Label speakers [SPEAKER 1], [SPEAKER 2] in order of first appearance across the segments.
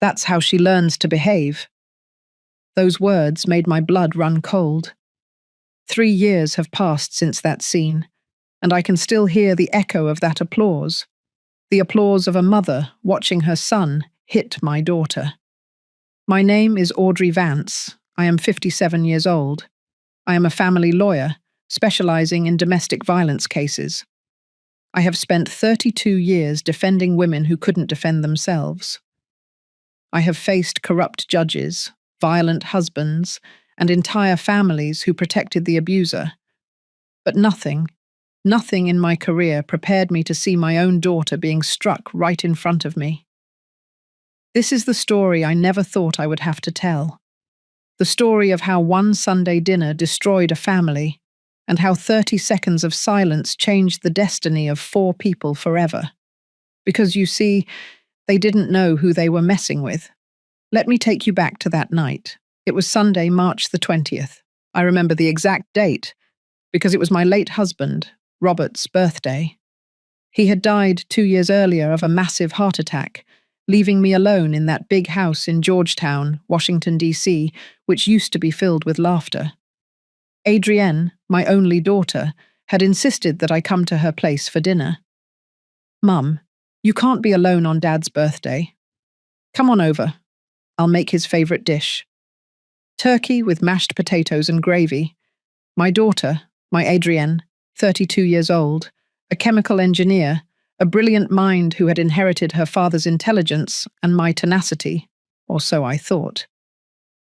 [SPEAKER 1] That's how she learns to behave. Those words made my blood run cold. 3 years have passed since that scene, and I can still hear the echo of that applause, the applause of a mother watching her son hit my daughter. My name is Audrey Vance. I am 57 years old. I am a family lawyer, specializing in domestic violence cases. I have spent 32 years defending women who couldn't defend themselves. I have faced corrupt judges, violent husbands, and entire families who protected the abuser. But nothing in my career prepared me to see my own daughter being struck right in front of me. This is the story I never thought I would have to tell. The story of how one Sunday dinner destroyed a family, and how 30 seconds of silence changed the destiny of 4 people forever. Because you see, they didn't know who they were messing with. Let me take you back to that night. It was Sunday, March the 20th. I remember the exact date, because it was my late husband, Robert's, birthday. He had died 2 years earlier of a massive heart attack, leaving me alone in that big house in Georgetown, Washington, D.C., which used to be filled with laughter. Adrienne, my only daughter, had insisted that I come to her place for dinner. "Mum, you can't be alone on Dad's birthday. Come on over. I'll make his favorite dish. Turkey with mashed potatoes and gravy. My daughter, my Adrienne, 32 years old, a chemical engineer, a brilliant mind who had inherited her father's intelligence and my tenacity, or so I thought.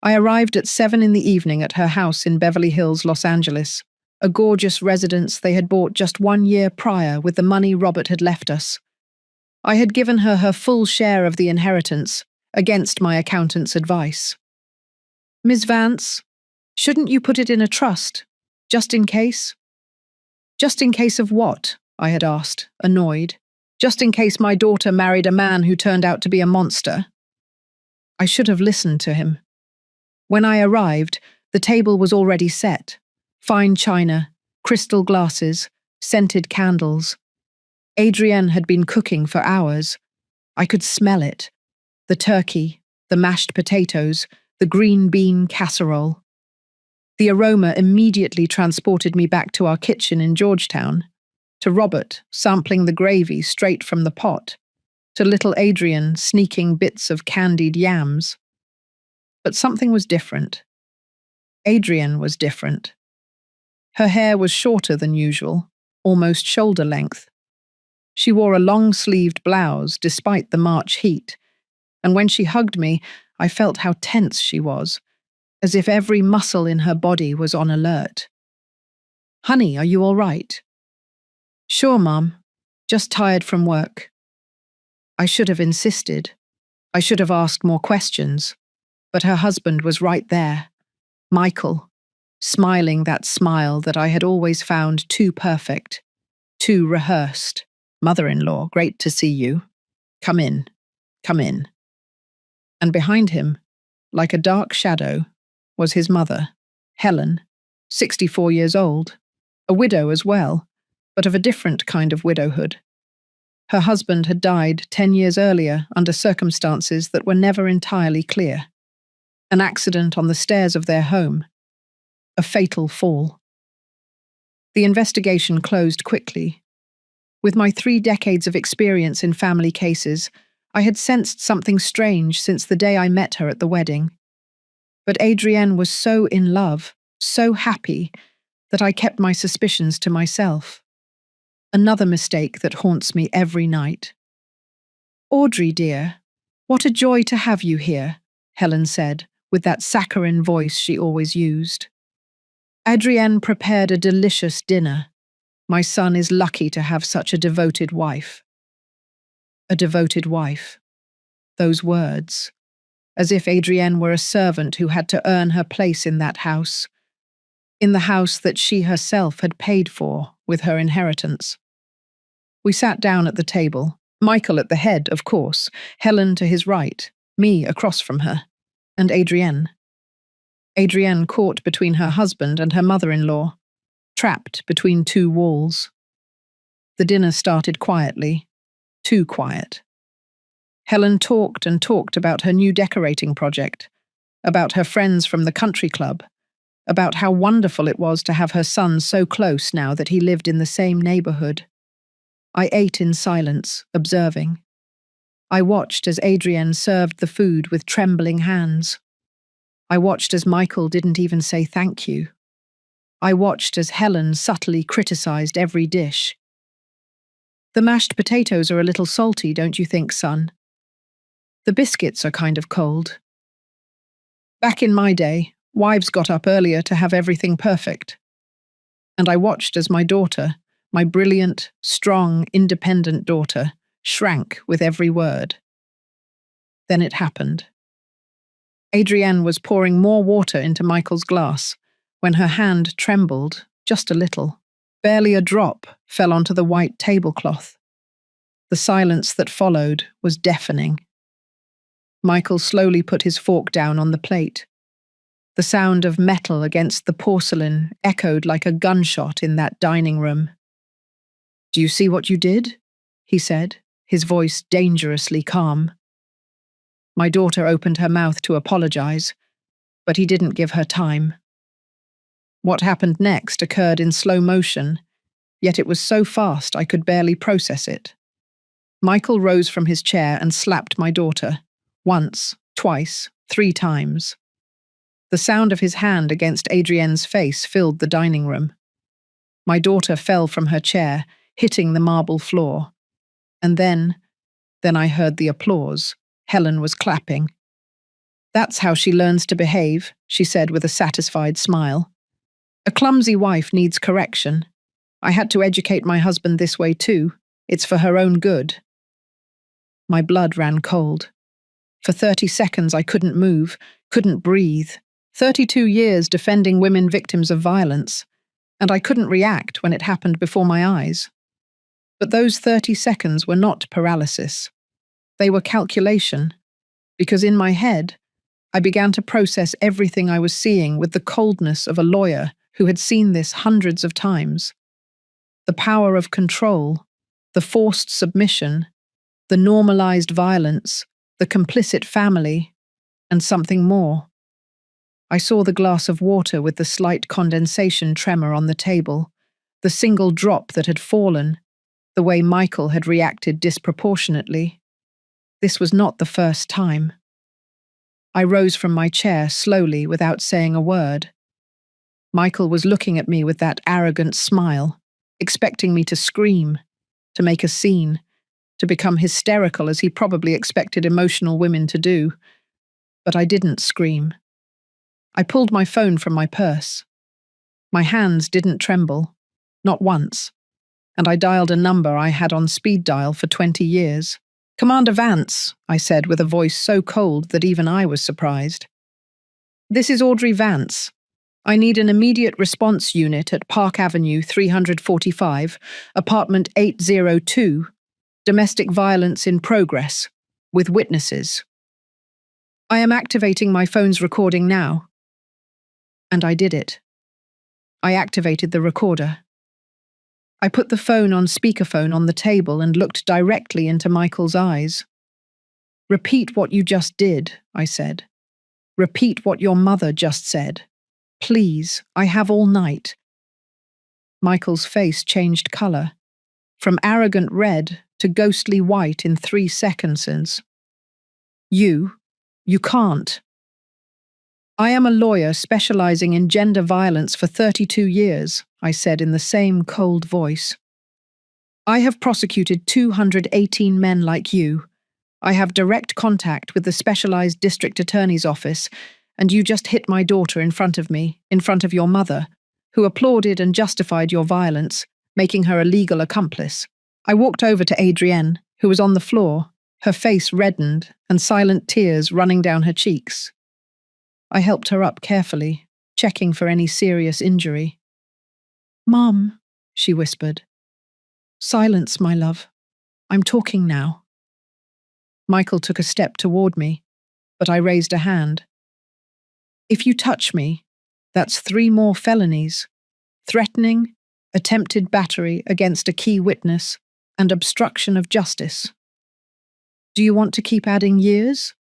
[SPEAKER 1] I arrived at 7 in the evening at her house in Beverly Hills, Los Angeles, a gorgeous residence they had bought just 1 year prior with the money Robert had left us. I had given her her full share of the inheritance, against my accountant's advice. "Ms. Vance, shouldn't you put it in a trust, just in case?" "Just in case of what?" I had asked, annoyed. "Just in case my daughter married a man who turned out to be a monster?" I should have listened to him. When I arrived, the table was already set. Fine china, crystal glasses, scented candles. Adrienne had been cooking for hours. I could smell it. The turkey, the mashed potatoes, the green bean casserole. The aroma immediately transported me back to our kitchen in Georgetown, to Robert sampling the gravy straight from the pot, to little Adrienne sneaking bits of candied yams. But something was different. Adrienne was different. Her hair was shorter than usual, almost shoulder length. She wore a long-sleeved blouse despite the March heat, and when she hugged me, I felt how tense she was, as if every muscle in her body was on alert. "Honey, are you all right?" "Sure, Mom. Just tired from work." I should have insisted. I should have asked more questions. But her husband was right there, Michael, smiling that smile that I had always found too perfect, too rehearsed. "Mother-in-law, great to see you. Come in, come in." And behind him, like a dark shadow, was his mother, Helen, 64 years old, a widow as well, but of a different kind of widowhood. Her husband had died 10 years earlier under circumstances that were never entirely clear. An accident on the stairs of their home. A fatal fall. The investigation closed quickly. With my 3 decades of experience in family cases, I had sensed something strange since the day I met her at the wedding. But Adrienne was so in love, so happy, that I kept my suspicions to myself. Another mistake that haunts me every night. "Audrey, dear, what a joy to have you here," Helen said, with that saccharine voice she always used. "Adrienne prepared a delicious dinner. My son is lucky to have such a devoted wife." A devoted wife. Those words. As if Adrienne were a servant who had to earn her place in that house. In the house that she herself had paid for with her inheritance. We sat down at the table, Michael at the head, of course, Helen to his right, me across from her, and Adrienne. Adrienne caught between her husband and her mother-in-law, trapped between 2 walls. The dinner started quietly, too quiet. Helen talked and talked about her new decorating project, about her friends from the country club, about how wonderful it was to have her son so close now that he lived in the same neighborhood. I ate in silence, observing. I watched as Adrienne served the food with trembling hands. I watched as Michael didn't even say thank you. I watched as Helen subtly criticized every dish. The mashed potatoes are a little salty, don't you think, son? The biscuits are kind of cold. Back in my day, wives got up earlier to have everything perfect. And I watched as my daughter, my brilliant, strong, independent daughter, shrank with every word. Then it happened. Adrienne was pouring more water into Michael's glass when her hand trembled just a little. Barely a drop fell onto the white tablecloth. The silence that followed was deafening. Michael slowly put his fork down on the plate. The sound of metal against the porcelain echoed like a gunshot in that dining room. "Do you see what you did?" he said, his voice dangerously calm. My daughter opened her mouth to apologize, but he didn't give her time. What happened next occurred in slow motion, yet it was so fast I could barely process it. Michael rose from his chair and slapped my daughter, once, twice, 3 times. The sound of his hand against Adrienne's face filled the dining room. My daughter fell from her chair, hitting the marble floor. And then I heard the applause. Helen was clapping. "That's how she learns to behave," she said with a satisfied smile. "A clumsy wife needs correction. I had to educate my husband this way too. It's for her own good." My blood ran cold. For 30 seconds I couldn't move, couldn't breathe. 32 years defending women victims of violence, and I couldn't react when it happened before my eyes. But those 30 seconds were not paralysis. They were calculation, because in my head, I began to process everything I was seeing with the coldness of a lawyer who had seen this hundreds of times. The power of control, the forced submission, the normalized violence, the complicit family, and something more. I saw the glass of water with the slight condensation tremor on the table, the single drop that had fallen, the way Michael had reacted disproportionately. This was not the first time. I rose from my chair slowly without saying a word. Michael was looking at me with that arrogant smile, expecting me to scream, to make a scene, to become hysterical as he probably expected emotional women to do. But I didn't scream. I pulled my phone from my purse. My hands didn't tremble, not once, and I dialed a number I had on speed dial for 20 years. "Commander Vance," I said with a voice so cold that even I was surprised. "This is Audrey Vance. I need an immediate response unit at Park Avenue 345, apartment 802, domestic violence in progress, with witnesses. I am activating my phone's recording now." And I did it. I activated the recorder. I put the phone on speakerphone on the table and looked directly into Michael's eyes. "Repeat what you just did," I said. "Repeat what your mother just said. Please, I have all night." Michael's face changed color, from arrogant red to ghostly white in 3 seconds. You can't." "I am a lawyer specializing in gender violence for 32 years, I said in the same cold voice. "I have prosecuted 218 men like you. I have direct contact with the specialized district attorney's office, and you just hit my daughter in front of me, in front of your mother, who applauded and justified your violence, making her a legal accomplice." I walked over to Adrienne, who was on the floor, her face reddened and silent tears running down her cheeks. I helped her up carefully, checking for any serious injury. "Mom," she whispered. "Silence, my love. I'm talking now." Michael took a step toward me, but I raised a hand. "If you touch me, that's 3 more felonies: threatening, attempted battery against a key witness, and obstruction of justice." Do you want to keep adding years?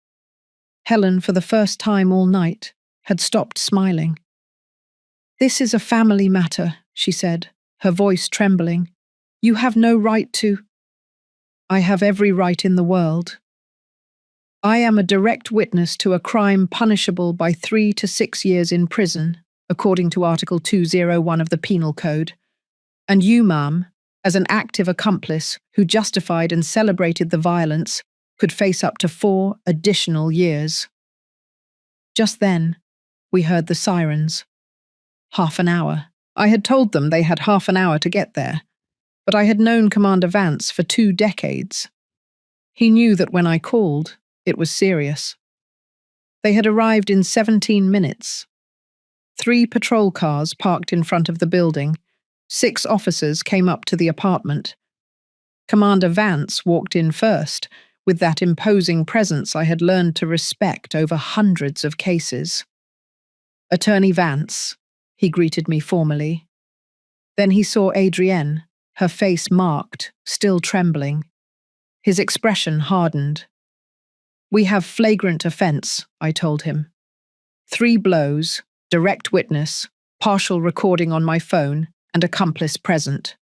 [SPEAKER 1] Helen, for the first time all night, had stopped smiling. This is a family matter, she said, her voice trembling. You have no right to. I have every right in the world. I am a direct witness to a crime punishable by 3 to 6 years in prison, according to Article 201 of the Penal Code. And you, ma'am, as an active accomplice who justified and celebrated the violence, could face up to 4 additional years. Just then, we heard the sirens. Half an hour. I had told them they had half an hour to get there, but I had known Commander Vance for 2 decades. He knew that when I called, it was serious. They had arrived in 17 minutes. 3 patrol cars parked in front of the building. 6 officers came up to the apartment. Commander Vance walked in first, with that imposing presence I had learned to respect over hundreds of cases. Attorney Vance, he greeted me formally. Then he saw Adrienne, her face marked, still trembling. His expression hardened. We have flagrant offence, I told him. 3 blows, direct witness, partial recording on my phone, and accomplice present.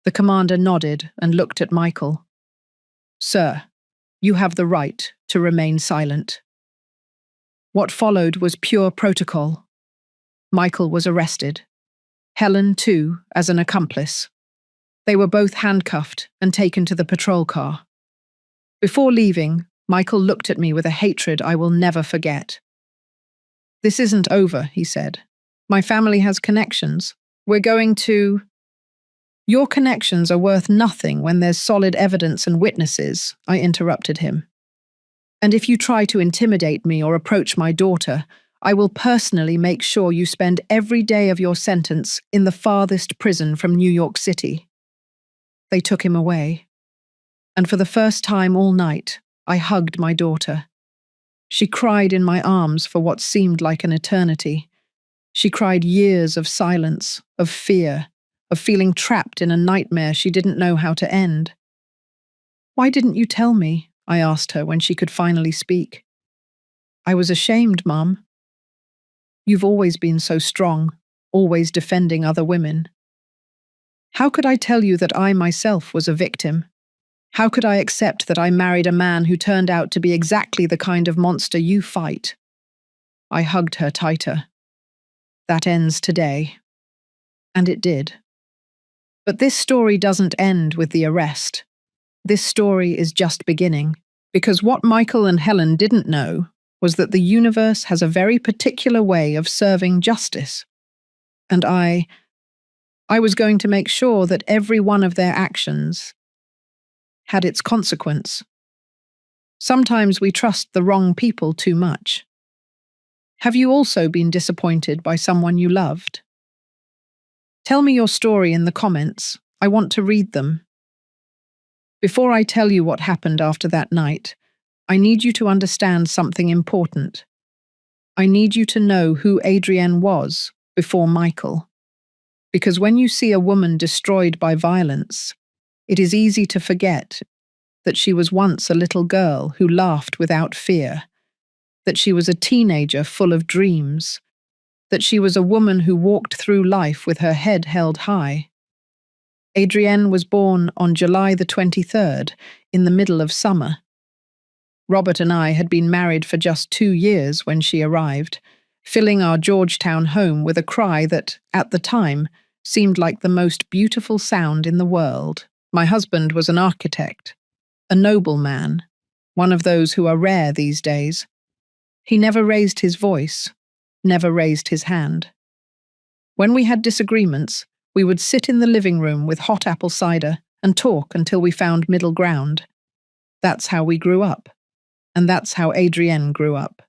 [SPEAKER 1] The commander nodded and looked at Michael. Sir, you have the right to remain silent. What followed was pure protocol. Michael was arrested. Helen, too, as an accomplice. They were both handcuffed and taken to the patrol car. Before leaving, Michael looked at me with a hatred I will never forget. This isn't over, he said. My family has connections. We're going to... Your connections are worth nothing when there's solid evidence and witnesses, I interrupted him. And if you try to intimidate me or approach my daughter, I will personally make sure you spend every day of your sentence in the farthest prison from New York City. They took him away. And for the first time all night, I hugged my daughter. She cried in my arms for what seemed like an eternity. She cried years of silence, of fear, of feeling trapped in a nightmare she didn't know how to end. Why didn't you tell me? I asked her when she could finally speak. I was ashamed, Mum. You've always been so strong, always defending other women. How could I tell you that I myself was a victim? How could I accept that I married a man who turned out to be exactly the kind of monster you fight? I hugged her tighter. That ends today. And it did. But this story doesn't end with the arrest. This story is just beginning, because what Michael and Helen didn't know was that the universe has a very particular way of serving justice. And I was going to make sure that every one of their actions had its consequence. Sometimes we trust the wrong people too much. Have you also been disappointed by someone you loved? Tell me your story in the comments. I want to read them. Before I tell you what happened after that night, I need you to understand something important. I need you to know who Adrienne was before Michael. Because when you see a woman destroyed by violence, it is easy to forget that she was once a little girl who laughed without fear, that she was a teenager full of dreams, that she was a woman who walked through life with her head held high. Adrienne was born on July the 23rd, in the middle of summer. Robert and I had been married for just 2 years when she arrived, filling our Georgetown home with a cry that, at the time, seemed like the most beautiful sound in the world. My husband was an architect, a noble man, one of those who are rare these days. He never raised his voice, never raised his hand. When we had disagreements, we would sit in the living room with hot apple cider and talk until we found middle ground. That's how we grew up, and that's how Adrienne grew up.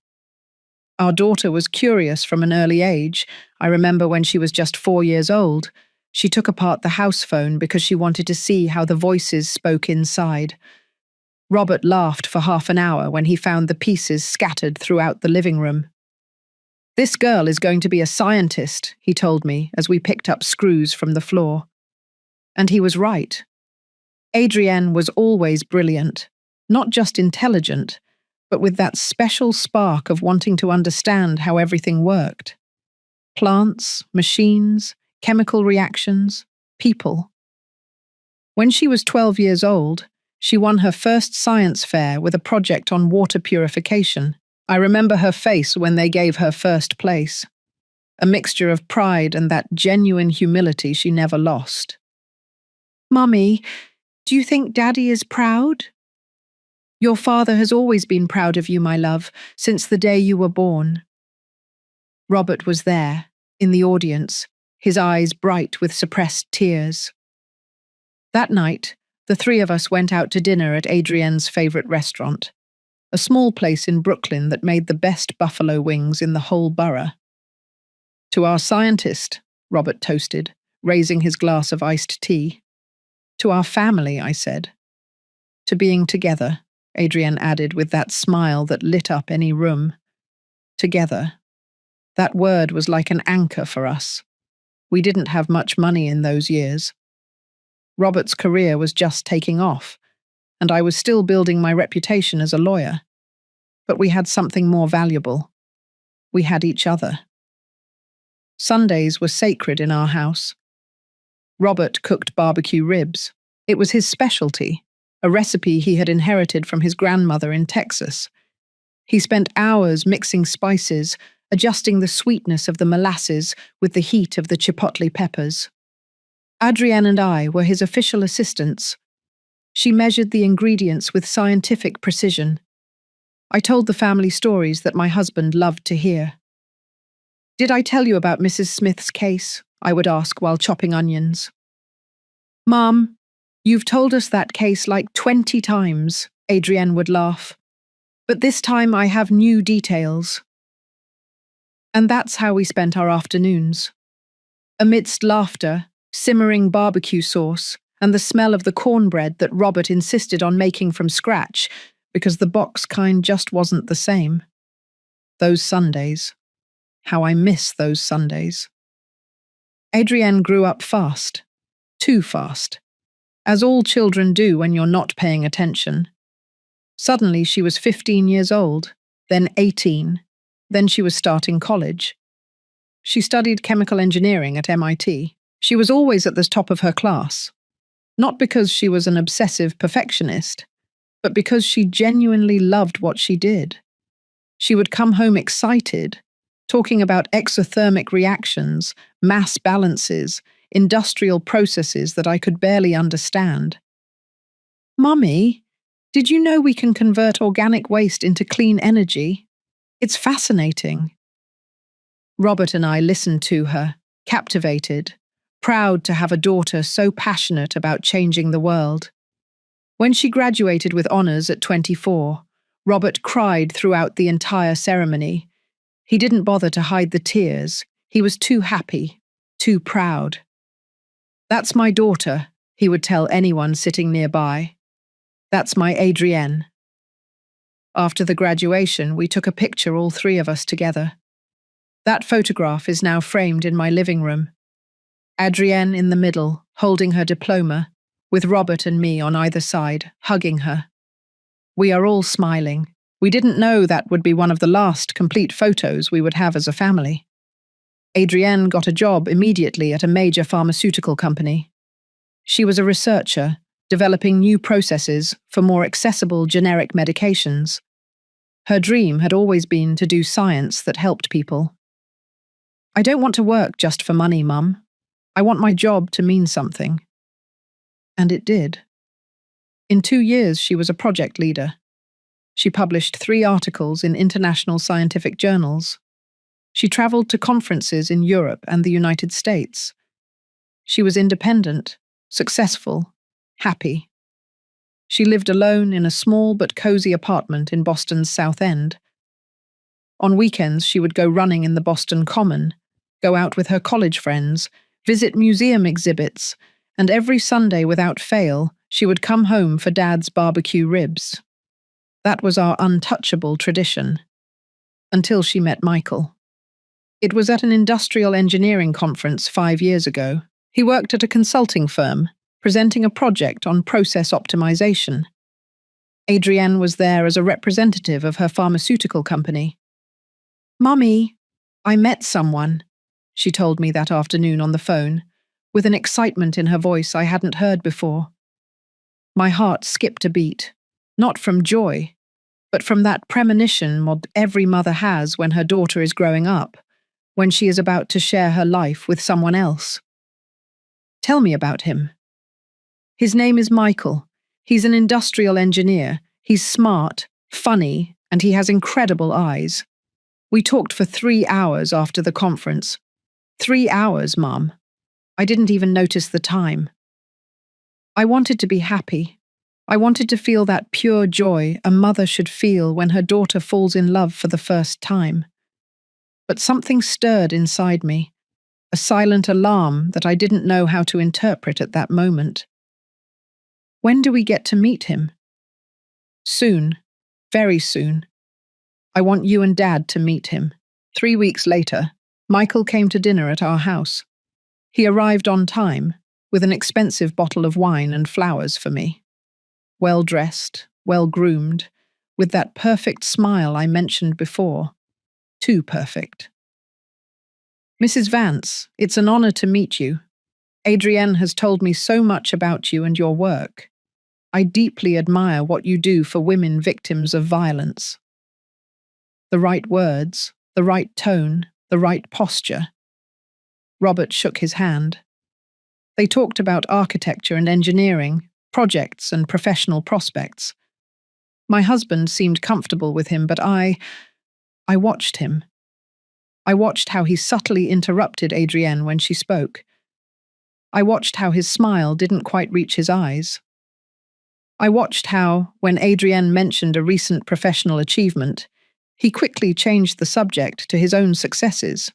[SPEAKER 1] Our daughter was curious from an early age. I remember when she was just 4 years old, she took apart the house phone because she wanted to see how the voices spoke inside. Robert laughed for half an hour when he found the pieces scattered throughout the living room. This girl is going to be a scientist, he told me as we picked up screws from the floor. And he was right. Adrienne was always brilliant. Not just intelligent, but with that special spark of wanting to understand how everything worked. Plants, machines, chemical reactions, people. When she was 12 years old, she won her first science fair with a project on water purification. I remember her face when they gave her first place. A mixture of pride and that genuine humility she never lost. "Mummy, do you think Daddy is proud?" "Your father has always been proud of you, my love, since the day you were born." Robert was there, in the audience, his eyes bright with suppressed tears. That night, the three of us went out to dinner at Adrienne's favourite restaurant, a small place in Brooklyn that made the best buffalo wings in the whole borough. "To our scientist," Robert toasted, raising his glass of iced tea. "To our family," I said. "To being together," Adrienne added with that smile that lit up any room. Together. That word was like an anchor for us. We didn't have much money in those years. Robert's career was just taking off, and I was still building my reputation as a lawyer. But we had something more valuable. We had each other. Sundays were sacred in our house. Robert cooked barbecue ribs. It was his specialty, a recipe he had inherited from his grandmother in Texas. He spent hours mixing spices, adjusting the sweetness of the molasses with the heat of the chipotle peppers. Adrienne and I were his official assistants. She measured the ingredients with scientific precision. I told the family stories that my husband loved to hear. "Did I tell you about Mrs. Smith's case?" I would ask while chopping onions. "Mom, you've told us that case like 20 times, Adrienne would laugh. "But this time I have new details." And that's how we spent our afternoons. Amidst laughter, simmering barbecue sauce, and the smell of the cornbread that Robert insisted on making from scratch, because the box kind just wasn't the same. Those Sundays. How I miss those Sundays. Adrienne grew up fast. Too fast. As all children do when you're not paying attention. Suddenly she was 15 years old, then 18, then she was starting college. She studied chemical engineering at MIT. She was always at the top of her class. Not because she was an obsessive perfectionist, but because she genuinely loved what she did. She would come home excited, talking about exothermic reactions, mass balances, industrial processes that I could barely understand. "Mummy, did you know we can convert organic waste into clean energy? It's fascinating." Robert and I listened to her, captivated, proud to have a daughter so passionate about changing the world. When she graduated with honours at 24, Robert cried throughout the entire ceremony. He didn't bother to hide the tears. He was too happy, too proud. "That's my daughter," he would tell anyone sitting nearby. "That's my Adrienne." After the graduation, we took a picture, all three of us together. That photograph is now framed in my living room. Adrienne in the middle, holding her diploma, with Robert and me on either side, hugging her. We are all smiling. We didn't know that would be one of the last complete photos we would have as a family. Adrienne got a job immediately at a major pharmaceutical company. She was a researcher, developing new processes for more accessible generic medications. Her dream had always been to do science that helped people. "I don't want to work just for money, Mum. I want my job to mean something." And it did. In 2 years, she was a project leader. She published 3 articles in international scientific journals. She travelled to conferences in Europe and the United States. She was independent, successful, happy. She lived alone in a small but cosy apartment in Boston's South End. On weekends, she would go running in the Boston Common, go out with her college friends, visit museum exhibits, and every Sunday without fail, she would come home for Dad's barbecue ribs. That was our untouchable tradition. Until she met Michael. It was at an industrial engineering conference 5 years ago. He worked at a consulting firm, presenting a project on process optimization. Adrienne was there as a representative of her pharmaceutical company. "Mummy, I met someone," she told me that afternoon on the phone, with an excitement in her voice I hadn't heard before. My heart skipped a beat, not from joy, but from that premonition every mother has when her daughter is growing up, when she is about to share her life with someone else. "Tell me about him." "His name is Michael. He's an industrial engineer. He's smart, funny, and he has incredible eyes. We talked for 3 hours after the conference. 3 hours, Mum. I didn't even notice the time. I wanted to be happy. I wanted to feel that pure joy a mother should feel when her daughter falls in love for the first time. But something stirred inside me, a silent alarm that I didn't know how to interpret at that moment. "When do we get to meet him?" "Soon. Very soon. I want you and Dad to meet him." 3 weeks later, Michael came to dinner at our house. He arrived on time, with an expensive bottle of wine and flowers for me. Well-dressed, well-groomed, with that perfect smile I mentioned before. Too perfect. "Mrs. Vance, it's an honor to meet you. Adrienne has told me so much about you and your work. I deeply admire what you do for women victims of violence." The right words, the right tone, the right posture. Robert shook his hand. They talked about architecture and engineering, projects and professional prospects. My husband seemed comfortable with him, but I watched him. I watched how he subtly interrupted Adrienne when she spoke. I watched how his smile didn't quite reach his eyes. I watched how, when Adrienne mentioned a recent professional achievement, he quickly changed the subject to his own successes.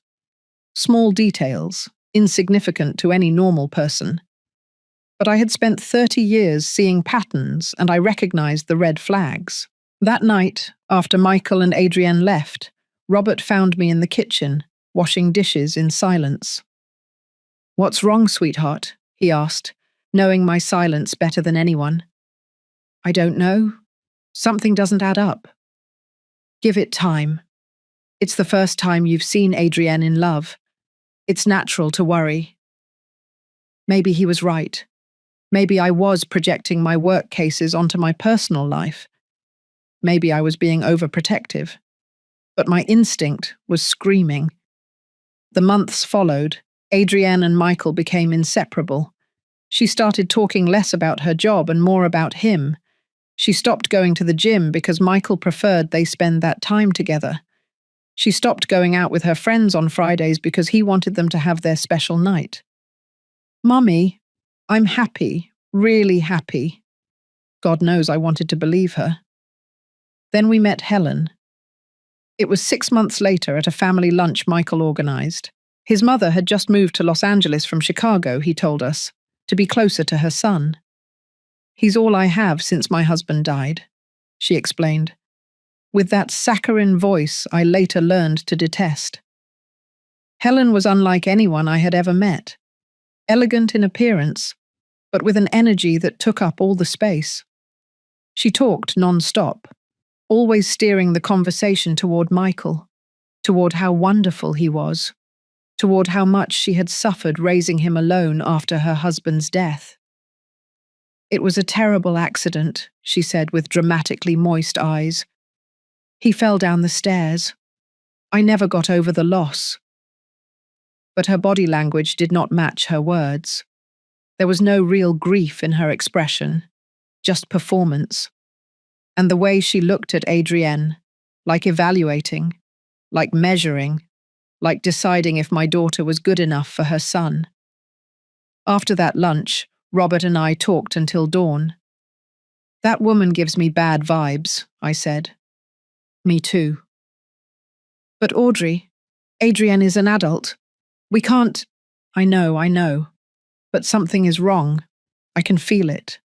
[SPEAKER 1] Small details, insignificant to any normal person. But I had spent 30 years seeing patterns, and I recognized the red flags. That night, after Michael and Adrienne left, Robert found me in the kitchen, washing dishes in silence. "What's wrong, sweetheart?" he asked, knowing my silence better than anyone. "I don't know. Something doesn't add up." "Give it time. It's the first time you've seen Adrienne in love. It's natural to worry." Maybe he was right. Maybe I was projecting my work cases onto my personal life. Maybe I was being overprotective. But my instinct was screaming. The months followed. Adrienne and Michael became inseparable. She started talking less about her job and more about him. She stopped going to the gym because Michael preferred they spend that time together. She stopped going out with her friends on Fridays because he wanted them to have their special night. "Mummy, I'm happy, really happy." God knows I wanted to believe her. Then we met Helen. It was 6 months later at a family lunch Michael organized. His mother had just moved to Los Angeles from Chicago, he told us, to be closer to her son. "He's all I have since my husband died," she explained, with that saccharine voice I later learned to detest. Helen was unlike anyone I had ever met. Elegant in appearance, but with an energy that took up all the space. She talked non-stop, always steering the conversation toward Michael, toward how wonderful he was, toward how much she had suffered raising him alone after her husband's death. "It was a terrible accident," she said with dramatically moist eyes. "He fell down the stairs. I never got over the loss." But her body language did not match her words. There was no real grief in her expression, just performance. And the way she looked at Adrienne, like evaluating, like measuring, like deciding if my daughter was good enough for her son. After that lunch, Robert and I talked until dawn. "That woman gives me bad vibes," I said. "Me too." "But Audrey, Adrienne is an adult. We can't—" I know. But something is wrong. I can feel it."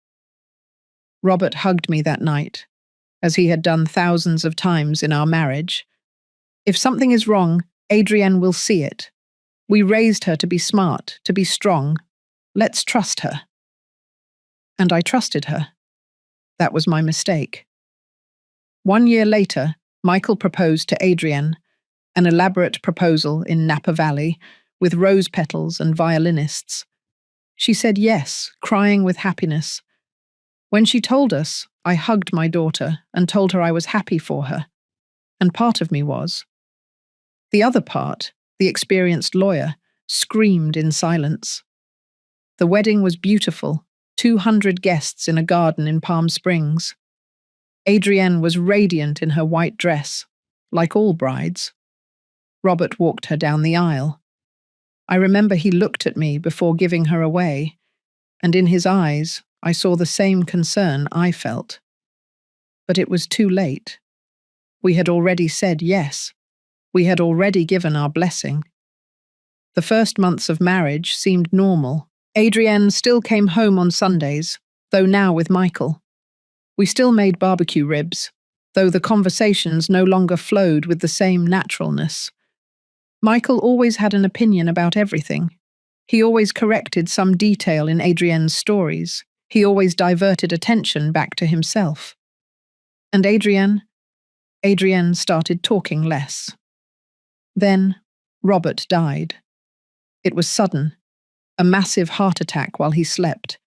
[SPEAKER 1] Robert hugged me that night, as he had done thousands of times in our marriage. "If something is wrong, Adrienne will see it. We raised her to be smart, to be strong. Let's trust her." And I trusted her. That was my mistake. 1 year later, Michael proposed to Adrienne, an elaborate proposal in Napa Valley with rose petals and violinists. She said yes, crying with happiness. When she told us, I hugged my daughter and told her I was happy for her. And part of me was. The other part, the experienced lawyer, screamed in silence. The wedding was beautiful, 200 guests in a garden in Palm Springs. Adrienne was radiant in her white dress, like all brides. Robert walked her down the aisle. I remember he looked at me before giving her away, and in his eyes I saw the same concern I felt. But it was too late. We had already said yes. We had already given our blessing. The first months of marriage seemed normal. Adrienne still came home on Sundays, though now with Michael. We still made barbecue ribs, though the conversations no longer flowed with the same naturalness. Michael always had an opinion about everything. He always corrected some detail in Adrienne's stories. He always diverted attention back to himself. And Adrienne started talking less. Then Robert died. It was sudden, a massive heart attack while he slept.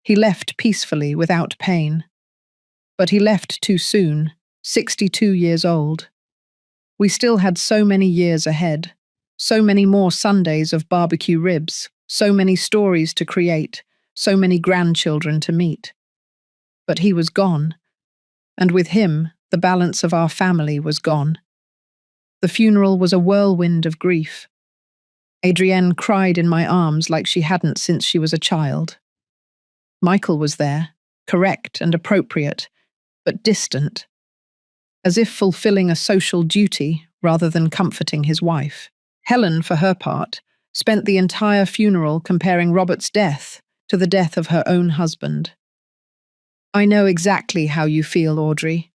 [SPEAKER 1] He left peacefully without pain. But he left too soon, 62 years old. We still had so many years ahead, so many more Sundays of barbecue ribs, so many stories to create, so many grandchildren to meet. But he was gone, and with him, the balance of our family was gone. The funeral was a whirlwind of grief. Adrienne cried in my arms like she hadn't since she was a child. Michael was there, correct and appropriate, but distant, as if fulfilling a social duty rather than comforting his wife. Helen, for her part, spent the entire funeral comparing Robert's death to the death of her own husband. I know exactly how you feel, Audrey.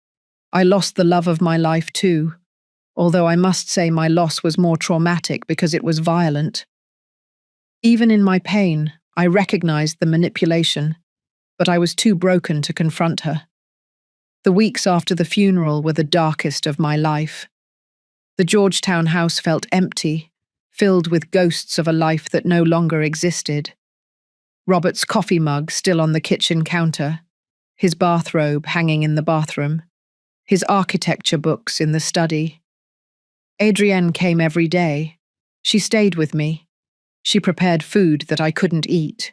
[SPEAKER 1] I lost the love of my life too, although I must say my loss was more traumatic because it was violent. Even in my pain, I recognized the manipulation, but I was too broken to confront her. The weeks after the funeral were the darkest of my life. The Georgetown house felt empty, filled with ghosts of a life that no longer existed. Robert's coffee mug still on the kitchen counter, his bathrobe hanging in the bathroom, his architecture books in the study. Adrienne came every day. She stayed with me. She prepared food that I couldn't eat.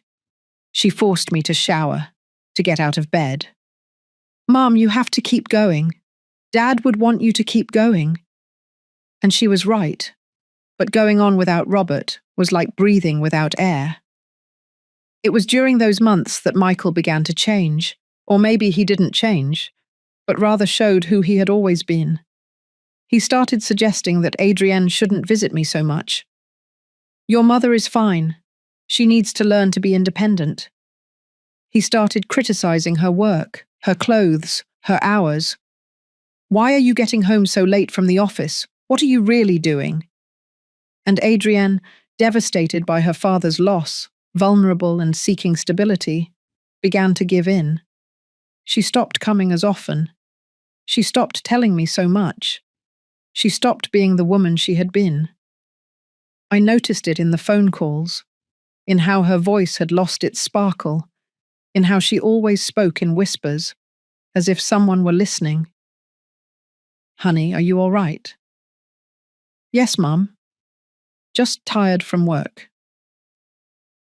[SPEAKER 1] She forced me to shower, to get out of bed. Mom, you have to keep going. Dad would want you to keep going. And she was right. But going on without Robert was like breathing without air. It was during those months that Michael began to change, or maybe he didn't change, but rather showed who he had always been. He started suggesting that Adrienne shouldn't visit me so much. Your mother is fine. She needs to learn to be independent. He started criticizing her work, her clothes, her hours. Why are you getting home so late from the office? What are you really doing? And Adrienne, devastated by her father's loss, vulnerable and seeking stability, began to give in. She stopped coming as often. She stopped telling me so much. She stopped being the woman she had been. I noticed it in the phone calls, in how her voice had lost its sparkle, in how she always spoke in whispers, as if someone were listening. Honey, are you all right? Yes, Mum. Just tired from work.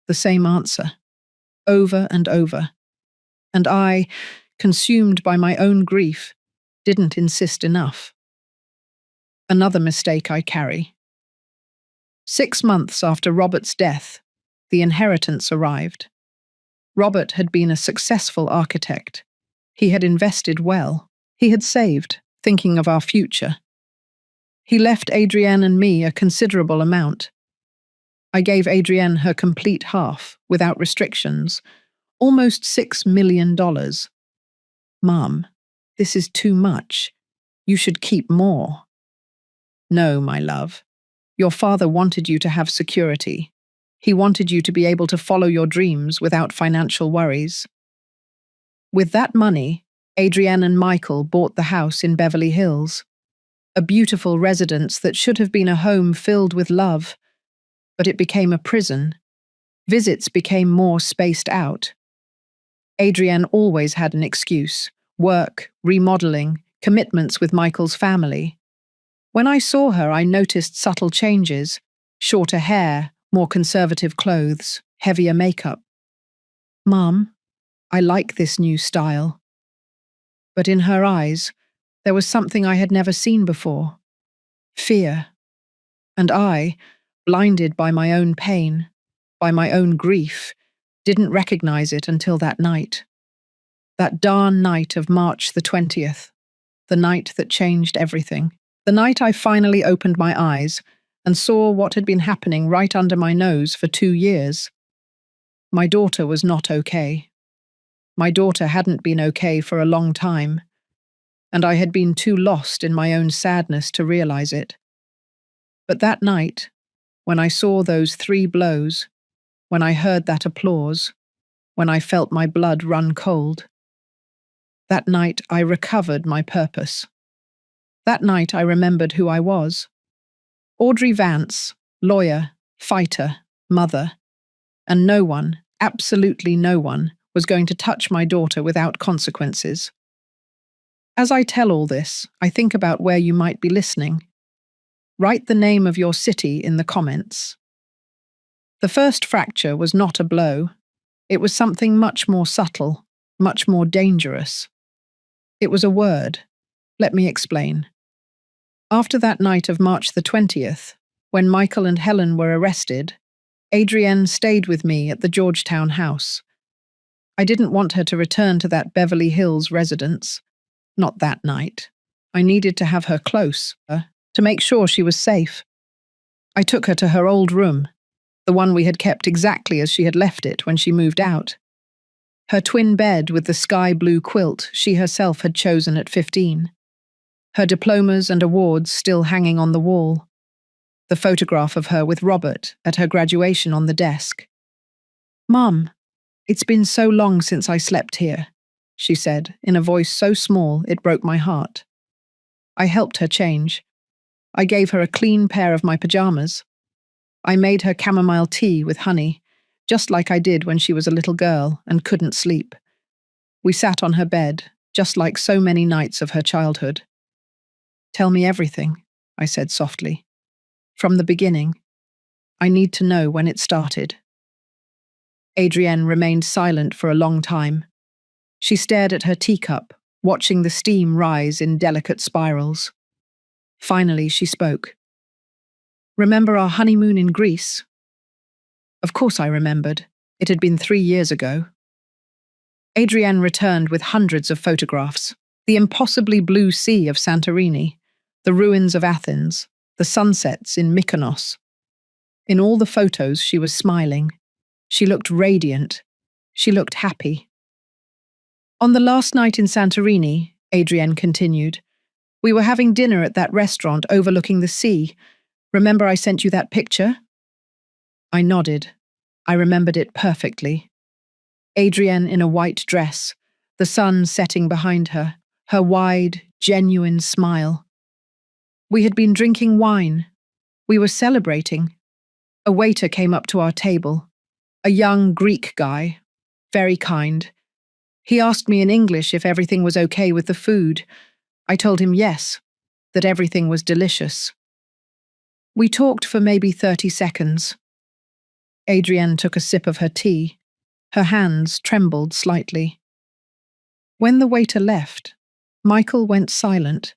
[SPEAKER 1] The same answer, over and over. And I, consumed by my own grief, didn't insist enough. Another mistake I carry. 6 months after Robert's death, the inheritance arrived. Robert had been a successful architect. He had invested well. He had saved, thinking of our future. He left Adrienne and me a considerable amount. I gave Adrienne her complete half, without restrictions, almost $6 million. Mom, this is too much. You should keep more. No, my love. Your father wanted you to have security. He wanted you to be able to follow your dreams without financial worries. With that money, Adrienne and Michael bought the house in Beverly Hills, a beautiful residence that should have been a home filled with love, but it became a prison. Visits became more spaced out. Adrienne always had an excuse: work, remodeling, commitments with Michael's family. When I saw her, I noticed subtle changes: shorter hair, more conservative clothes, heavier makeup. "Mum, I like this new style." But in her eyes, there was something I had never seen before: fear. And I, blinded by my own pain, by my own grief, didn't recognize it until that night. That darn night of March the 20th, the night that changed everything. The night I finally opened my eyes and saw what had been happening right under my nose for 2 years. My daughter was not okay. My daughter hadn't been okay for a long time, and I had been too lost in my own sadness to realize it. But that night, when I saw those 3 blows, when I heard that applause, when I felt my blood run cold, that night I recovered my purpose. That night I remembered who I was. Audrey Vance, lawyer, fighter, mother, and no one, absolutely no one, was going to touch my daughter without consequences. As I tell all this, I think about where you might be listening. Write the name of your city in the comments. The first fracture was not a blow. It was something much more subtle, much more dangerous. It was a word. Let me explain. After that night of March the 20th, when Michael and Helen were arrested, Adrienne stayed with me at the Georgetown house. I didn't want her to return to that Beverly Hills residence. Not that night. I needed to have her close, to make sure she was safe. I took her to her old room, the one we had kept exactly as she had left it when she moved out. Her twin bed with the sky blue quilt she herself had chosen at 15. Her diplomas and awards still hanging on the wall. The photograph of her with Robert at her graduation on the desk. "Mum, it's been so long since I slept here," she said, in a voice so small it broke my heart. I helped her change. I gave her a clean pair of my pajamas. I made her chamomile tea with honey, just like I did when she was a little girl and couldn't sleep. We sat on her bed, just like so many nights of her childhood. "Tell me everything," I said softly. "From the beginning. I need to know when it started." Adrienne remained silent for a long time. She stared at her teacup, watching the steam rise in delicate spirals. Finally, she spoke. "Remember our honeymoon in Greece?" Of course I remembered. It had been 3 years ago. Adrienne returned with hundreds of photographs. The impossibly blue sea of Santorini, the ruins of Athens, the sunsets in Mykonos. In all the photos, she was smiling. She looked radiant. She looked happy. "On the last night in Santorini," Adrienne continued, "we were having dinner at that restaurant overlooking the sea. Remember I sent you that picture?" I nodded. I remembered it perfectly. Adrienne in a white dress, the sun setting behind her, her wide, genuine smile. We had been drinking wine. We were celebrating. A waiter came up to our table. A young Greek guy, very kind. He asked me in English if everything was okay with the food. I told him yes, that everything was delicious. We talked for maybe 30 seconds. Adrienne took a sip of her tea. Her hands trembled slightly. When the waiter left, Michael went silent.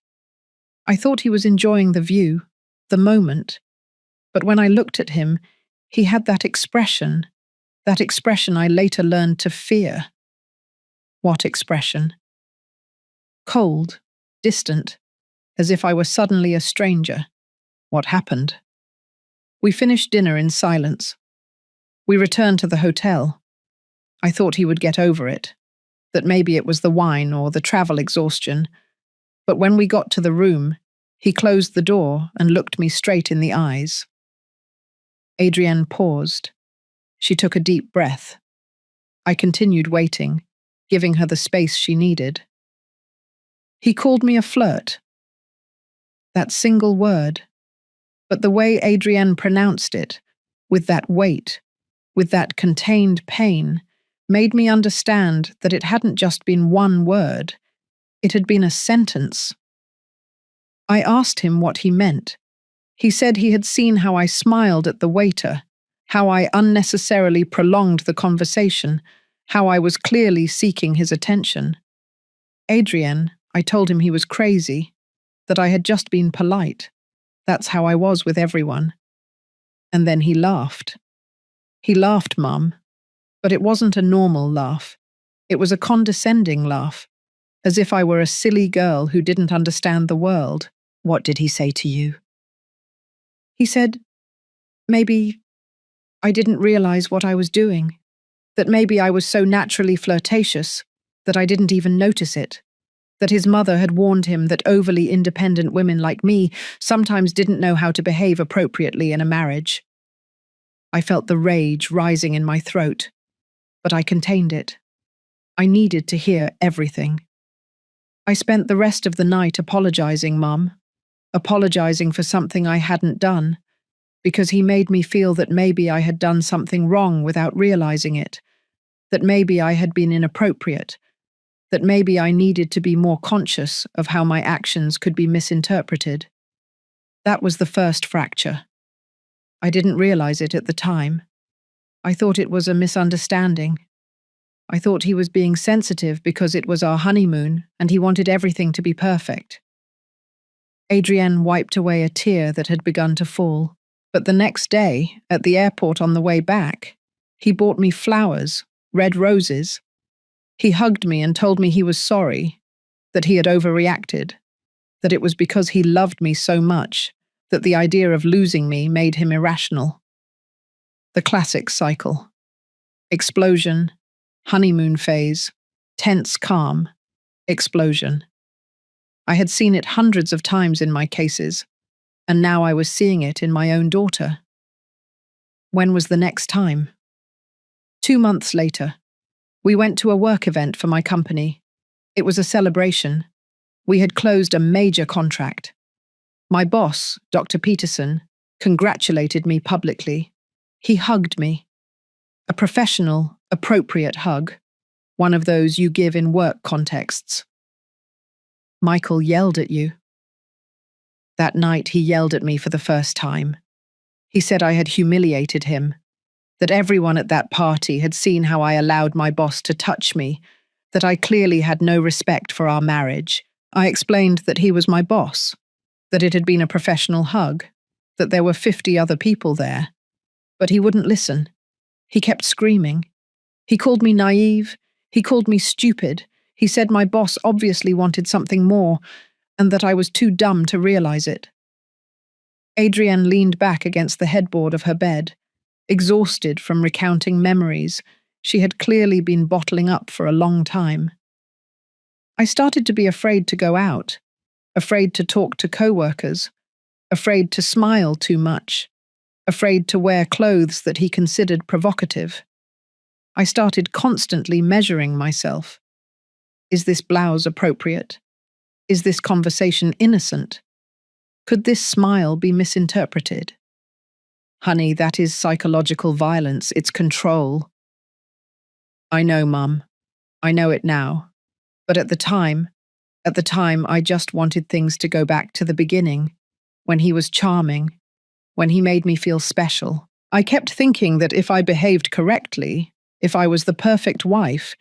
[SPEAKER 1] I thought he was enjoying the view, the moment. But when I looked at him, he had that expression I later learned to fear. What expression? Cold, distant, as if I were suddenly a stranger. What happened? We finished dinner in silence. We returned to the hotel. I thought he would get over it, that maybe it was the wine or the travel exhaustion. But when we got to the room, he closed the door and looked me straight in the eyes. Adrienne paused. She took a deep breath. I continued waiting, giving her the space she needed. He called me a flirt. That single word. But the way Adrienne pronounced it, with that weight, with that contained pain, made me understand that it hadn't just been one word, it had been a sentence. I asked him what he meant. He said he had seen how I smiled at the waiter, how I unnecessarily prolonged the conversation, how I was clearly seeking his attention. Adrienne, I told him he was crazy, that I had just been polite. That's how I was with everyone. And then he laughed. He laughed, Mum, but it wasn't a normal laugh. It was a condescending laugh, as if I were a silly girl who didn't understand the world. What did he say to you? He said, maybe I didn't realize what I was doing, that maybe I was so naturally flirtatious that I didn't even notice it, that his mother had warned him that overly independent women like me sometimes didn't know how to behave appropriately in a marriage. I felt the rage rising in my throat, but I contained it. I needed to hear everything. I spent the rest of the night apologizing, Mum, apologizing for something I hadn't done, because he made me feel that maybe I had done something wrong without realizing it, that maybe I had been inappropriate, that maybe I needed to be more conscious of how my actions could be misinterpreted. That was the first fracture. I didn't realize it at the time. I thought it was a misunderstanding. I thought he was being sensitive because it was our honeymoon and he wanted everything to be perfect. Adrienne wiped away a tear that had begun to fall, but the next day, at the airport on the way back, he bought me flowers, red roses. He hugged me and told me he was sorry, that he had overreacted, that it was because he loved me so much that the idea of losing me made him irrational. The classic cycle. Explosion, honeymoon phase, tense calm, explosion. I had seen it hundreds of times in my cases, and now I was seeing it in my own daughter. When was the next time? 2 months later. We went to a work event for my company. It was a celebration. We had closed a major contract. My boss, Dr. Peterson, congratulated me publicly. He hugged me. A professional, appropriate hug, one of those you give in work contexts. Michael yelled at you. That night he yelled at me for the first time. He said I had humiliated him, that everyone at that party had seen how I allowed my boss to touch me, that I clearly had no respect for our marriage. I explained that he was my boss, that it had been a professional hug, that there were 50 other people there. But he wouldn't listen. He kept screaming. He called me naive. He called me stupid. He said my boss obviously wanted something more, and that I was too dumb to realize it. Adrienne leaned back against the headboard of her bed, exhausted from recounting memories she had clearly been bottling up for a long time. I started to be afraid to go out, afraid to talk to co-workers, afraid to smile too much, afraid to wear clothes that he considered provocative. I started constantly measuring myself. Is this blouse appropriate? Is this conversation innocent? Could this smile be misinterpreted? Honey, that is psychological violence. It's control. I know, Mum. I know it now. But at the time, I just wanted things to go back to the beginning, when he was charming, when he made me feel special. I kept thinking that if I behaved correctly, if I was the perfect wife,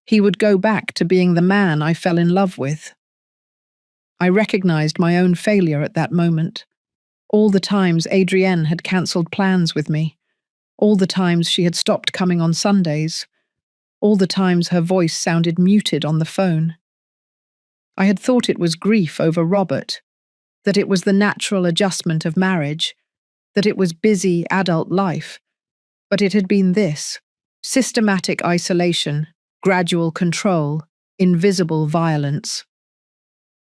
[SPEAKER 1] he would go back to being the man I fell in love with. I recognized my own failure at that moment. All the times Adrienne had cancelled plans with me, all the times she had stopped coming on Sundays, all the times her voice sounded muted on the phone. I had thought it was grief over Robert, that it was the natural adjustment of marriage, that it was busy adult life, but it had been this: systematic isolation, gradual control, invisible violence.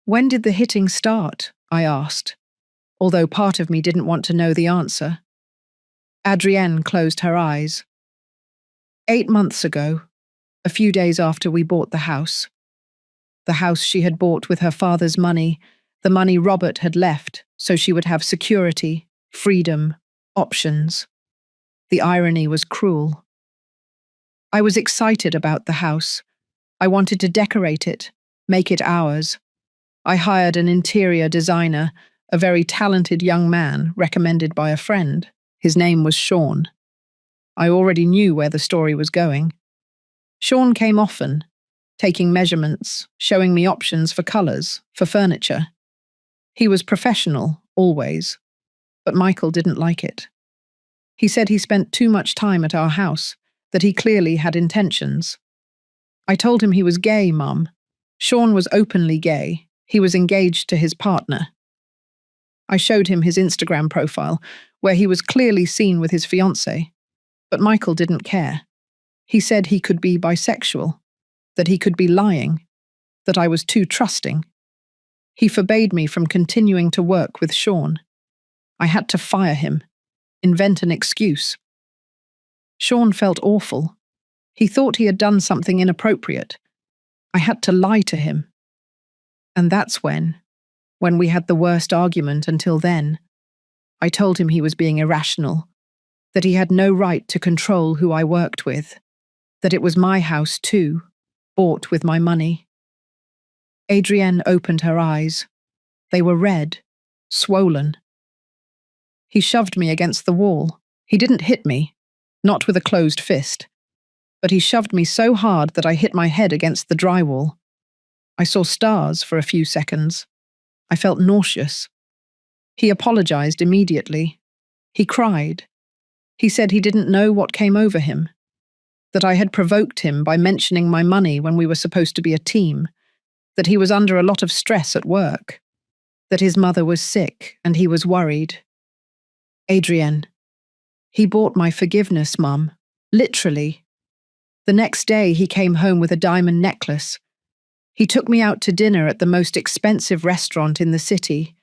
[SPEAKER 1] When did the hitting start? I asked, although part of me didn't want to know the answer. Adrienne closed her eyes. 8 months ago, a few days after we bought the house. the house she had bought with her father's money, the money Robert had left so she would have security, freedom, options. The irony was cruel. I was excited about the house. I wanted to decorate it, make it ours. I hired an interior designer, a very talented young man recommended by a friend. His name was Sean. I already knew where the story was going. Sean came often, taking measurements, showing me options for colours, for furniture. He was professional, always, but Michael didn't like it. He said he spent too much time at our house, that he clearly had intentions. I told him he was gay, Mum. Sean was openly gay. He was engaged to his partner. I showed him his Instagram profile, where he was clearly seen with his fiancée, but Michael didn't care. He said he could be bisexual, that he could be lying, that I was too trusting. He forbade me from continuing to work with Sean. I had to fire him, invent an excuse. Sean felt awful. He thought he had done something inappropriate. I had to lie to him. And that's when we had the worst argument until then, I told him he was being irrational, that he had no right to control who I worked with, that it was my house too, bought with my money. Adrienne opened her eyes. They were red, swollen. He shoved me against the wall. He didn't hit me, not with a closed fist, but he shoved me so hard that I hit my head against the drywall. I saw stars for a few seconds. I felt nauseous. He apologized immediately. He cried. He said he didn't know what came over him, that I had provoked him by mentioning my money when we were supposed to be a team, that he was under a lot of stress at work, that his mother was sick and he was worried. Adrienne, he bought my forgiveness, Mum, literally. The next day he came home with a diamond necklace. He took me out to dinner at the most expensive restaurant in the city.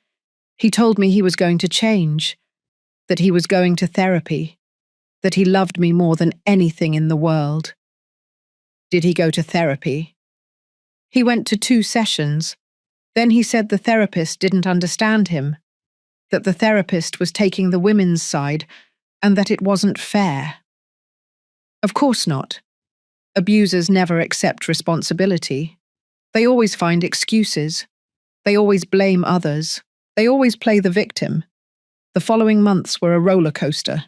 [SPEAKER 1] He told me he was going to change, that he was going to therapy, that he loved me more than anything in the world. Did he go to therapy? He went to 2 sessions. Then he said the therapist didn't understand him, that the therapist was taking the women's side and that it wasn't fair. Of course not. Abusers never accept responsibility. They always find excuses. They always blame others. They always play the victim. The following months were a roller coaster.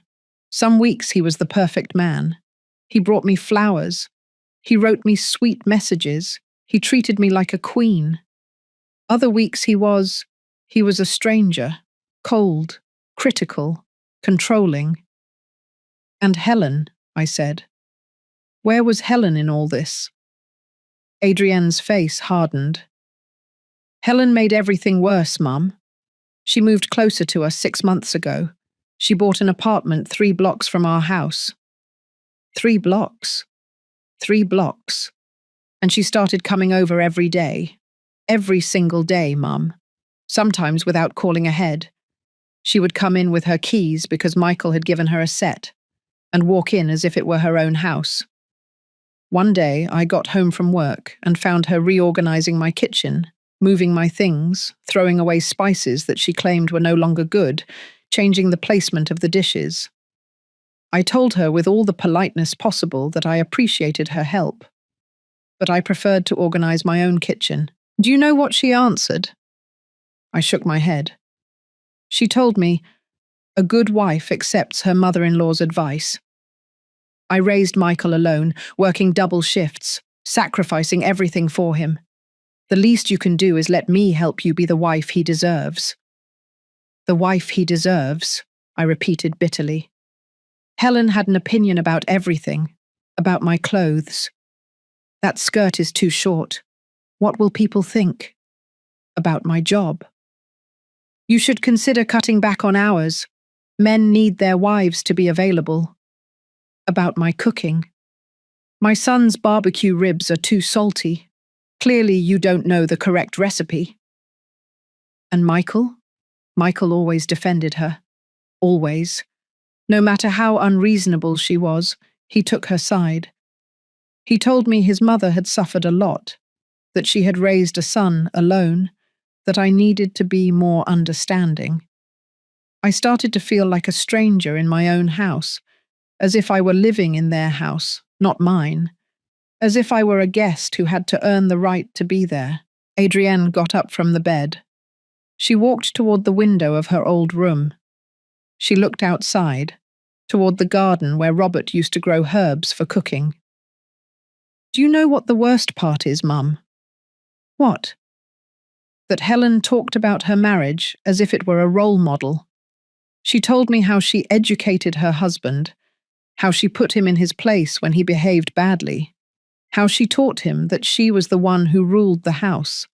[SPEAKER 1] Some weeks he was the perfect man. He brought me flowers. He wrote me sweet messages. He treated me like a queen. Other weeks he was a stranger, cold, critical, controlling. And Helen, I said. Where was Helen in all this? Adrienne's face hardened. Helen made everything worse, Mum. She moved closer to us 6 months ago. She bought an apartment 3 blocks from our house. 3 blocks. 3 blocks. And she started coming over every day. Every single day, Mum. Sometimes without calling ahead. She would come in with her keys because Michael had given her a set, and walk in as if it were her own house. One day, I got home from work and found her reorganizing my kitchen, moving my things, throwing away spices that she claimed were no longer good, changing the placement of the dishes. I told her with all the politeness possible that I appreciated her help, but I preferred to organize my own kitchen. Do you know what she answered? I shook my head. She told me, a good wife accepts her mother-in-law's advice. I raised Michael alone, working double shifts, sacrificing everything for him. The least you can do is let me help you be the wife he deserves. The wife he deserves, I repeated bitterly. Helen had an opinion about everything, about my clothes. That skirt is too short. What will people think? About my job. You should consider cutting back on hours. Men need their wives to be available. About my cooking. My son's barbecue ribs are too salty. Clearly you don't know the correct recipe. And Michael? Michael always defended her. Always. No matter how unreasonable she was, he took her side. He told me his mother had suffered a lot, that she had raised a son alone, that I needed to be more understanding. I started to feel like a stranger in my own house, as if I were living in their house, not mine, as if I were a guest who had to earn the right to be there. Adrienne got up from the bed. She walked toward the window of her old room. She looked outside, toward the garden where Robert used to grow herbs for cooking. "Do you know what the worst part is, Mum?" "What?" "That Helen talked about her marriage as if it were a role model. She told me how she educated her husband, how she put him in his place when he behaved badly, how she taught him that she was the one who ruled the house.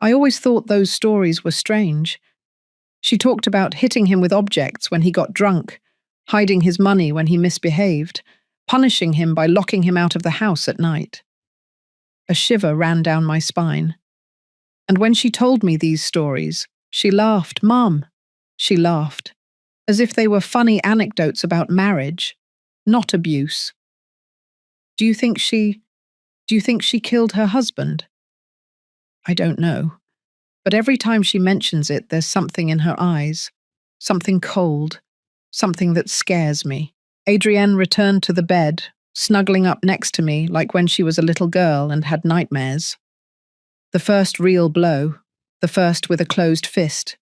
[SPEAKER 1] I always thought those stories were strange. She talked about hitting him with objects when he got drunk, hiding his money when he misbehaved, punishing him by locking him out of the house at night." A shiver ran down my spine. And when she told me these stories, she laughed. "Mum," she laughed, as if they were funny anecdotes about marriage, not abuse. Do you think she killed her husband?" "I don't know. But every time she mentions it, there's something in her eyes, something cold, something that scares me." Adrienne returned to the bed, snuggling up next to me like when she was a little girl and had nightmares. The first real blow, the first with a closed fist,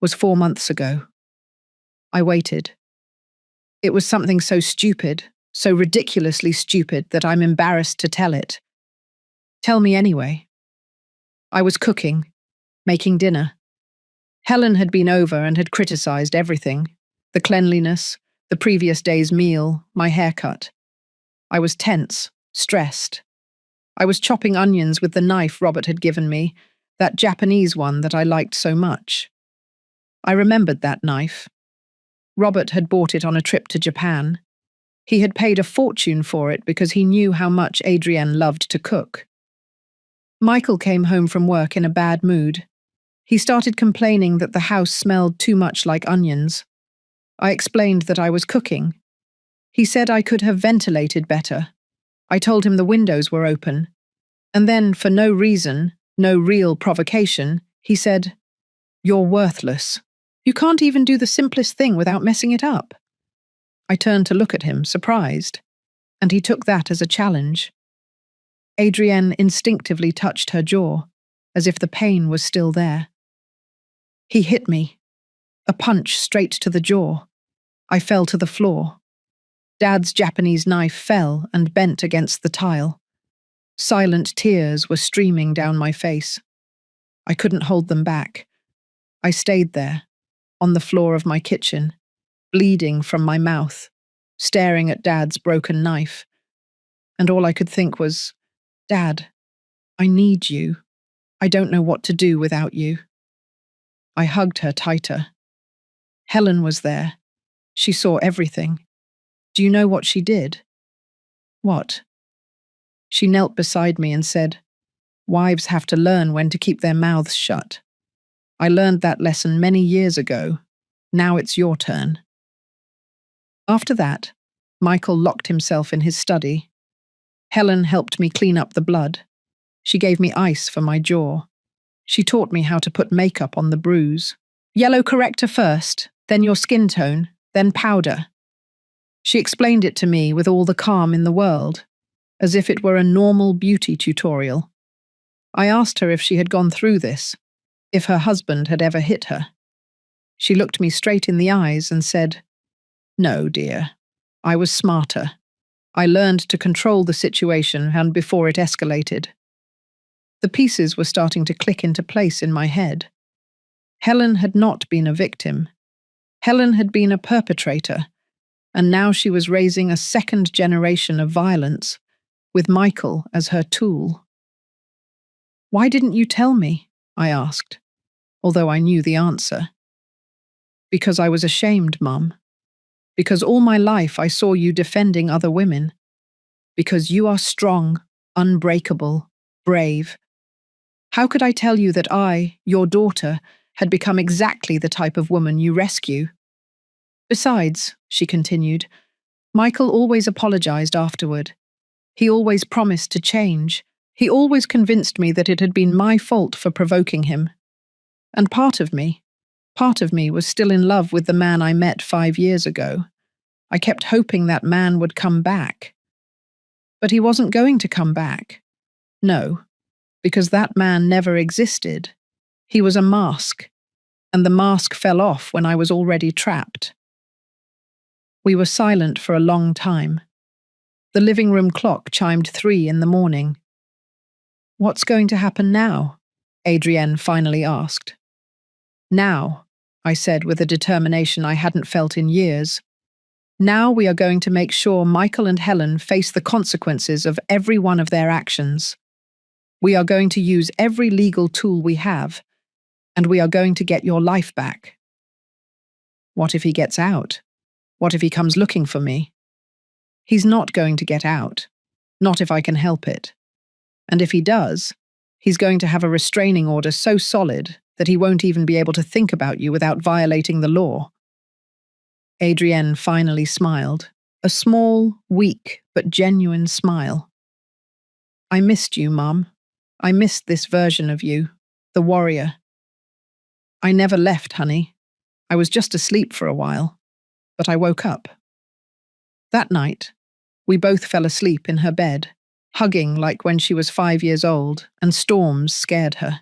[SPEAKER 1] was 4 months ago. I waited. It was something so stupid, so ridiculously stupid that I'm embarrassed to tell it. Tell me anyway. I was cooking, making dinner. Helen had been over and had criticized everything: the cleanliness, the previous day's meal, my haircut. I was tense, stressed. I was chopping onions with the knife Robert had given me, that Japanese one that I liked so much. I remembered that knife. Robert had bought it on a trip to Japan. He had paid a fortune for it because he knew how much Adrienne loved to cook. Michael came home from work in a bad mood. He started complaining that the house smelled too much like onions. I explained that I was cooking. He said I could have ventilated better. I told him the windows were open. And then, for no reason, no real provocation, he said, "You're worthless. You can't even do the simplest thing without messing it up." I turned to look at him, surprised, and he took that as a challenge. Adrienne instinctively touched her jaw, as if the pain was still there. He hit me. A punch straight to the jaw. I fell to the floor. Dad's Japanese knife fell and bent against the tile. Silent tears were streaming down my face. I couldn't hold them back. I stayed there, on the floor of my kitchen, bleeding from my mouth, staring at Dad's broken knife. And all I could think was, "Dad, I need you. I don't know what to do without you." I hugged her tighter. Helen was there. She saw everything. Do you know what she did? What? She knelt beside me and said, "Wives have to learn when to keep their mouths shut. I learned that lesson many years ago. Now it's your turn." After that, Michael locked himself in his study. Helen helped me clean up the blood. She gave me ice for my jaw. She taught me how to put makeup on the bruise. "Yellow corrector first, then your skin tone, then powder." She explained it to me with all the calm in the world, as if it were a normal beauty tutorial. I asked her if she had gone through this, if her husband had ever hit her. She looked me straight in the eyes and said, "No, dear. I was smarter. I learned to control the situation and before it escalated." The pieces were starting to click into place in my head. Helen had not been a victim. Helen had been a perpetrator, and now she was raising a second generation of violence, with Michael as her tool. "Why didn't you tell me?" I asked, although I knew the answer. "Because I was ashamed, Mum. Because all my life I saw you defending other women. Because you are strong, unbreakable, brave. How could I tell you that I, your daughter, had become exactly the type of woman you rescue? Besides," she continued, "Michael always apologized afterward. He always promised to change, He always convinced me that it had been my fault for provoking him. And part of me was still in love with the man I met 5 years ago. I kept hoping that man would come back. But he wasn't going to come back. No, because that man never existed. He was a mask, and the mask fell off when I was already trapped. We were silent for a long time. The living room clock chimed 3 in the morning. "What's going to happen now?" Adrienne finally asked. "Now," I said with a determination I hadn't felt in years. "Now we are going to make sure Michael and Helen face the consequences of every one of their actions. We are going to use every legal tool we have, and we are going to get your life back." "What if he gets out? What if he comes looking for me?" "He's not going to get out. Not if I can help it. And if he does, he's going to have a restraining order so solid that he won't even be able to think about you without violating the law." Adrienne finally smiled, a small, weak, but genuine smile. "I missed you, Mum. I missed this version of you, the warrior. I never left, honey. I was just asleep for a while, but I woke up." That night, we both fell asleep in her bed, hugging like when she was 5 years old, and storms scared her.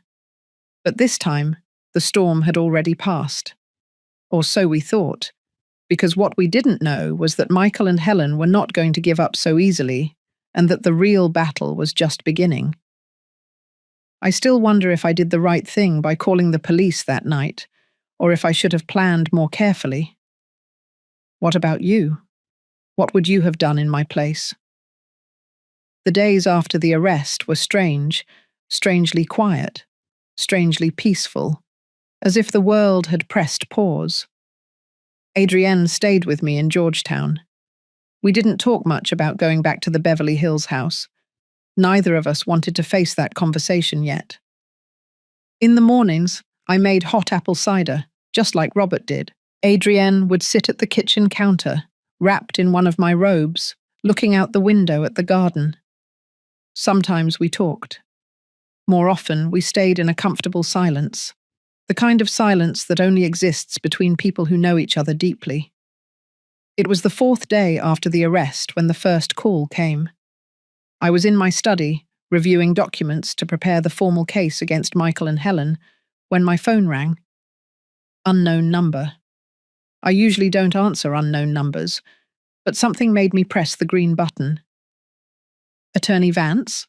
[SPEAKER 1] But this time, the storm had already passed. Or so we thought, because what we didn't know was that Michael and Helen were not going to give up so easily, and that the real battle was just beginning. I still wonder if I did the right thing by calling the police that night, or if I should have planned more carefully. What about you? What would you have done in my place? The days after the arrest were strange, strangely quiet, strangely peaceful, as if the world had pressed pause. Adrienne stayed with me in Georgetown. We didn't talk much about going back to the Beverly Hills house. Neither of us wanted to face that conversation yet. In the mornings, I made hot apple cider, just like Robert did. Adrienne would sit at the kitchen counter, wrapped in one of my robes, looking out the window at the garden. Sometimes we talked. More often, we stayed in a comfortable silence, the kind of silence that only exists between people who know each other deeply. It was the 4th day after the arrest when the first call came. I was in my study, reviewing documents to prepare the formal case against Michael and Helen, when my phone rang. Unknown number. I usually don't answer unknown numbers, but something made me press the green button. "Attorney Vance?"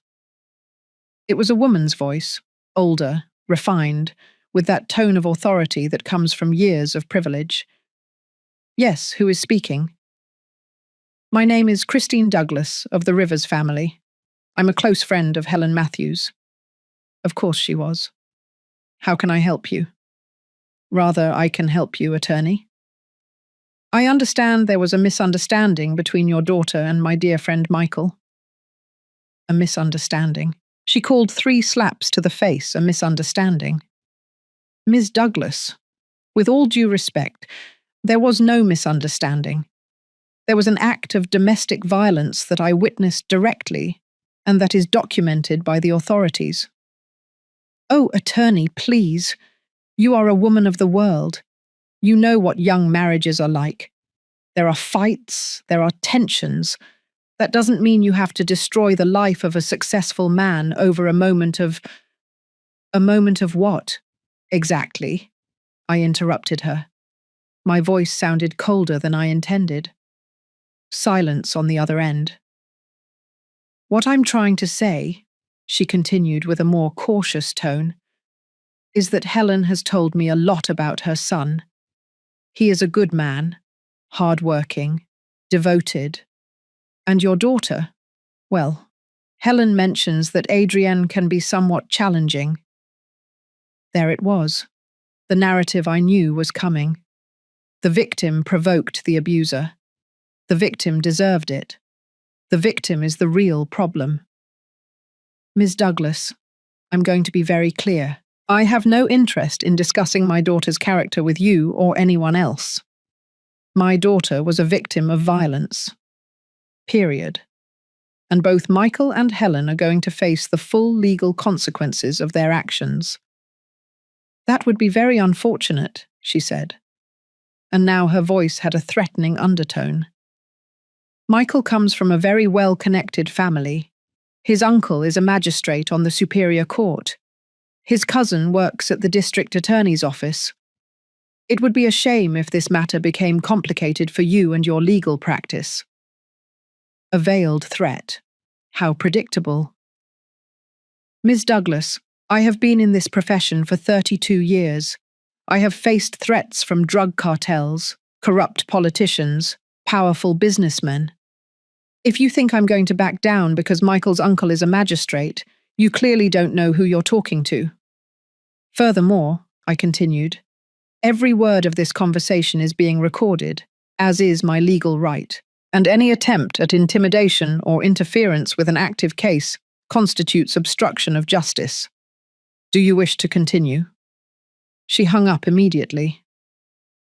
[SPEAKER 1] It was a woman's voice, older, refined, with that tone of authority that comes from years of privilege. "Yes, who is speaking?" "My name is Christine Douglas, of the Rivers family. I'm a close friend of Helen Matthews." Of course she was. "How can I help you?" "Rather, I can help you, attorney. I understand there was a misunderstanding between your daughter and my dear friend Michael." A misunderstanding. She called 3 slaps to the face a misunderstanding. "Ms. Douglas, with all due respect, there was no misunderstanding. There was an act of domestic violence that I witnessed directly, and that is documented by the authorities." "Oh, attorney, please. You are a woman of the world. You know what young marriages are like. There are fights, there are tensions. That doesn't mean you have to destroy the life of a successful man over a moment of..." "A moment of what? Exactly?" I interrupted her. My voice sounded colder than I intended. Silence on the other end. "What I'm trying to say," she continued with a more cautious tone, "is that Helen has told me a lot about her son. He is a good man, hard-working, devoted. And your daughter? Well, Helen mentions that Adrienne can be somewhat challenging." There it was. The narrative I knew was coming. The victim provoked the abuser. The victim deserved it. The victim is the real problem. "Ms. Douglas, I'm going to be very clear. I have no interest in discussing my daughter's character with you or anyone else. My daughter was a victim of violence. Period. and both Michael and Helen are going to face the full legal consequences of their actions. That would be very unfortunate, she said, and now her voice had a threatening undertone. Michael comes from a very well-connected family. His uncle is a magistrate on the Superior Court. His cousin works at the district attorney's office. It would be a shame if this matter became complicated for you and your legal practice. A veiled threat. How predictable. Ms. Douglas, I have been in this profession for 32 years. I have faced threats from drug cartels, corrupt politicians, powerful businessmen. If you think I'm going to back down because Michael's uncle is a magistrate, you clearly don't know who you're talking to. Furthermore, I continued, every word of this conversation is being recorded, as is my legal right, and any attempt at intimidation or interference with an active case constitutes obstruction of justice. Do you wish to continue? She hung up immediately.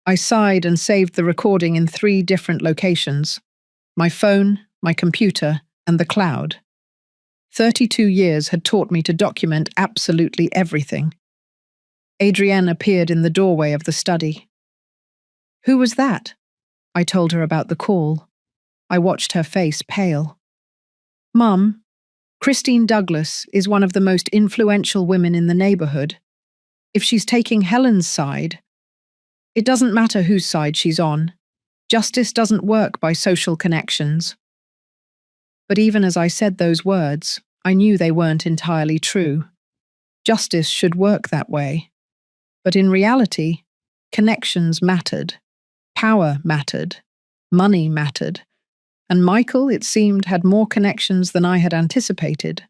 [SPEAKER 1] I sighed and saved the recording in 3 different locations: my phone, my computer, and the cloud. 32 years had taught me to document absolutely everything. Adrienne appeared in the doorway of the study. Who was that? I told her about the call. I watched her face pale. Mum, Christine Douglas is one of the most influential women in the neighborhood. If she's taking Helen's side, it doesn't matter whose side she's on. Justice doesn't work by social connections. But even as I said those words, I knew they weren't entirely true. Justice should work that way. But in reality, connections mattered. Power mattered. Money mattered. And Michael, it seemed, had more connections than I had anticipated.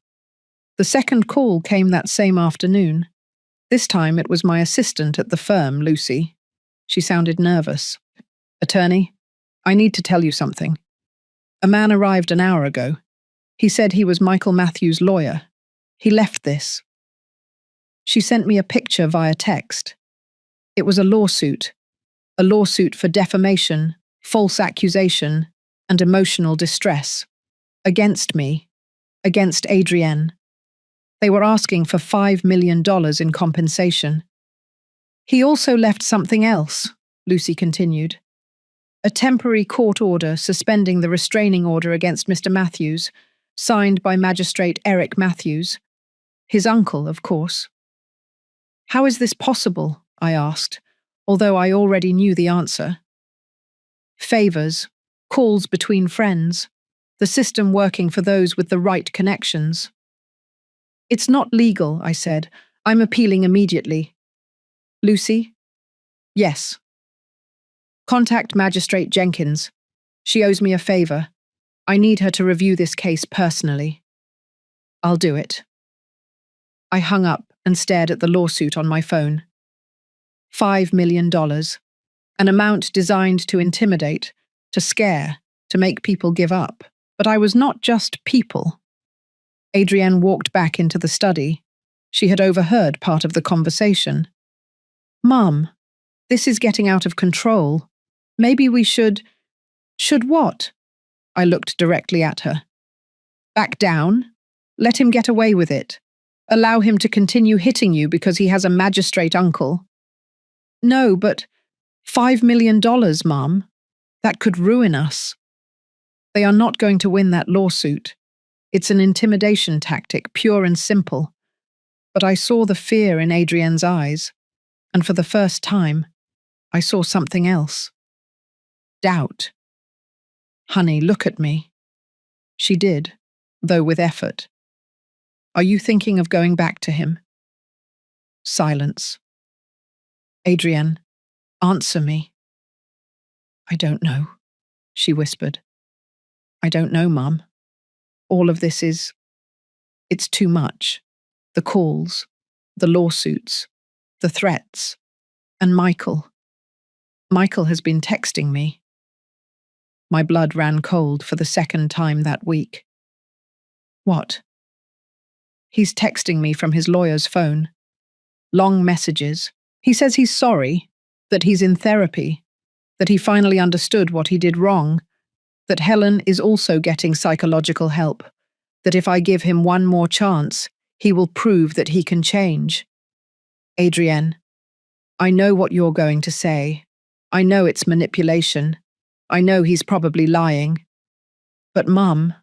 [SPEAKER 1] The second call came that same afternoon. This time it was my assistant at the firm, Lucy. She sounded nervous. Attorney, I need to tell you something. A man arrived an hour ago. He said he was Michael Matthews' lawyer. He left this. She sent me a picture via text. It was a lawsuit for defamation, false accusation, and emotional distress. Against me. Against Adrienne. They were asking for $5 million in compensation. He also left something else, Lucy continued. A temporary court order suspending the restraining order against Mr. Matthews, signed by Magistrate Eric Matthews. His uncle, of course. How is this possible? I asked, although I already knew the answer. Favors, calls between friends, the system working for those with the right connections. It's not legal, I said. I'm appealing immediately. Lucy? Yes. Contact Magistrate Jenkins. She owes me a favor. I need her to review this case personally. I'll do it. I hung up and stared at the lawsuit on my phone. $5 million. An amount designed to intimidate, to scare, to make people give up. But I was not just people. Adrienne walked back into the study. She had overheard part of the conversation. Mum, this is getting out of control. Maybe we should... Should what? I looked directly at her. Back down? Let him get away with it. Allow him to continue hitting you because he has a magistrate uncle. No, but $5 million, Mum. That could ruin us. They are not going to win that lawsuit. It's an intimidation tactic, pure and simple. But I saw the fear in Adrienne's eyes, and for the first time, I saw something else. Doubt. Honey, look at me. She did, though with effort. Are you thinking of going back to him? Silence. Adrienne, answer me. I don't know, she whispered. I don't know, Mum. All of this it's too much. The calls, the lawsuits, the threats, and Michael. Michael has been texting me. My blood ran cold for the second time that week. What? He's texting me from his lawyer's phone. Long messages. He says he's sorry, that he's in therapy, that he finally understood what he did wrong, that Helen is also getting psychological help, that if I give him one more chance, he will prove that he can change. Adrienne, I know what you're going to say. I know it's manipulation. I know he's probably lying. But Mum,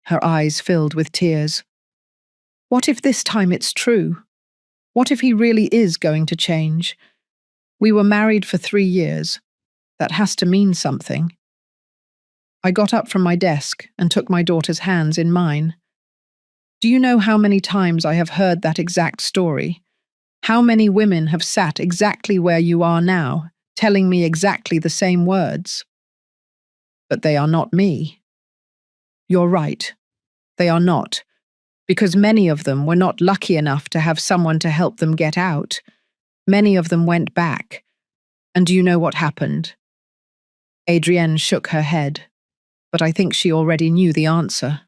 [SPEAKER 1] her eyes filled with tears, what if this time it's true? What if he really is going to change? We were married for 3 years. That has to mean something. I got up from my desk and took my daughter's hands in mine. Do you know how many times I have heard that exact story? How many women have sat exactly where you are now, telling me exactly the same words? But they are not me. You're right. They are not. Because many of them were not lucky enough to have someone to help them get out. Many of them went back. And do you know what happened? Adrienne shook her head, but I think she already knew the answer.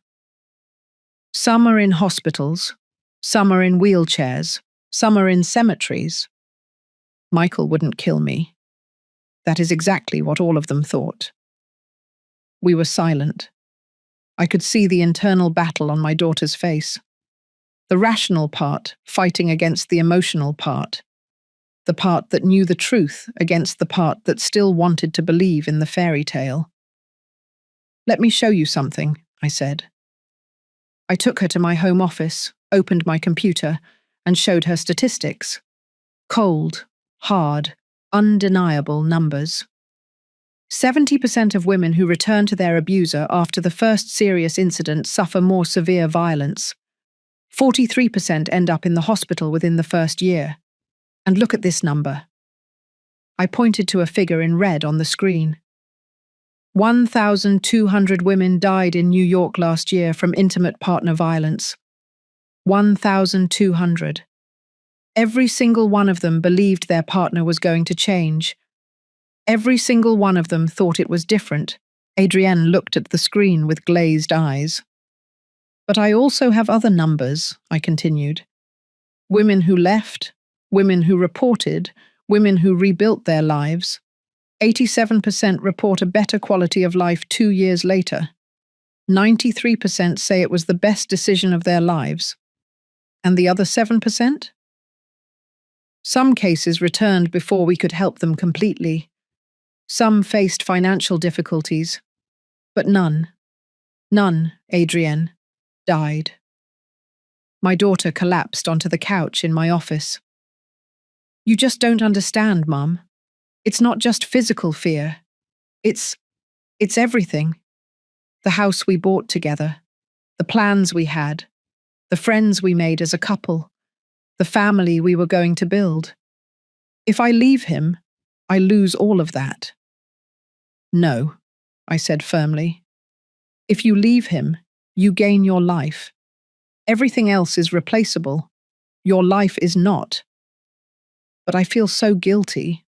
[SPEAKER 1] Some are in hospitals, some are in wheelchairs, some are in cemeteries. Michael wouldn't kill me. That is exactly what all of them thought. We were silent. I could see the internal battle on my daughter's face. The rational part fighting against the emotional part. The part that knew the truth against the part that still wanted to believe in the fairy tale. Let me show you something, I said. I took her to my home office, opened my computer, and showed her statistics. Cold, hard, undeniable numbers. 70% of women who return to their abuser after the first serious incident suffer more severe violence. 43% end up in the hospital within the first year. And look at this number. I pointed to a figure in red on the screen. 1,200 women died in New York last year from intimate partner violence. 1,200. Every single one of them believed their partner was going to change. Every single one of them thought it was different. Adrienne looked at the screen with glazed eyes. But I also have other numbers, I continued. Women who left, women who reported, women who rebuilt their lives. 87% report a better quality of life 2 years later. 93% say it was the best decision of their lives. And the other 7%? Some cases returned before we could help them completely. Some faced financial difficulties. But none, Adrienne, died. My daughter collapsed onto the couch in my office. You just don't understand, Mum. It's not just physical fear. It's everything. The house we bought together, the plans we had, the friends we made as a couple, the family we were going to build. If I leave him, I lose all of that. No, I said firmly. If you leave him, you gain your life. Everything else is replaceable. Your life is not. But I feel so guilty,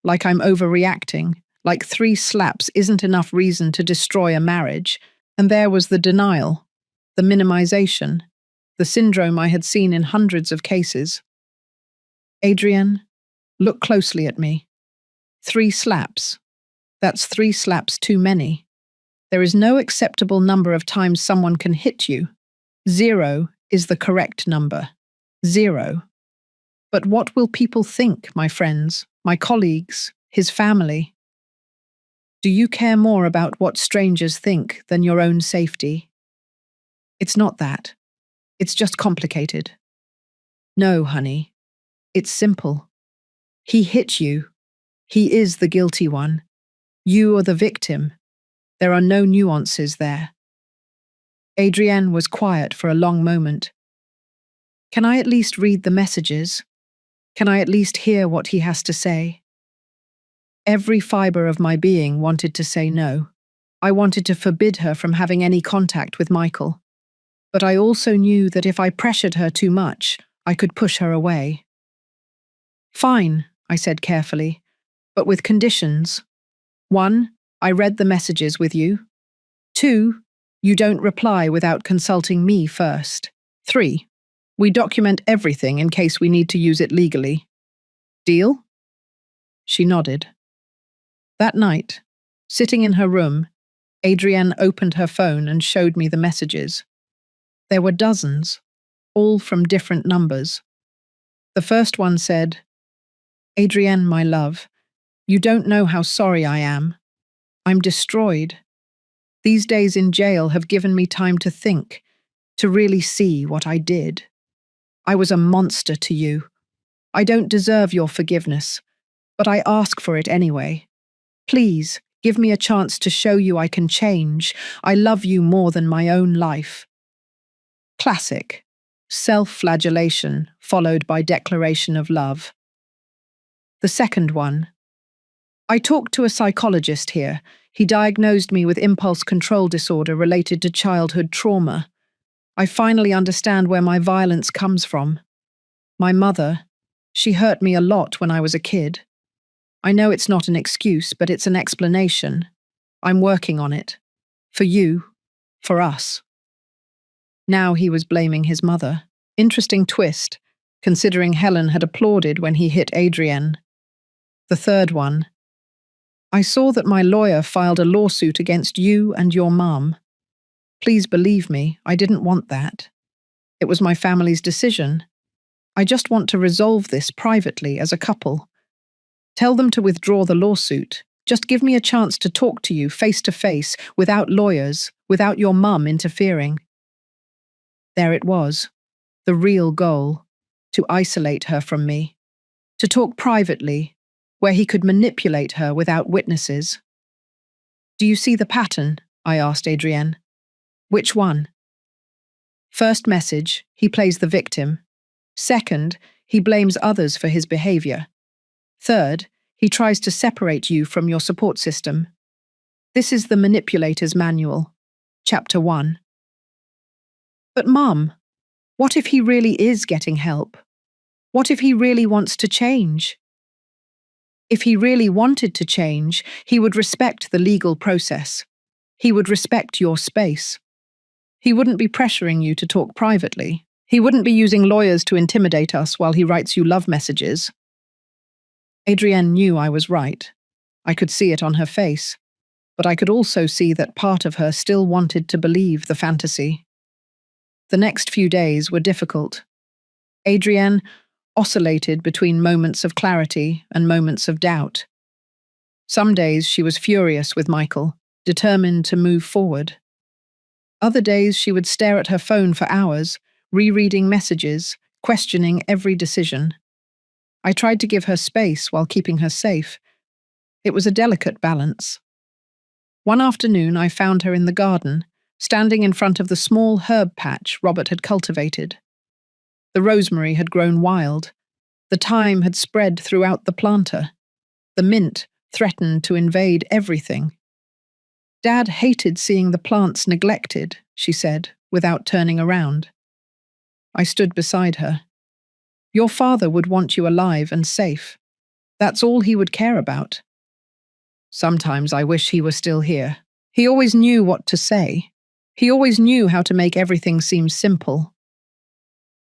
[SPEAKER 1] like I'm overreacting, like 3 slaps isn't enough reason to destroy a marriage, and there was the denial, the minimization, the syndrome I had seen in hundreds of cases. Adrienne, look closely at me. 3 slaps. That's 3 slaps too many. There is no acceptable number of times someone can hit you. 0 is the correct number. 0. But what will people think, my friends, my colleagues, his family? Do you care more about what strangers think than your own safety? It's not that. It's just complicated. No, honey. It's simple. He hit you. He is the guilty one. You are the victim. There are no nuances there. Adrienne was quiet for a long moment. Can I at least read the messages? Can I at least hear what he has to say? Every fibre of my being wanted to say no. I wanted to forbid her from having any contact with Michael. But I also knew that if I pressured her too much, I could push her away. Fine, I said carefully, but with conditions. 1, I read the messages with you. 2, you don't reply without consulting me first. 3, we document everything in case we need to use it legally. Deal? She nodded. That night, sitting in her room, Adrienne opened her phone and showed me the messages. There were dozens, all from different numbers. The first one said, "Adrienne, my love, you don't know how sorry I am. I'm destroyed. These days in jail have given me time to think, to really see what I did. I was a monster to you. I don't deserve your forgiveness, but I ask for it anyway. Please, give me a chance to show you I can change. I love you more than my own life." Classic. Self-flagellation followed by declaration of love. The second one. "I talked to a psychologist here. He diagnosed me with impulse control disorder related to childhood trauma. I finally understand where my violence comes from. My mother, she hurt me a lot when I was a kid. I know it's not an excuse, but it's an explanation. I'm working on it. For you. For us." Now he was blaming his mother. Interesting twist, considering Helen had applauded when he hit Adrienne. The third one. "I saw that my lawyer filed a lawsuit against you and your mum. Please believe me, I didn't want that. It was my family's decision. I just want to resolve this privately as a couple. Tell them to withdraw the lawsuit. Just give me a chance to talk to you face to face, without lawyers, without your mum interfering." There it was, the real goal, to isolate her from me, to talk privately, where he could manipulate her without witnesses. "Do you see the pattern?" I asked Adrienne. "Which one?" First message, he plays the victim. Second, he blames others for his behavior. Third, he tries to separate you from your support system. This is the manipulator's manual. Chapter 1. But Mum, what if he really is getting help? What if he really wants to change? If he really wanted to change, he would respect the legal process. He would respect your space. He wouldn't be pressuring you to talk privately. He wouldn't be using lawyers to intimidate us while he writes you love messages. Adrienne knew I was right. I could see it on her face, but I could also see that part of her still wanted to believe the fantasy. The next few days were difficult. Adrienne oscillated between moments of clarity and moments of doubt. Some days she was furious with Michael, determined to move forward. Other days she would stare at her phone for hours, rereading messages, questioning every decision. I tried to give her space while keeping her safe. It was a delicate balance. One afternoon I found her in the garden, standing in front of the small herb patch Robert had cultivated. The rosemary had grown wild. The thyme had spread throughout the planter. The mint threatened to invade everything. "Dad hated seeing the plants neglected," she said, without turning around. I stood beside her. "Your father would want you alive and safe. That's all he would care about." Sometimes I wish he were still here. He always knew what to say. He always knew how to make everything seem simple.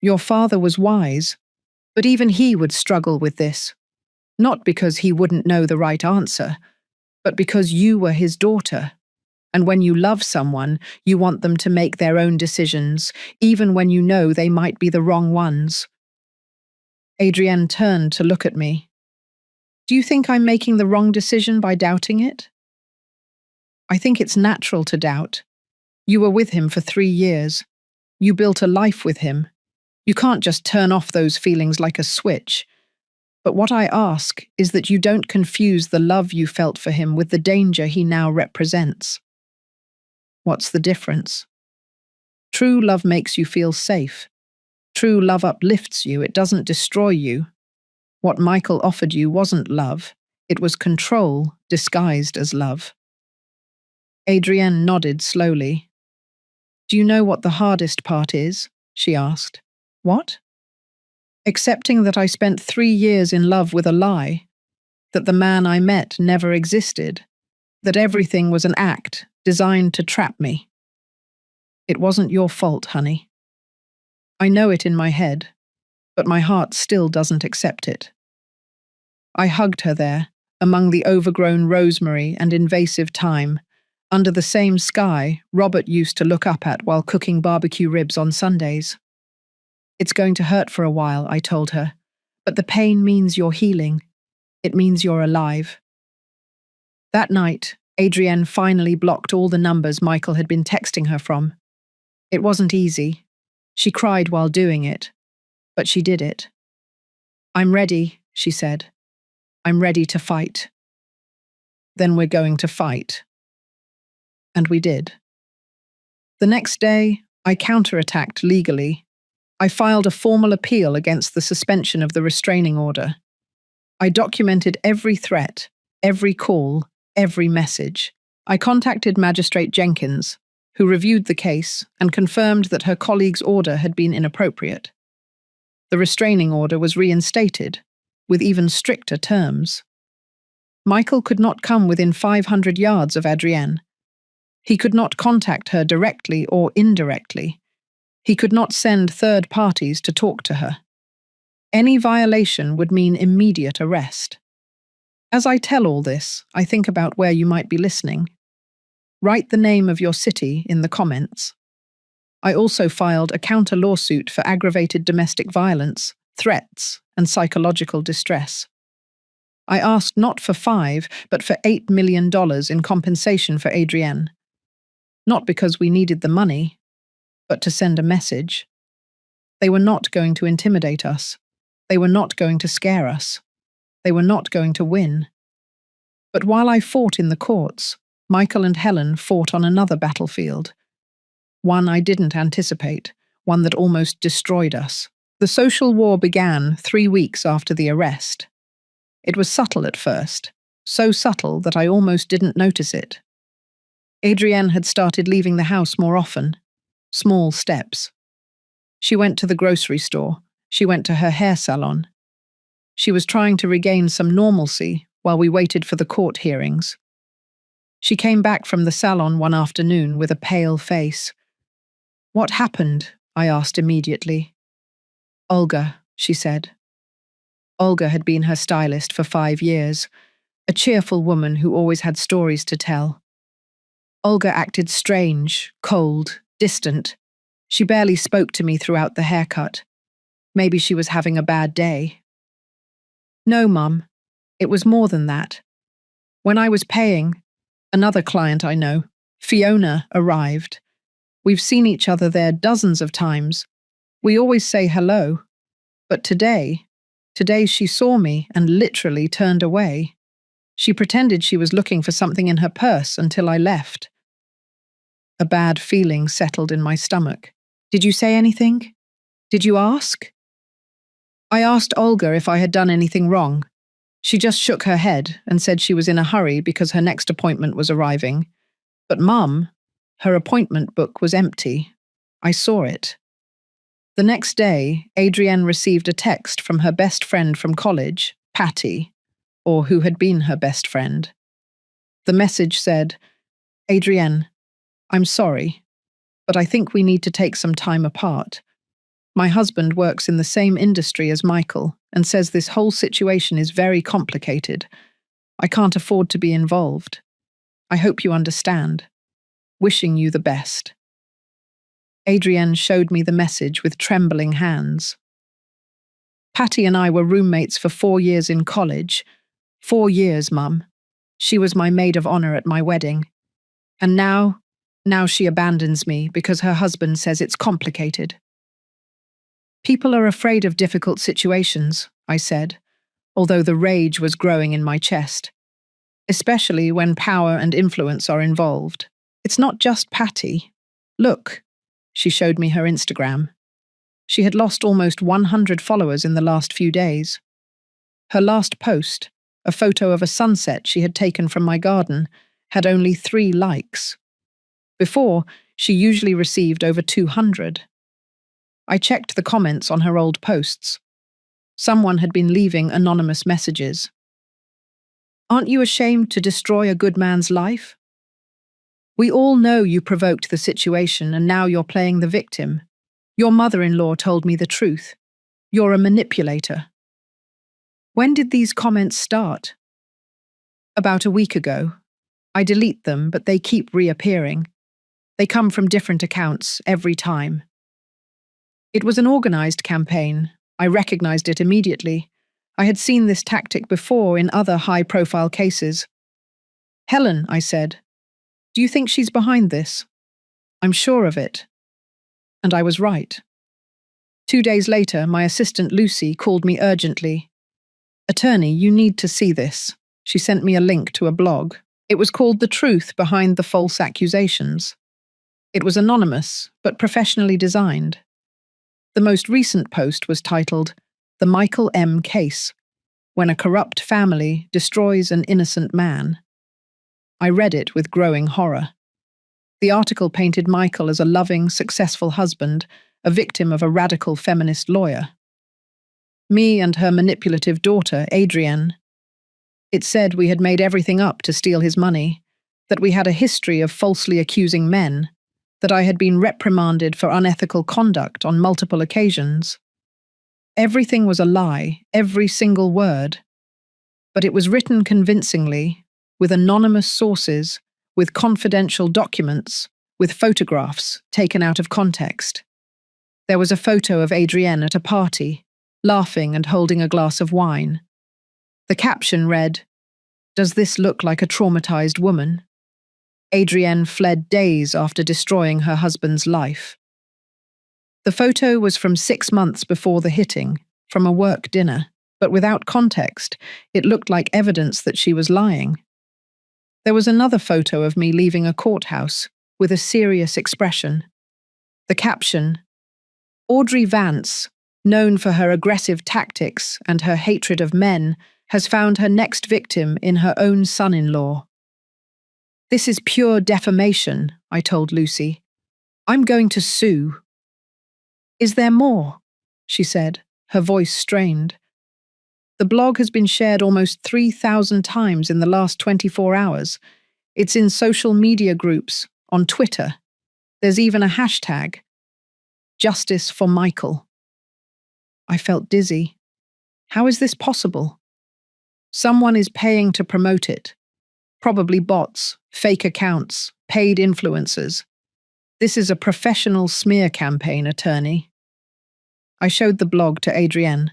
[SPEAKER 1] Your father was wise, but even he would struggle with this. Not because he wouldn't know the right answer, but because you were his daughter. And when you love someone, you want them to make their own decisions, even when you know they might be the wrong ones. Adrienne turned to look at me. "Do you think I'm making the wrong decision by doubting it?" "I think it's natural to doubt. You were with him for 3 years. You built a life with him. You can't just turn off those feelings like a switch. But what I ask is that you don't confuse the love you felt for him with the danger he now represents." What's the difference? True love makes you feel safe. True love uplifts you, it doesn't destroy you. What Michael offered you wasn't love, it was control disguised as love. Adrienne nodded slowly. "Do you know what the hardest part is?" she asked. "What?" "Accepting that I spent 3 years in love with a lie, that the man I met never existed, that everything was an act designed to trap me. It wasn't your fault, honey. I know it in my head, but my heart still doesn't accept it." I hugged her there, among the overgrown rosemary and invasive thyme, Under the same sky Robert used to look up at while cooking barbecue ribs on Sundays. It's going to hurt for a while, I told her, but the pain means you're healing. It means you're alive. That night, Adrienne finally blocked all the numbers Michael had been texting her from. It wasn't easy. She cried while doing it, but she did it. I'm ready, she said. I'm ready to fight. Then we're going to fight. And we did. The next day, I counterattacked legally. I filed a formal appeal against the suspension of the restraining order. I documented every threat, every call, every message. I contacted Magistrate Jenkins, who reviewed the case and confirmed that her colleague's order had been inappropriate. The restraining order was reinstated, with even stricter terms. Michael could not come within 500 yards of Adrienne. He could not contact her directly or indirectly. He could not send third parties to talk to her. Any violation would mean immediate arrest. As I tell all this, I think about where you might be listening. Write the name of your city in the comments. I also filed a counter-lawsuit for aggravated domestic violence, threats, and psychological distress. I asked not for $5, but for $8 million in compensation for Adrienne. Not because we needed the money, but to send a message. They were not going to intimidate us. They were not going to scare us. They were not going to win. But while I fought in the courts, Michael and Helen fought on another battlefield. One I didn't anticipate, one that almost destroyed us. The social war began 3 weeks after the arrest. It was subtle at first, so subtle that I almost didn't notice it. Adrienne had started leaving the house more often, small steps. She went to the grocery store. She went to her hair salon. She was trying to regain some normalcy while we waited for the court hearings. She came back from the salon one afternoon with a pale face. What happened? I asked immediately. Olga, she said. Olga had been her stylist for 5 years, a cheerful woman who always had stories to tell. Olga acted strange, cold, distant. She barely spoke to me throughout the haircut. Maybe she was having a bad day. No, Mum. It was more than that. When I was paying, another client I know, Fiona, arrived. We've seen each other there dozens of times. We always say hello. But today she saw me and literally turned away. She pretended she was looking for something in her purse until I left. A bad feeling settled in my stomach. Did you say anything? Did you ask? I asked Olga if I had done anything wrong. She just shook her head and said she was in a hurry because her next appointment was arriving. But Mum, her appointment book was empty. I saw it. The next day, Adrienne received a text from her best friend from college, Patty, or who had been her best friend. The message said, Adrienne, I'm sorry, but I think we need to take some time apart. My husband works in the same industry as Michael and says this whole situation is very complicated. I can't afford to be involved. I hope you understand. Wishing you the best. Adrienne showed me the message with trembling hands. Patty and I were roommates for 4 years in college. 4 years, Mum. She was my maid of honor at my wedding. And now she abandons me because her husband says it's complicated. People are afraid of difficult situations, I said, although the rage was growing in my chest. Especially when power and influence are involved. It's not just Patty. Look. She showed me her Instagram. She had lost almost 100 followers in the last few days. Her last post, a photo of a sunset she had taken from my garden, had only 3 likes. Before, she usually received over 200. I checked the comments on her old posts. Someone had been leaving anonymous messages. Aren't you ashamed to destroy a good man's life? We all know you provoked the situation and now you're playing the victim. Your mother-in-law told me the truth. You're a manipulator. When did these comments start? About a week ago. I delete them, but they keep reappearing. They come from different accounts every time. It was an organized campaign. I recognized it immediately. I had seen this tactic before in other high-profile cases. "Helen," I said, "do you think she's behind this?" "I'm sure of it." And I was right. 2 days later, my assistant Lucy called me urgently. "Attorney, you need to see this." She sent me a link to a blog. It was called "The Truth Behind the False Accusations." It was anonymous, but professionally designed. The most recent post was titled, "The Michael M. Case, When a Corrupt Family Destroys an Innocent Man." I read it with growing horror. The article painted Michael as a loving, successful husband, a victim of a radical feminist lawyer. Me and her manipulative daughter, Adrienne. It said we had made everything up to steal his money, that we had a history of falsely accusing men, that I had been reprimanded for unethical conduct on multiple occasions. Everything was a lie, every single word. But it was written convincingly, with anonymous sources, with confidential documents, with photographs taken out of context. There was a photo of Adrienne at a party, laughing and holding a glass of wine. The caption read, "Does this look like a traumatized woman?" Adrienne fled days after destroying her husband's life. The photo was from 6 months before the hitting, from a work dinner, but without context, it looked like evidence that she was lying. There was another photo of me leaving a courthouse, with a serious expression. The caption, "Audrey Vance, known for her aggressive tactics and her hatred of men, has found her next victim in her own son-in-law." "This is pure defamation," I told Lucy. "I'm going to sue." "Is there more?" she said, her voice strained. "The blog has been shared almost 3,000 times in the last 24 hours. It's in social media groups, on Twitter. There's even a hashtag, Justice for Michael. I felt dizzy. How is this possible? Someone is paying to promote it. Probably bots, fake accounts, paid influencers. This is a professional smear campaign, attorney. I showed the blog to Adrienne.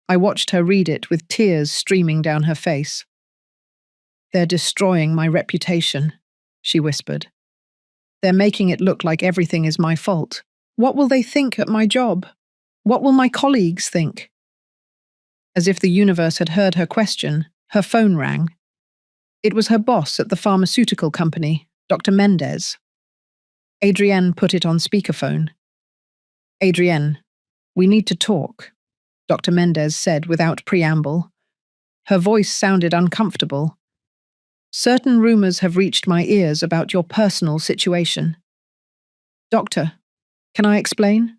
[SPEAKER 1] I watched her read it with tears streaming down her face. "They're destroying my reputation," she whispered. "They're making it look like everything is my fault. What will they think at my job? What will my colleagues think?" As if the universe had heard her question, her phone rang. It was her boss at the pharmaceutical company, Dr. Mendez. Adrienne put it on speakerphone. "Adrienne, we need to talk," Dr. Mendez said without preamble. Her voice sounded uncomfortable. "Certain rumors have reached my ears about your personal situation." "Doctor, can I explain?"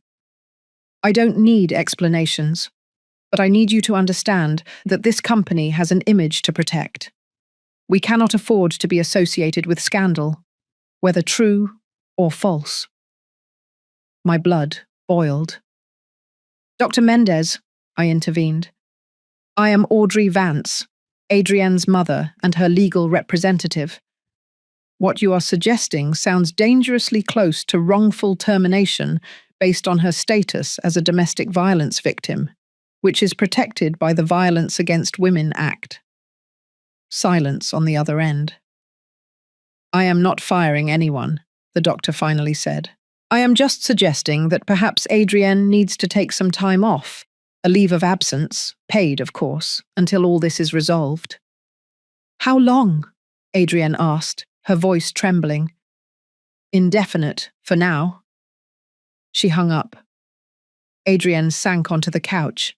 [SPEAKER 1] "I don't need explanations, but I need you to understand that this company has an image to protect. We cannot afford to be associated with scandal, whether true or false." My blood boiled. "Dr. Mendez," I intervened. "I am Audrey Vance, Adrienne's mother and her legal representative. What you are suggesting sounds dangerously close to wrongful termination based on her status as a domestic violence victim, which is protected by the Violence Against Women Act." Silence on the other end. "I am not firing anyone," the doctor finally said. "I am just suggesting that perhaps Adrienne needs to take some time off, a leave of absence, paid of course, until all this is resolved." "How long?" Adrienne asked, her voice trembling. "Indefinite, for now." She hung up. Adrienne sank onto the couch.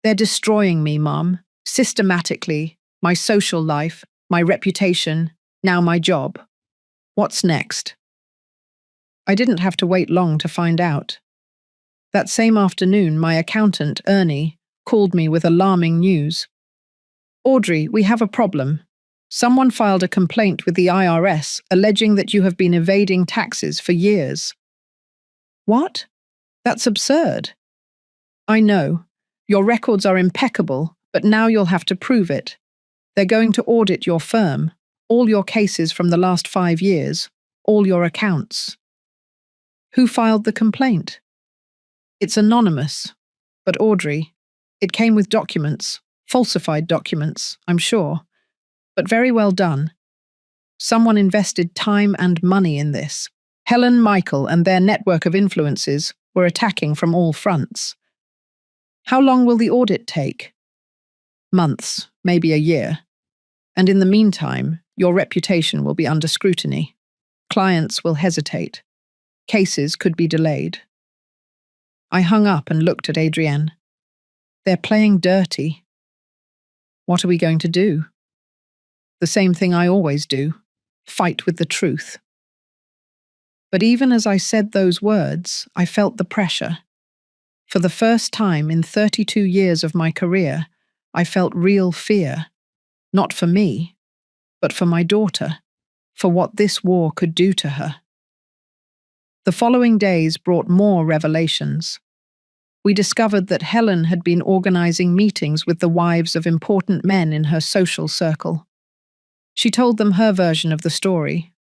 [SPEAKER 1] "They're destroying me, Mom, systematically. My social life, my reputation, now my job. What's next?" I didn't have to wait long to find out. That same afternoon, my accountant, Ernie, called me with alarming news. "Audrey, we have a problem. Someone filed a complaint with the IRS alleging that you have been evading taxes for years." "What? That's absurd." "I know. Your records are impeccable, but now you'll have to prove it. They're going to audit your firm, All your cases from the last 5 years, all your accounts. Who filed the complaint? It's anonymous, but Audrey, it came with documents, falsified documents, I'm sure, but very well done. Someone invested time and money in this. Helen, Michael, and their network of influences were attacking from all fronts. How long will the audit take? Months, maybe a year. And in the meantime, your reputation will be under scrutiny. Clients will hesitate. Cases could be delayed. I hung up and looked at Adrienne. They're playing dirty. What are we going to do? The same thing I always do, fight with the truth. But even as I said those words, I felt the pressure. For the first time in 32 years of my career, I felt real fear, not for me, but for my daughter, for what this war could do to her. The following days brought more revelations. We discovered that Helen had been organizing meetings with the wives of important men in her social circle. She told them her version of the story,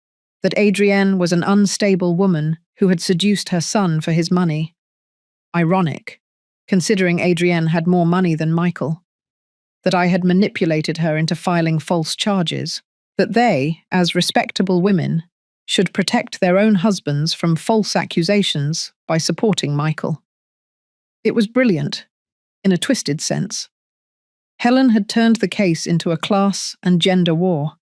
[SPEAKER 1] that Adrienne was an unstable woman who had seduced her son for his money. Ironic, considering Adrienne had more money than Michael. That I had manipulated her into filing false charges. That they, as respectable women, should protect their own husbands from false accusations by supporting Michael. It was brilliant, in a twisted sense. Helen had turned the case into a class and gender war,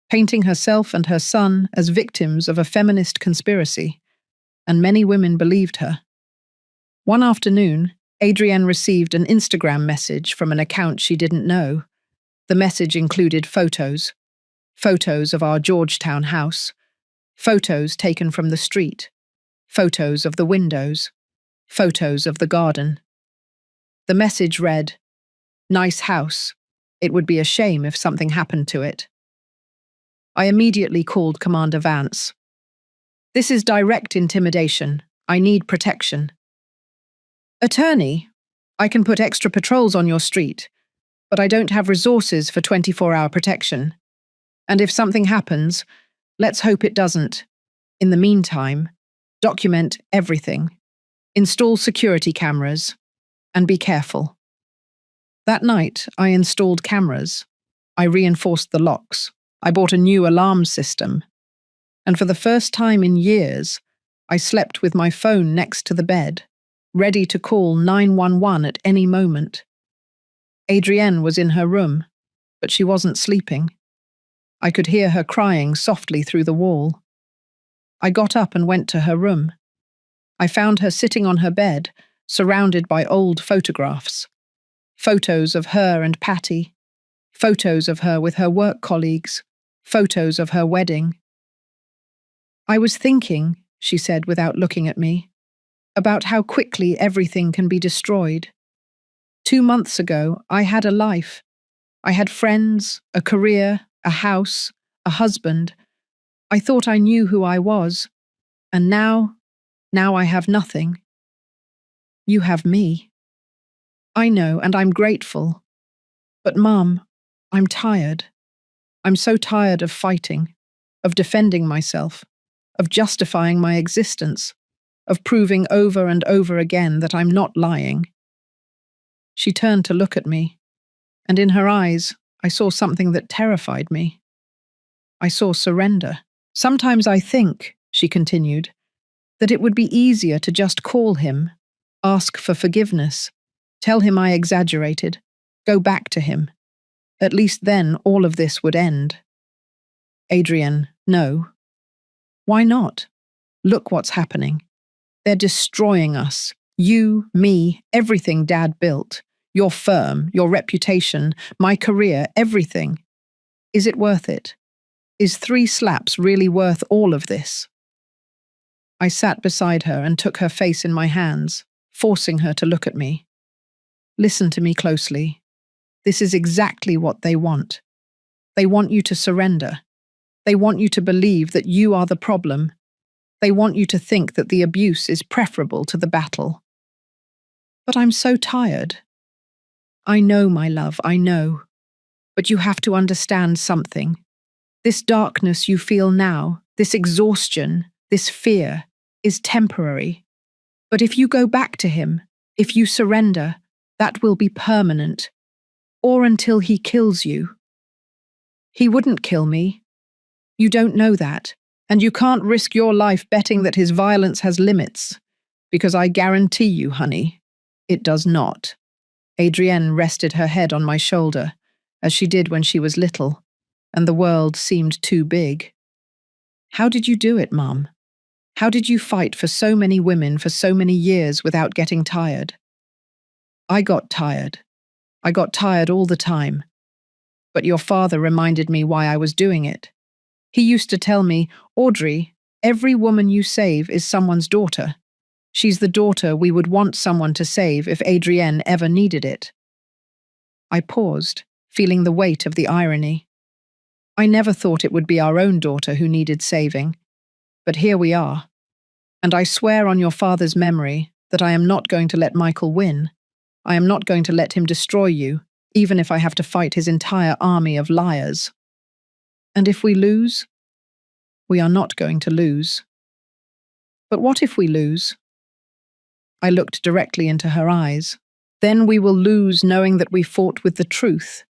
[SPEAKER 1] painting herself and her son as victims of a feminist conspiracy, and many women believed her. One afternoon, Adrienne received an Instagram message from an account she didn't know. The message included photos of our Georgetown house, photos taken from the street, photos of the windows, photos of the garden. The message read, "Nice house. It would be a shame if something happened to it." I immediately called Commander Vance. "This is direct intimidation. I need protection." "Attorney, I can put extra patrols on your street, but I don't have resources for 24-hour protection. And if something happens, let's hope it doesn't. In the meantime, document everything. Install security cameras. And be careful." That night, I installed cameras. I reinforced the locks. I bought a new alarm system. And for the first time in years, I slept with my phone next to the bed, ready to call 911 at any moment. Adrienne was in her room, but she wasn't sleeping. I could hear her crying softly through the wall. I got up and went to her room. I found her sitting on her bed, surrounded by old photographs. Photos of her and Patty. Photos of her with her work colleagues. Photos of her wedding. "I was thinking," she said without looking at me, "about how quickly everything can be destroyed. 2 months ago, I had a life. I had friends, a career, a house, a husband. I thought I knew who I was. And now I have nothing. You have me. I know, and I'm grateful. But, Mum, I'm tired. I'm so tired of fighting, of defending myself, of justifying my existence, of proving over and over again that I'm not lying." She turned to look at me, and in her eyes I saw something that terrified me. I saw surrender. "Sometimes I think," she continued, "that it would be easier to just call him, ask for forgiveness, tell him I exaggerated, go back to him. At least then all of this would end." "Adrienne, no." "Why not? Look what's happening. They're destroying us. You, me, everything Dad built. Your firm, your reputation, my career, everything. Is it worth it? Is 3 slaps really worth all of this?" I sat beside her and took her face in my hands, forcing her to look at me. "Listen to me closely. This is exactly what they want. They want you to surrender. They want you to believe that you are the problem. They want you to think that the abuse is preferable to the battle." "But I'm so tired." "I know, my love, I know. But you have to understand something. This darkness you feel now, this exhaustion, this fear, is temporary. But if you go back to him, if you surrender, that will be permanent. Or until he kills you. He wouldn't kill me. You don't know that, and you can't risk your life betting that his violence has limits, because I guarantee you, honey, it does not. Adrienne rested her head on my shoulder, as she did when she was little, and the world seemed too big. How did you do it, Mum? How did you fight for so many women for so many years without getting tired? I got tired. I got tired all the time. But your father reminded me why I was doing it. He used to tell me, Audrey, every woman you save is someone's daughter. She's the daughter we would want someone to save if Adrienne ever needed it. I paused, feeling the weight of the irony. I never thought it would be our own daughter who needed saving. But here we are. And I swear on your father's memory that I am not going to let Michael win. I am not going to let him destroy you, even if I have to fight his entire army of liars. And if we lose? We are not going to lose. But what if we lose? I looked directly into her eyes. Then we will lose knowing that we fought with the truth,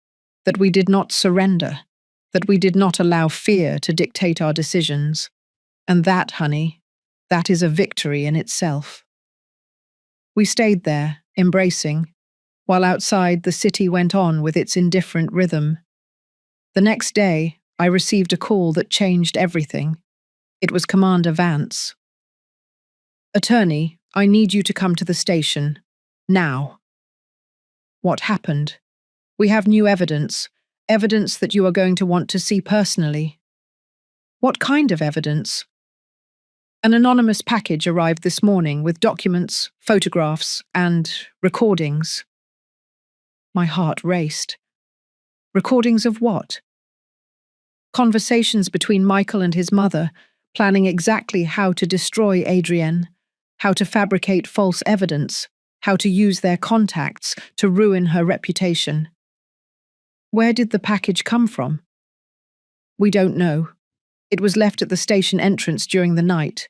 [SPEAKER 1] that we did not surrender, that we did not allow fear to dictate our decisions. And that, honey, that is a victory in itself. We stayed there, embracing, while outside the city went on with its indifferent rhythm. The next day, I received a call that changed everything. It was Commander Vance. Attorney, I need you to come to the station. Now. What happened? We have new evidence. Evidence that you are going to want to see personally. What kind of evidence? An anonymous package arrived this morning with documents, photographs, and recordings. My heart raced. Recordings of what? Conversations between Michael and his mother, planning exactly how to destroy Adrienne, how to fabricate false evidence, how to use their contacts to ruin her reputation. Where did the package come from? We don't know. It was left at the station entrance during the night.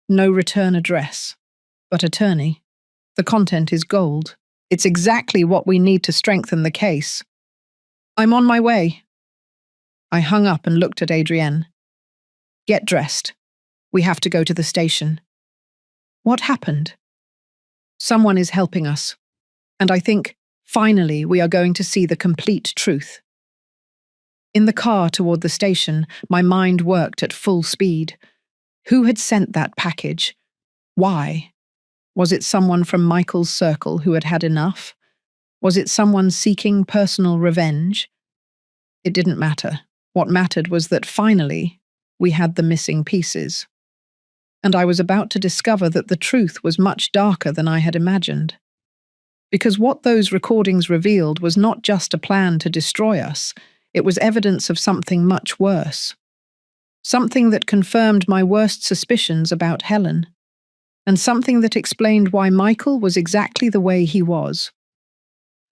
[SPEAKER 1] No return address. But attorney, the content is gold. It's exactly what we need to strengthen the case. I'm on my way. I hung up and looked at Adrienne. Get dressed. We have to go to the station. What happened? Someone is helping us. And I think, finally, we are going to see the complete truth. In the car toward the station, my mind worked at full speed. Who had sent that package? Why? Was it someone from Michael's circle who had had enough? Was it someone seeking personal revenge? It didn't matter. What mattered was that finally, we had the missing pieces. And I was about to discover that the truth was much darker than I had imagined. Because what those recordings revealed was not just a plan to destroy us, it was evidence of something much worse. Something that confirmed my worst suspicions about Helen, and something that explained why Michael was exactly the way he was.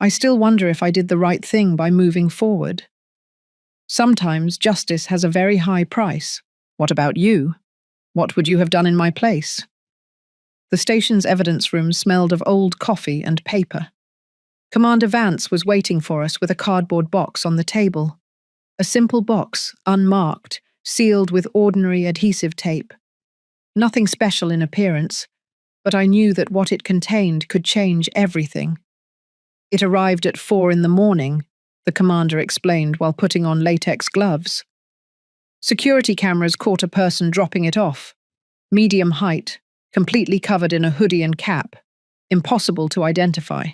[SPEAKER 1] I still wonder if I did the right thing by moving forward. Sometimes justice has a very high price. What about you? What would you have done in my place? The station's evidence room smelled of old coffee and paper. Commander Vance was waiting for us with a cardboard box on the table. A simple box, unmarked, sealed with ordinary adhesive tape. Nothing special in appearance, but I knew that what it contained could change everything. It arrived at 4 a.m, the commander explained while putting on latex gloves. Security cameras caught a person dropping it off. Medium height, completely covered in a hoodie and cap. Impossible to identify.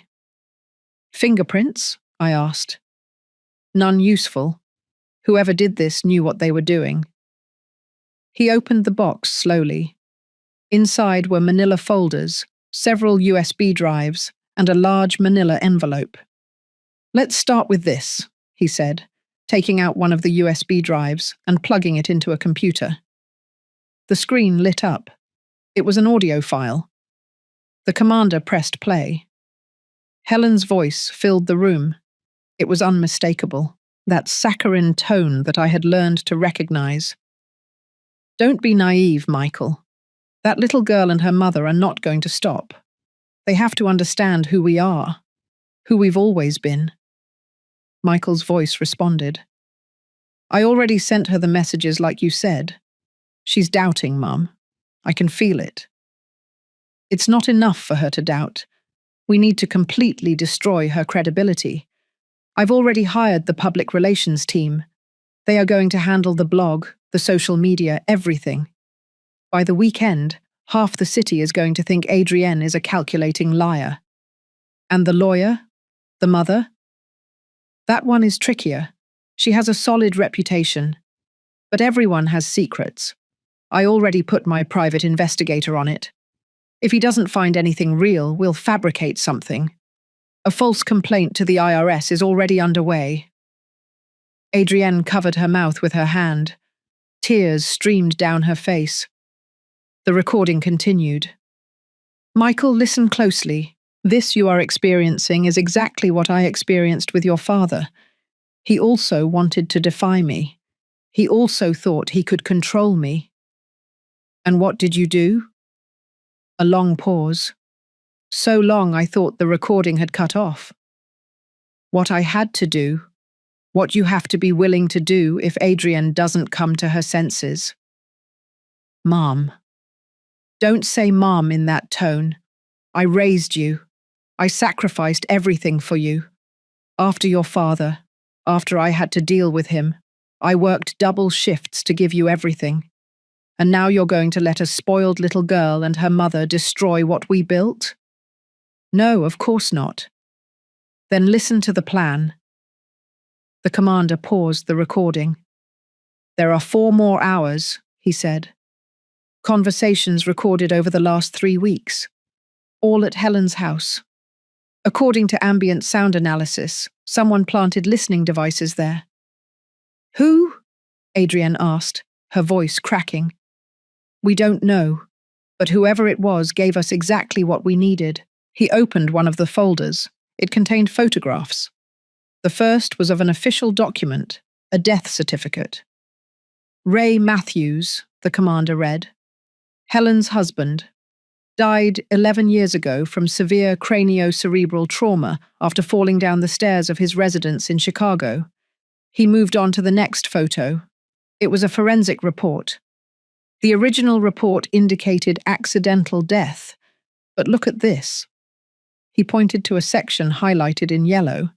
[SPEAKER 1] Fingerprints? I asked. None useful. Whoever did this knew what they were doing. He opened the box slowly. Inside were manila folders, several USB drives, and a large manila envelope. Let's start with this, he said, taking out one of the USB drives and plugging it into a computer. The screen lit up. It was an audio file. The commander pressed play. Helen's voice filled the room. It was unmistakable. that saccharine tone that I had learned to recognize. Don't be naive, Michael. That little girl and her mother are not going to stop. They have to understand who we are, who we've always been. Michael's voice responded. I already sent her the messages like you said. She's doubting, Mum. I can feel it. It's not enough for her to doubt. We need to completely destroy her credibility. I've already hired the public relations team. They are going to handle the blog, the social media, everything. By the weekend, half the city is going to think Adrienne is a calculating liar. And the lawyer? The mother? That one is trickier. She has a solid reputation. But everyone has secrets. I already put my private investigator on it. If he doesn't find anything real, we'll fabricate something. A false complaint to the IRS is already underway. Adrienne covered her mouth with her hand. Tears streamed down her face. The recording continued. Michael, listen closely. This you are experiencing is exactly what I experienced with your father. He also wanted to defy me. He also thought he could control me. And what did you do? A long pause. So long I thought the recording had cut off. What I had to do, what you have to be willing to do if Adrienne doesn't come to her senses. Mom. Don't say Mom in that tone. I raised you. I sacrificed everything for you. After your father, after I had to deal with him, I worked double shifts to give you everything. And now you're going to let a spoiled little girl and her mother destroy what we built? No, of course not. Then listen to the plan. The commander paused the recording. There are 4 more hours, he said. Conversations recorded over the last 3 weeks. All at Helen's house. According to ambient sound analysis, someone planted listening devices there. Who? Adrienne asked, her voice cracking. We don't know, but whoever it was gave us exactly what we needed. He opened one of the folders. It contained photographs. The first was of an official document, a death certificate. Ray Matthews, the commander read, Helen's husband, died 11 years ago from severe craniocerebral trauma after falling down the stairs of his residence in Chicago. He moved on to the next photo. It was a forensic report. The original report indicated accidental death, but look at this. He pointed to a section highlighted in yellow.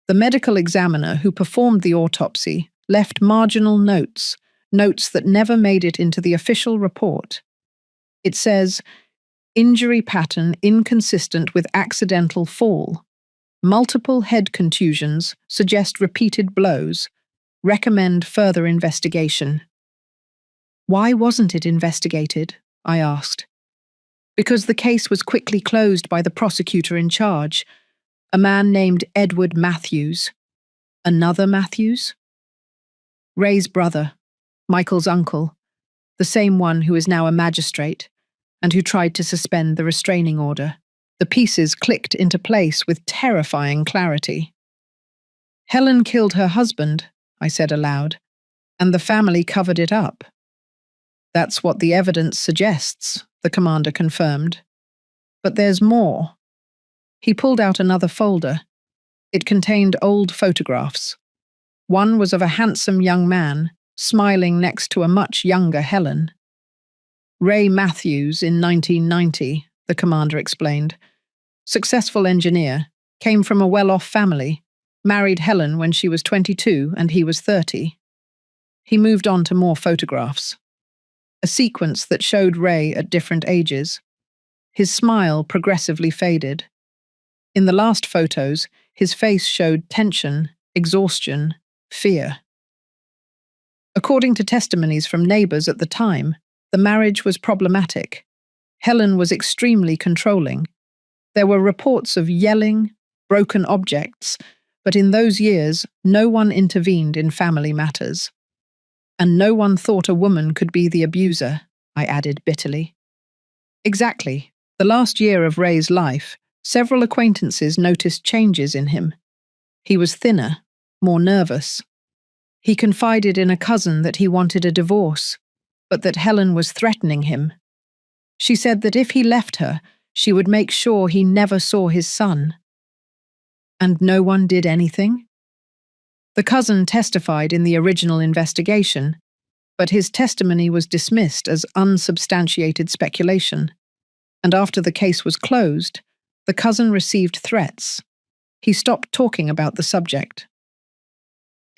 [SPEAKER 1] The medical examiner who performed the autopsy left marginal notes, notes that never made it into the official report. It says, injury pattern inconsistent with accidental fall. Multiple head contusions suggest repeated blows. Recommend further investigation. Why wasn't it investigated? I asked. Because the case was quickly closed by the prosecutor in charge, a man named Edward Matthews. Another Matthews? Ray's brother, Michael's uncle, the same one who is now a magistrate, and who tried to suspend the restraining order. The pieces clicked into place with terrifying clarity. Helen killed her husband, I said aloud, and the family covered it up. That's what the evidence suggests, the commander confirmed. But there's more. He pulled out another folder. It contained old photographs. One was of a handsome young man, smiling next to a much younger Helen. Ray Matthews in 1990, the commander explained. Successful engineer, came from a well-off family, married Helen when she was 22 and he was 30. He moved on to more photographs. A sequence that showed Ray at different ages. His smile progressively faded. In the last photos, his face showed tension, exhaustion, fear. According to testimonies from neighbors at the time, the marriage was problematic. Helen was extremely controlling. There were reports of yelling, broken objects, but in those years, no one intervened in family matters. And no one thought a woman could be the abuser, I added bitterly. Exactly. The last year of Ray's life, several acquaintances noticed changes in him. He was thinner, more nervous. He confided in a cousin that he wanted a divorce, but that Helen was threatening him. She said that if he left her, she would make sure he never saw his son. And no one did anything? The cousin testified in the original investigation, but his testimony was dismissed as unsubstantiated speculation. And after the case was closed, the cousin received threats. He stopped talking about the subject.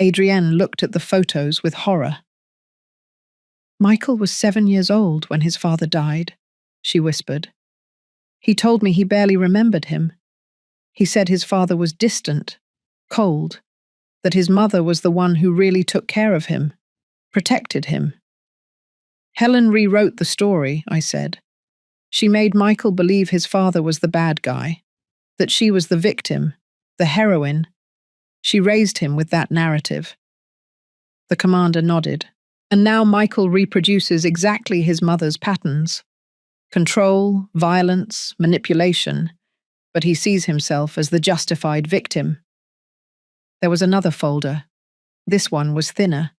[SPEAKER 1] Adrienne looked at the photos with horror. "Michael was 7 years old when his father died," she whispered. "He told me he barely remembered him. He said his father was distant, cold, that his mother was the one who really took care of him, protected him." "Helen rewrote the story," I said. "She made Michael believe his father was the bad guy, that she was the victim, the heroine. She raised him with that narrative." The commander nodded. "And now Michael reproduces exactly his mother's patterns. Control, violence, manipulation, but he sees himself as the justified victim." There was another folder. This one was thinner.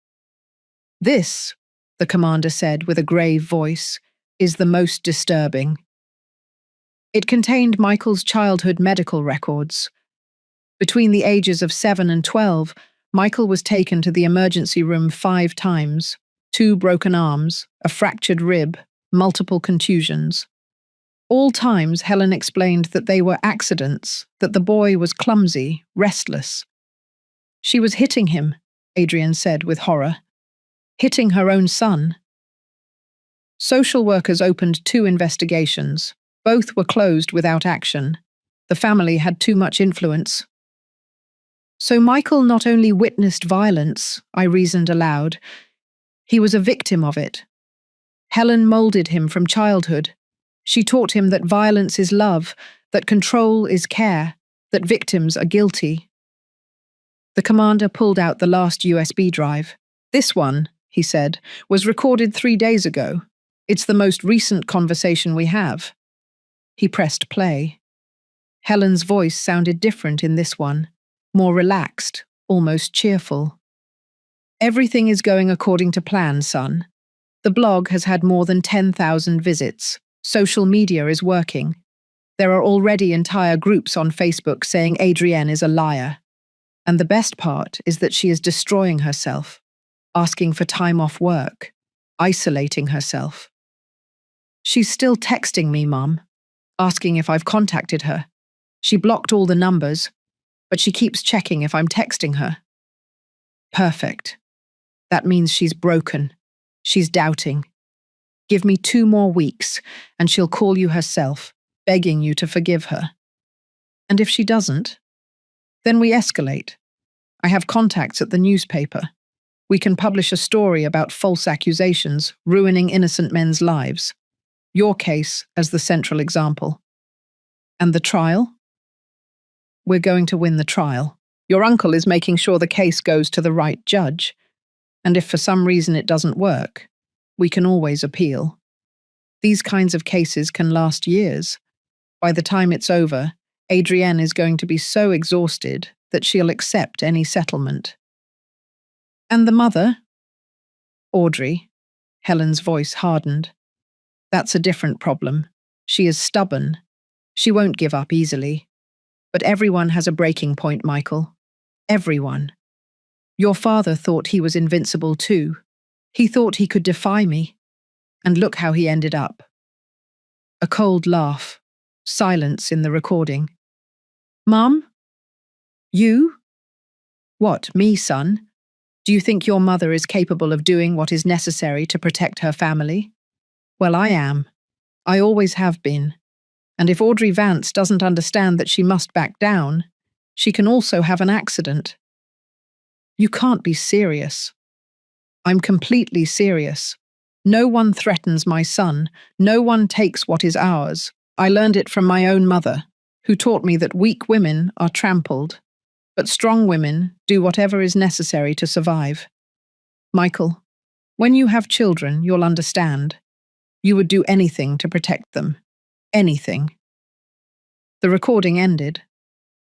[SPEAKER 1] "This," the commander said with a grave voice, "is the most disturbing." It contained Michael's childhood medical records. Between the ages of 7 and 12, Michael was taken to the emergency room 5 times, 2 broken arms, a fractured rib, multiple contusions. All times, Helen explained that they were accidents, that the boy was clumsy, restless. "She was hitting him," Adrienne said with horror. "Hitting her own son." Social workers opened 2 investigations. Both were closed without action. The family had too much influence. "So Michael not only witnessed violence," I reasoned aloud, "he was a victim of it. Helen molded him from childhood. She taught him that violence is love, that control is care, that victims are guilty." The commander pulled out the last USB drive. "This one," he said, "was recorded 3 days ago. It's the most recent conversation we have." He pressed play. Helen's voice sounded different in this one, more relaxed, almost cheerful. "Everything is going according to plan, son. The blog has had more than 10,000 visits. Social media is working. There are already entire groups on Facebook saying Adrienne is a liar. And the best part is that she is destroying herself, asking for time off work, isolating herself. She's still texting me, Mum, asking if I've contacted her. She blocked all the numbers, but she keeps checking if I'm texting her." "Perfect. That means she's broken. She's doubting. Give me 2 more weeks, and she'll call you herself, begging you to forgive her. And if she doesn't, then we escalate. I have contacts at the newspaper. We can publish a story about false accusations ruining innocent men's lives. Your case as the central example. And the trial? We're going to win the trial. Your uncle is making sure the case goes to the right judge. And if for some reason it doesn't work, we can always appeal. These kinds of cases can last years. By the time it's over, Adrienne is going to be so exhausted that she'll accept any settlement." "And the mother?" "Audrey." Helen's voice hardened. "That's a different problem. She is stubborn. She won't give up easily. But everyone has a breaking point, Michael. Everyone. Your father thought he was invincible too. He thought he could defy me. And look how he ended up." A cold laugh. Silence in the recording. "Mum? You?" "What, me, son? Do you think your mother is capable of doing what is necessary to protect her family? Well, I am. I always have been. And if Audrey Vance doesn't understand that she must back down, she can also have an accident." "You can't be serious." "I'm completely serious. No one threatens my son. No one takes what is ours. I learned it from my own mother, who taught me that weak women are trampled, but strong women do whatever is necessary to survive. Michael, when you have children, you'll understand. You would do anything to protect them. Anything." The recording ended.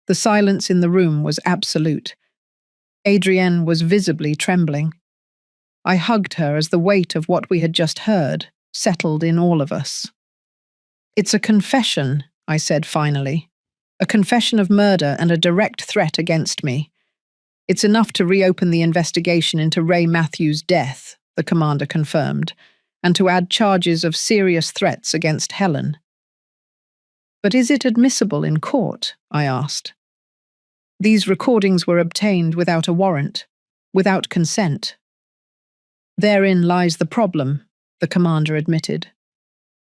[SPEAKER 1] The silence in the room was absolute. Adrienne was visibly trembling. I hugged her as the weight of what we had just heard settled in all of us. "It's a confession," I said finally. "A confession of murder and a direct threat against me. It's enough to reopen the investigation into Ray Matthews' death," the commander confirmed, "and to add charges of serious threats against Helen." "But is it admissible in court?" I asked. "These recordings were obtained without a warrant, without consent." "Therein lies the problem," the commander admitted.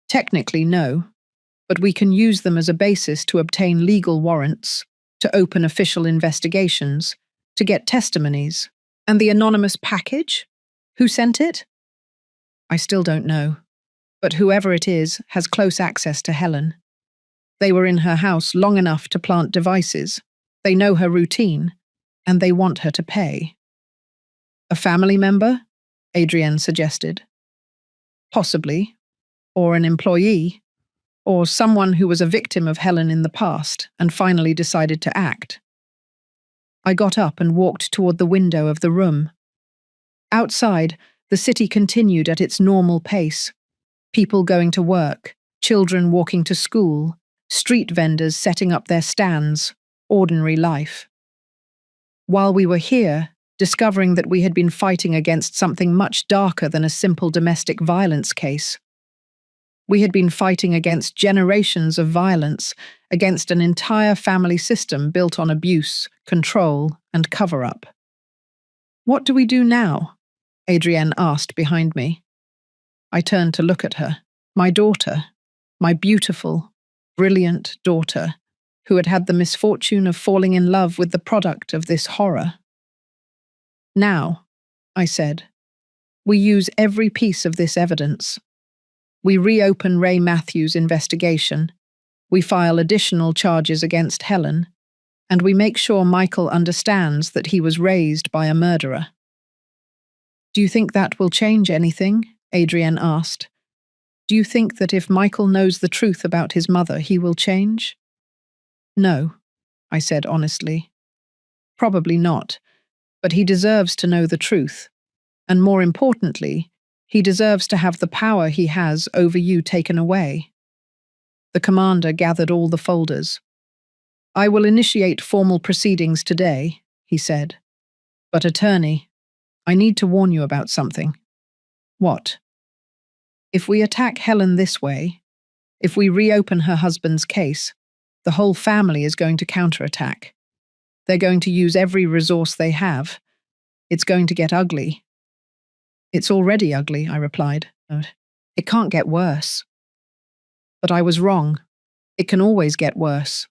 [SPEAKER 1] "Technically, no, but we can use them as a basis to obtain legal warrants, to open official investigations, to get testimonies." "And the anonymous package? Who sent it?" "I still don't know, but whoever it is has close access to Helen. They were in her house long enough to plant devices. They know her routine, and they want her to pay." "A family member?" Adrienne suggested. "Possibly, or an employee, or someone who was a victim of Helen in the past and finally decided to act." I got up and walked toward the window of the room. Outside, the city continued at its normal pace. People going to work, children walking to school, street vendors setting up their stands, ordinary life. While we were here, discovering that we had been fighting against something much darker than a simple domestic violence case. We had been fighting against generations of violence, against an entire family system built on abuse, control, and cover-up. "What do we do now?" Adrienne asked behind me. I turned to look at her. My daughter, my beautiful, brilliant daughter, who had had the misfortune of falling in love with the product of this horror. "Now," I said, "we use every piece of this evidence. We reopen Ray Matthews' investigation, we file additional charges against Helen, and we make sure Michael understands that he was raised by a murderer." "Do you think that will change anything?" Adrienne asked. "Do you think that if Michael knows the truth about his mother, he will change?" "No," I said honestly. "Probably not, but he deserves to know the truth, and more importantly, he deserves to have the power he has over you taken away." The commander gathered all the folders. "I will initiate formal proceedings today," he said. "But attorney, I need to warn you about something." "What?" "If we attack Helen this way, if we reopen her husband's case, the whole family is going to counterattack. They're going to use every resource they have. It's going to get ugly." "It's already ugly," I replied. "It can't get worse." But I was wrong. It can always get worse.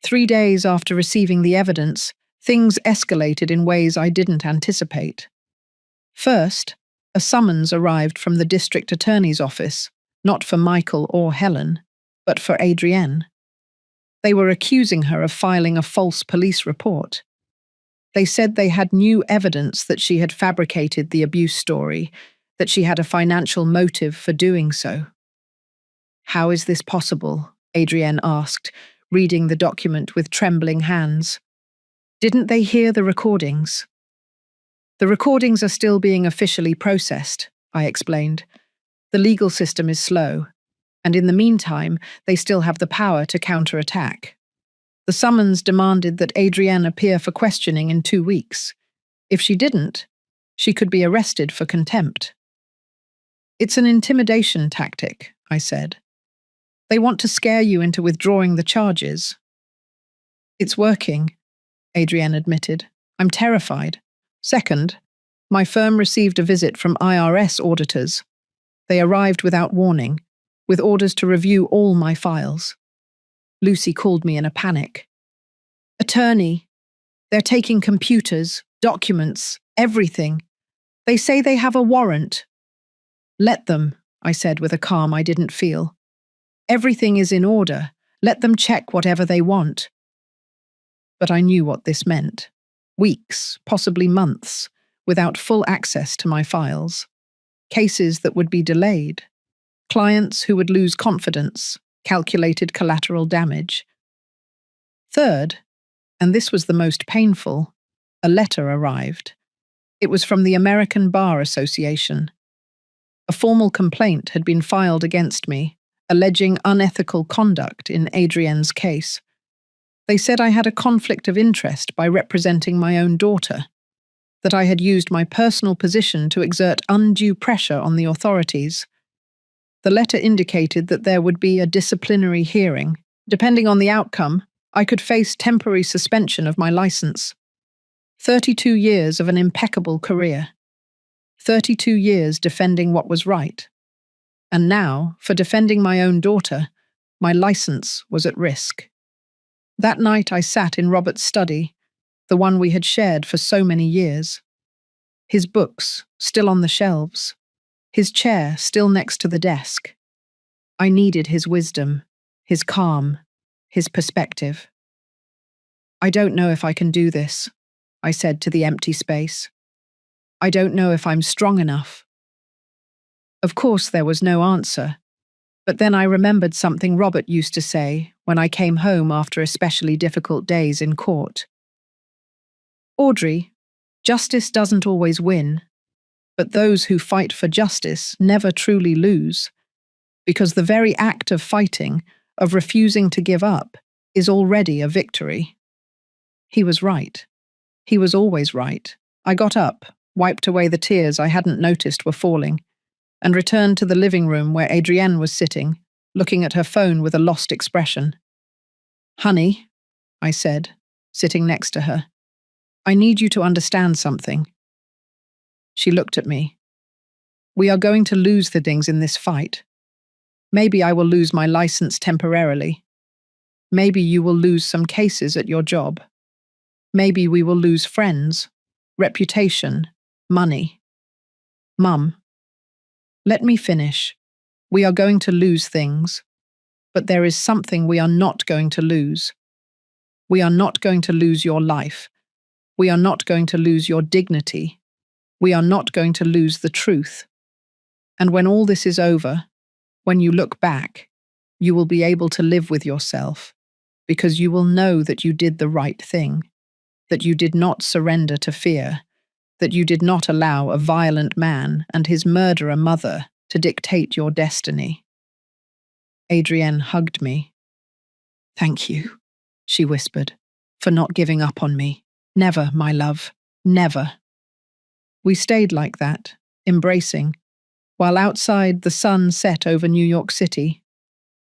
[SPEAKER 1] 3 days after receiving the evidence, things escalated in ways I didn't anticipate. First, a summons arrived from the district attorney's office, not for Michael or Helen, but for Adrienne. They were accusing her of filing a false police report. They said they had new evidence that she had fabricated the abuse story, that she had a financial motive for doing so. "How is this possible?" Adrienne asked, reading the document with trembling hands. "Didn't they hear the recordings?" "The recordings are still being officially processed," I explained. "The legal system is slow, and in the meantime, they still have the power to counterattack. The summons demanded that Adrienne appear for questioning in 2 weeks. If she didn't, she could be arrested for contempt." "It's an intimidation tactic," I said. "They want to scare you into withdrawing the charges." "It's working," Adrienne admitted. "I'm terrified. Second, my firm received a visit from IRS auditors. They arrived without warning, with orders to review all my files." Lucy called me in a panic. "Attorney, they're taking computers, documents, everything. They say they have a warrant." "Let them," I said with a calm I didn't feel. "Everything is in order. Let them check whatever they want." But I knew what this meant. Weeks, possibly months, without full access to my files. Cases that would be delayed. Clients who would lose confidence, calculated collateral damage. Third, and this was the most painful, A letter arrived. It was from the American Bar Association. A formal complaint had been filed against me, alleging unethical conduct in Adrienne's case. They said I had a conflict of interest by representing my own daughter, that I had used my personal position to exert undue pressure on the authorities. The letter indicated that there would be a disciplinary hearing. Depending on the outcome, I could face temporary suspension of my license. 32 years of an impeccable career. 32 years defending what was right. And now, for defending my own daughter, my license was at risk. That night I sat in Robert's study, the one we had shared for so many years. His books still on the shelves, his chair still next to the desk. I needed his wisdom, his calm, his perspective. "I don't know if I can do this," I said to the empty space. "I don't know if I'm strong enough." Of course there was no answer, but then I remembered something Robert used to say when I came home after especially difficult days in court. "Audrey, justice doesn't always win, but those who fight for justice never truly lose, because the very act of fighting, of refusing to give up, is already a victory." He was right. He was always right. I got up, wiped away the tears I hadn't noticed were falling, and returned to the living room where Adrienne was sitting, looking at her phone with a lost expression. "Honey," I said, sitting next to her, "I need you to understand something." She looked at me. "We are going to lose the things in this fight. Maybe I will lose my license temporarily. Maybe you will lose some cases at your job. Maybe we will lose friends, reputation, money. Mum, let me finish. We are going to lose things, but there is something we are not going to lose. We are not going to lose your life. We are not going to lose your dignity. We are not going to lose the truth. And when all this is over, when you look back, you will be able to live with yourself, because you will know that you did the right thing, that you did not surrender to fear, that you did not allow a violent man and his murderer mother to dictate your destiny." Adrienne hugged me. "Thank you," she whispered, "for not giving up on me. Never, my love, never." We stayed like that, embracing, while outside the sun set over New York City.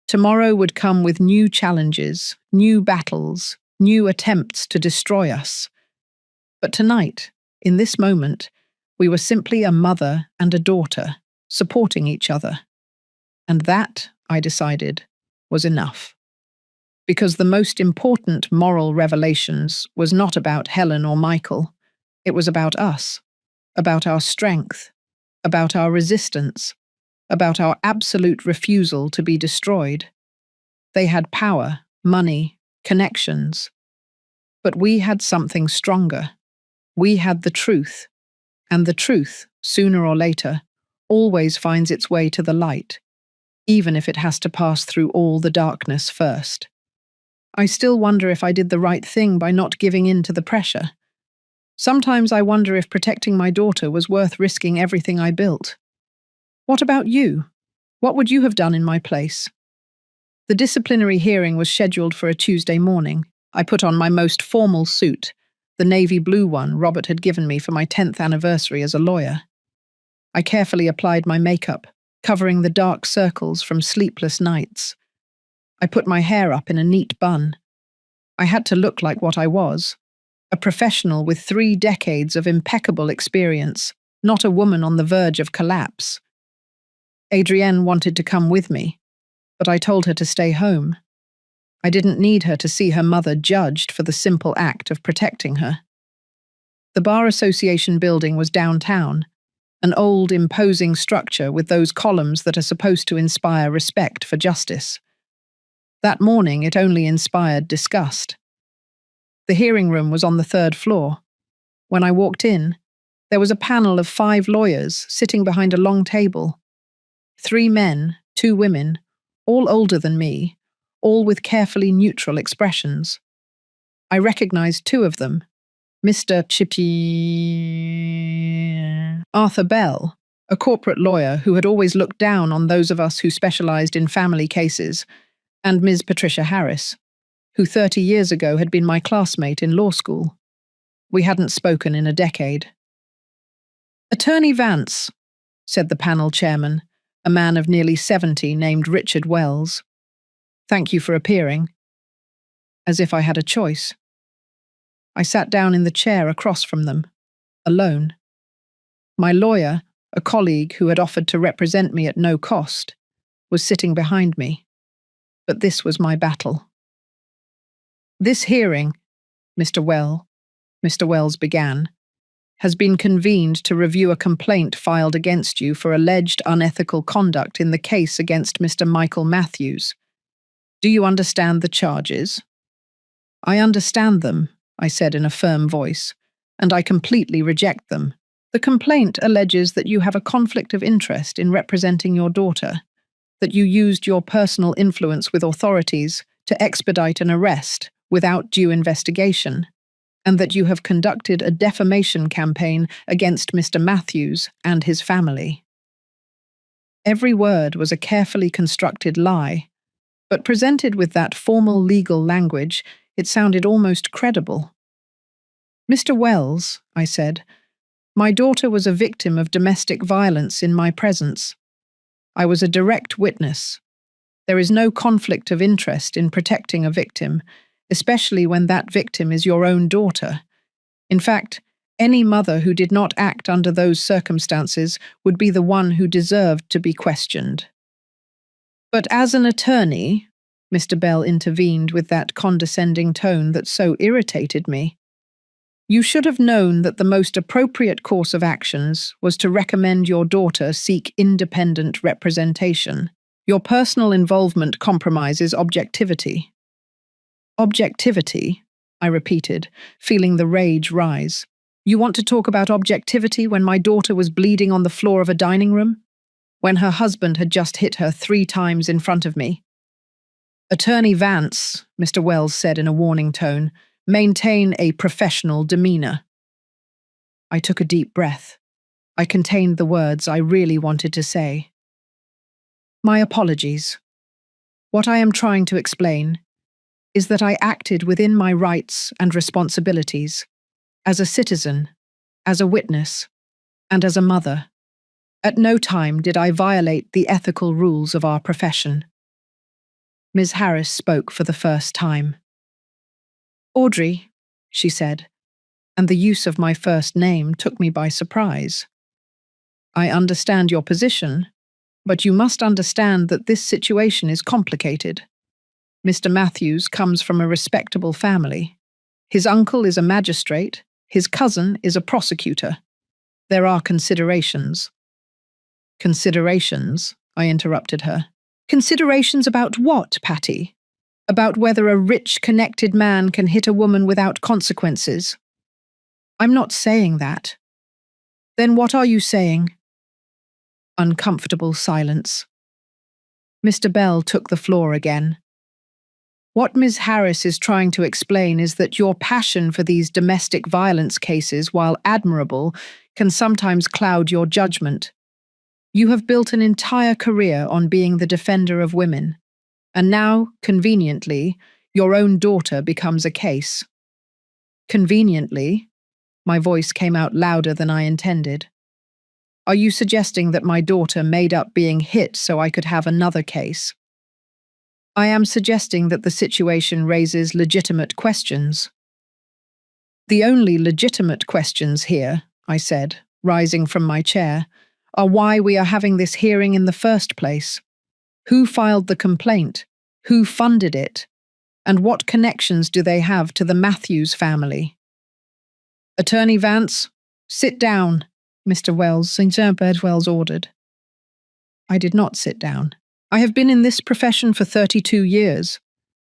[SPEAKER 1] Tomorrow would come with new challenges, new battles, new attempts to destroy us. But tonight, in this moment, we were simply a mother and a daughter, supporting each other. And that, I decided, was enough. Because the most important moral revelations was not about Helen or Michael. It was about us, about our strength, about our resistance, about our absolute refusal to be destroyed. They had power, money, connections. But we had something stronger. We had the truth. And the truth, sooner or later, always finds its way to the light, even if it has to pass through all the darkness first. I still wonder if I did the right thing by not giving in to the pressure. Sometimes I wonder if protecting my daughter was worth risking everything I built. What about you? What would you have done in my place? The disciplinary hearing was scheduled for a Tuesday morning. I put on my most formal suit, the navy blue one Robert had given me for my 10th anniversary as a lawyer. I carefully applied my makeup, covering the dark circles from sleepless nights. I put my hair up in a neat bun. I had to look like what I was, a professional with 3 decades of impeccable experience, not a woman on the verge of collapse. Adrienne wanted to come with me, but I told her to stay home. I didn't need her to see her mother judged for the simple act of protecting her. The Bar Association building was downtown, an old, imposing structure with those columns that are supposed to inspire respect for justice. That morning it only inspired disgust. The hearing room was on the 3rd floor. When I walked in, there was a panel of 5 lawyers sitting behind a long table. 3 men, 2 women, all older than me, all with carefully neutral expressions. I recognized 2 of them, Mr. Chippy Arthur Bell, a corporate lawyer who had always looked down on those of us who specialized in family cases, and Ms. Patricia Harris, who 30 years ago had been my classmate in law school. We hadn't spoken in a decade. "Attorney Vance," said the panel chairman, a man of nearly 70 named Richard Wells. "Thank you for appearing." As if I had a choice. I sat down in the chair across from them, alone. My lawyer, a colleague who had offered to represent me at no cost, was sitting behind me. But this was my battle. "This hearing," Mr. Wells began, "has been convened to review a complaint filed against you for alleged unethical conduct in the case against Mr. Michael Matthews. Do you understand the charges?" "I understand them," I said in a firm voice, "and I completely reject them. The complaint alleges that you have a conflict of interest in representing your daughter, that you used your personal influence with authorities to expedite an arrest without due investigation, and that you have conducted a defamation campaign against Mr. Matthews and his family." Every word was a carefully constructed lie, but presented with that formal legal language, it sounded almost credible. "Mr. Wells," I said, "my daughter was a victim of domestic violence in my presence. I was a direct witness. There is no conflict of interest in protecting a victim, especially when that victim is your own daughter. In fact, any mother who did not act under those circumstances would be the one who deserved to be questioned." "But as an attorney," Mr. Bell intervened with that condescending tone that so irritated me, "you should have known that the most appropriate course of actions was to recommend your daughter seek independent representation. Your personal involvement compromises objectivity." "Objectivity?" I repeated, feeling the rage rise. "You want to talk about objectivity when my daughter was bleeding on the floor of a dining room? When her husband had just hit her 3 times in front of me?" "Attorney Vance," Mr. Wells said in a warning tone, "maintain a professional demeanor." I took a deep breath. I contained the words I really wanted to say. "My apologies. What I am trying to explain is that I acted within my rights and responsibilities, as a citizen, as a witness, and as a mother. At no time did I violate the ethical rules of our profession." Ms. Harris spoke for the first time. "Audrey," she said, and the use of my first name took me by surprise. "I understand your position, but you must understand that this situation is complicated. Mr. Matthews comes from a respectable family. His uncle is a magistrate, his cousin is a prosecutor. There are considerations." "Considerations?" I interrupted her. "Considerations about what, Patty? About whether a rich, connected man can hit a woman without consequences?" "I'm not saying that." "Then what are you saying?" Uncomfortable silence. Mr. Bell took the floor again. "What Ms. Harris is trying to explain is that your passion for these domestic violence cases, while admirable, can sometimes cloud your judgment. You have built an entire career on being the defender of women, and now, conveniently, your own daughter becomes a case." "Conveniently?" My voice came out louder than I intended. "Are you suggesting that my daughter made up being hit so I could have another case?" "I am suggesting that the situation raises legitimate questions." "The only legitimate questions here," I said, rising from my chair, "are why we are having this hearing in the first place. Who filed the complaint? Who funded it? And what connections do they have to the Matthews family?" "Attorney Vance, sit down," Mr. Wells ordered. I did not sit down. I have been in this profession for 32 years.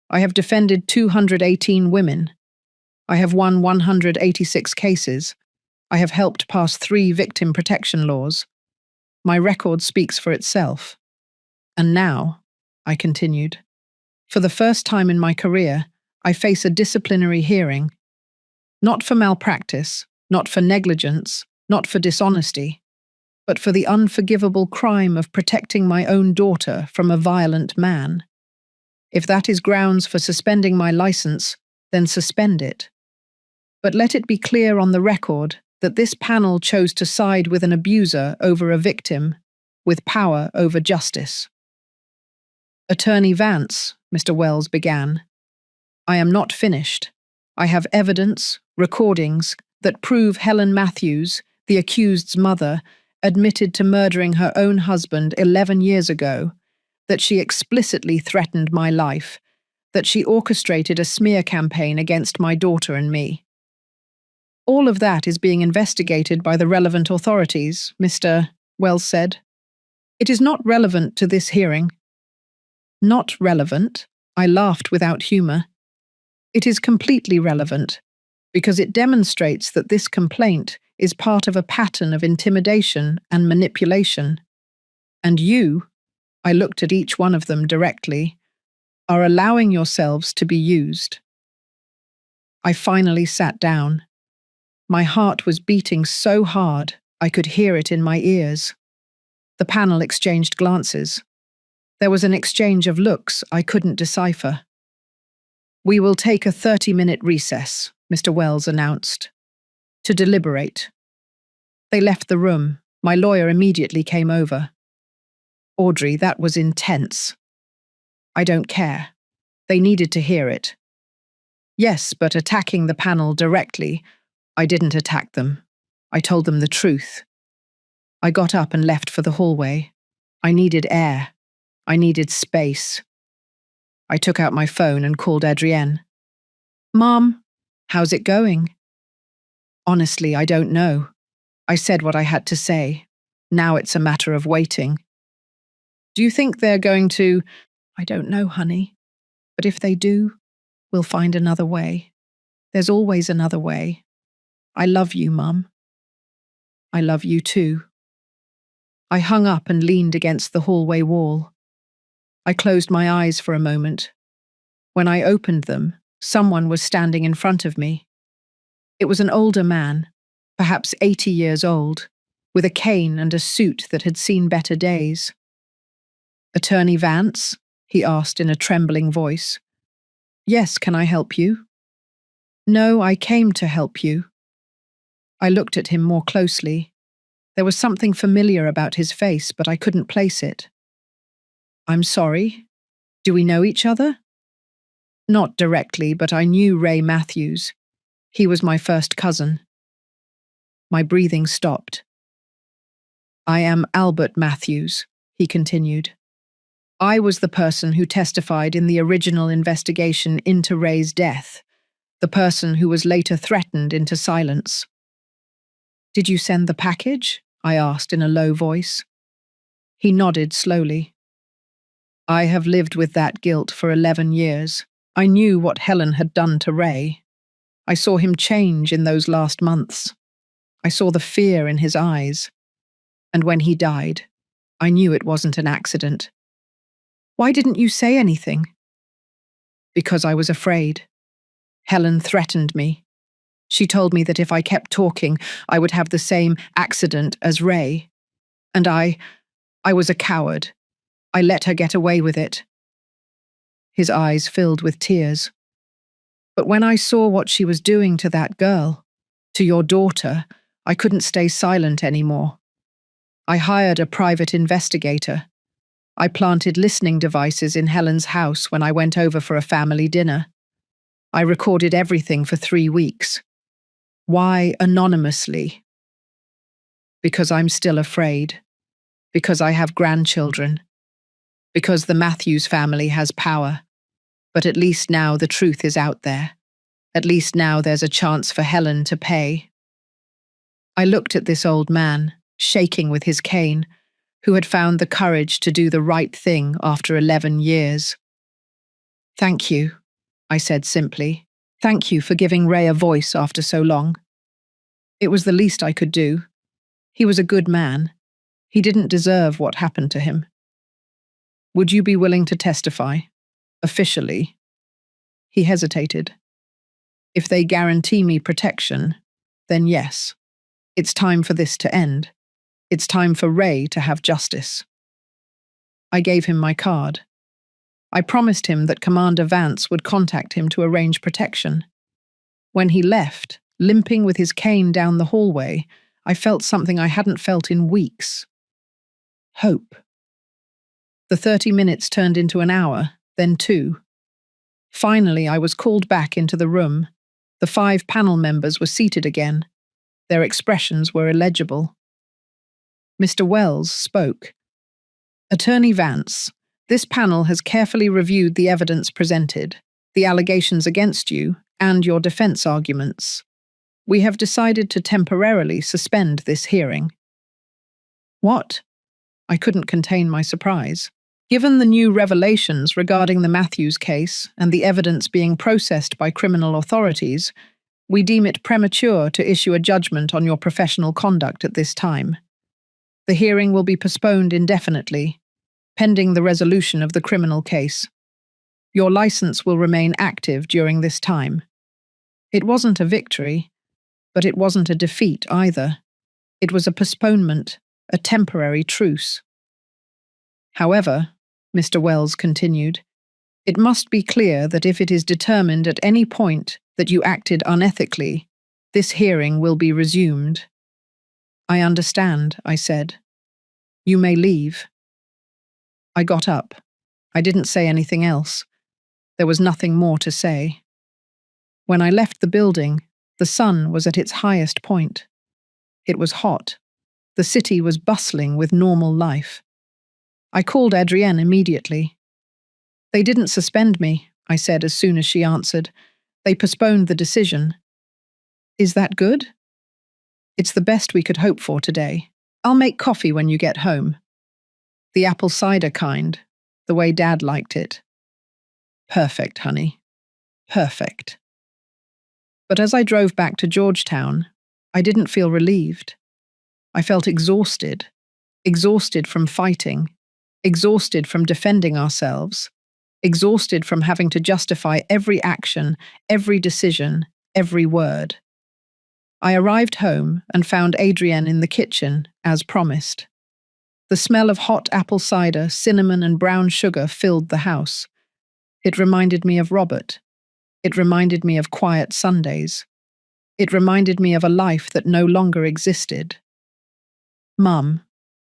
[SPEAKER 1] I have defended 218 women. I have won 186 cases. I have helped pass 3 victim protection laws. My record speaks for itself. And now, I continued, for the first time in my career, I face a disciplinary hearing. Not for malpractice, not for negligence, not for dishonesty, but for the unforgivable crime of protecting my own daughter from a violent man. If that is grounds for suspending my license, then suspend it. But let it be clear on the record that this panel chose to side with an abuser over a victim, with power over justice. Attorney Vance, Mr. Wells began, I am not finished. I have evidence, recordings, that prove Helen Matthews, the accused's mother, admitted to murdering her own husband 11 years ago, that she explicitly threatened my life, that she orchestrated a smear campaign against my daughter and me. All of that is being investigated by the relevant authorities, Mr. Wells said. It is not relevant to this hearing. Not relevant? I laughed without humour. It is completely relevant, because it demonstrates that this complaint is part of a pattern of intimidation and manipulation. And you, I looked at each one of them directly, are allowing yourselves to be used. I finally sat down. My heart was beating so hard I could hear it in my ears. The panel exchanged glances. There was an exchange of looks I couldn't decipher. We will take a 30-minute recess, Mr. Wells announced, to deliberate. They left the room. My lawyer immediately came over. Audrey, that was intense. I don't care. They needed to hear it. Yes, but attacking the panel directly, I didn't attack them. I told them the truth. I got up and left for the hallway. I needed air. I needed space. I took out my phone and called Adrienne. Mom, how's it going? Honestly, I don't know. I said what I had to say. Now it's a matter of waiting. Do you think they're going to... I don't know, honey. But if they do, we'll find another way. There's always another way. I love you, Mum. I love you too. I hung up and leaned against the hallway wall. I closed my eyes for a moment. When I opened them, someone was standing in front of me. It was an older man, perhaps 80 years old, with a cane and a suit that had seen better days. Attorney Vance? He asked in a trembling voice. Yes, can I help you? No, I came to help you. I looked at him more closely. There was something familiar about his face, but I couldn't place it. I'm sorry. Do we know each other? Not directly, but I knew Ray Matthews. He was my first cousin. My breathing stopped. I am Albert Matthews, he continued. I was the person who testified in the original investigation into Ray's death, the person who was later threatened into silence. Did you send the package? I asked in a low voice. He nodded slowly. I have lived with that guilt for 11 years. I knew what Helen had done to Ray. I saw him change in those last months. I saw the fear in his eyes. And when he died, I knew it wasn't an accident. Why didn't you say anything? Because I was afraid. Helen threatened me. She told me that if I kept talking, I would have the same accident as Ray. And I was a coward. I let her get away with it. His eyes filled with tears. But when I saw what she was doing to that girl, to your daughter, I couldn't stay silent anymore. I hired a private investigator. I planted listening devices in Helen's house when I went over for a family dinner. I recorded everything for 3 weeks. Why anonymously? Because I'm still afraid. Because I have grandchildren. Because the Matthews family has power. But at least now the truth is out there. At least now there's a chance for Helen to pay. I looked at this old man, shaking with his cane, who had found the courage to do the right thing after 11 years. Thank you, I said simply. Thank you for giving Ray a voice after so long. It was the least I could do. He was a good man. He didn't deserve what happened to him. Would you be willing to testify? Officially? He hesitated. If they guarantee me protection, then yes, it's time for this to end. It's time for Ray to have justice. I gave him my card. I promised him that Commander Vance would contact him to arrange protection. When he left, limping with his cane down the hallway, I felt something I hadn't felt in weeks. Hope. The 30 minutes turned into an hour, then 2. Finally, I was called back into the room. The 5 panel members were seated again. Their expressions were illegible. Mr. Wells spoke. Attorney Vance, this panel has carefully reviewed the evidence presented, the allegations against you, and your defense arguments. We have decided to temporarily suspend this hearing. What? I couldn't contain my surprise. Given the new revelations regarding the Matthews case and the evidence being processed by criminal authorities, we deem it premature to issue a judgment on your professional conduct at this time. The hearing will be postponed indefinitely, pending the resolution of the criminal case. Your license will remain active during this time. It wasn't a victory, but it wasn't a defeat either. It was a postponement, a temporary truce. However, Mr. Wells continued, it must be clear that if it is determined at any point that you acted unethically, this hearing will be resumed. I understand, I said. You may leave. I got up. I didn't say anything else. There was nothing more to say. When I left the building, the sun was at its highest point. It was hot. The city was bustling with normal life. I called Adrienne immediately. They didn't suspend me, I said as soon as she answered. They postponed the decision. Is that good? It's the best we could hope for today. I'll make coffee when you get home. The apple cider kind, the way Dad liked it. Perfect, honey. Perfect. But as I drove back to Georgetown, I didn't feel relieved. I felt exhausted. Exhausted from fighting. Exhausted from defending ourselves. Exhausted from having to justify every action, every decision, every word. I arrived home and found Adrienne in the kitchen, as promised. The smell of hot apple cider, cinnamon and brown sugar filled the house. It reminded me of Robert. It reminded me of quiet Sundays. It reminded me of a life that no longer existed. Mum,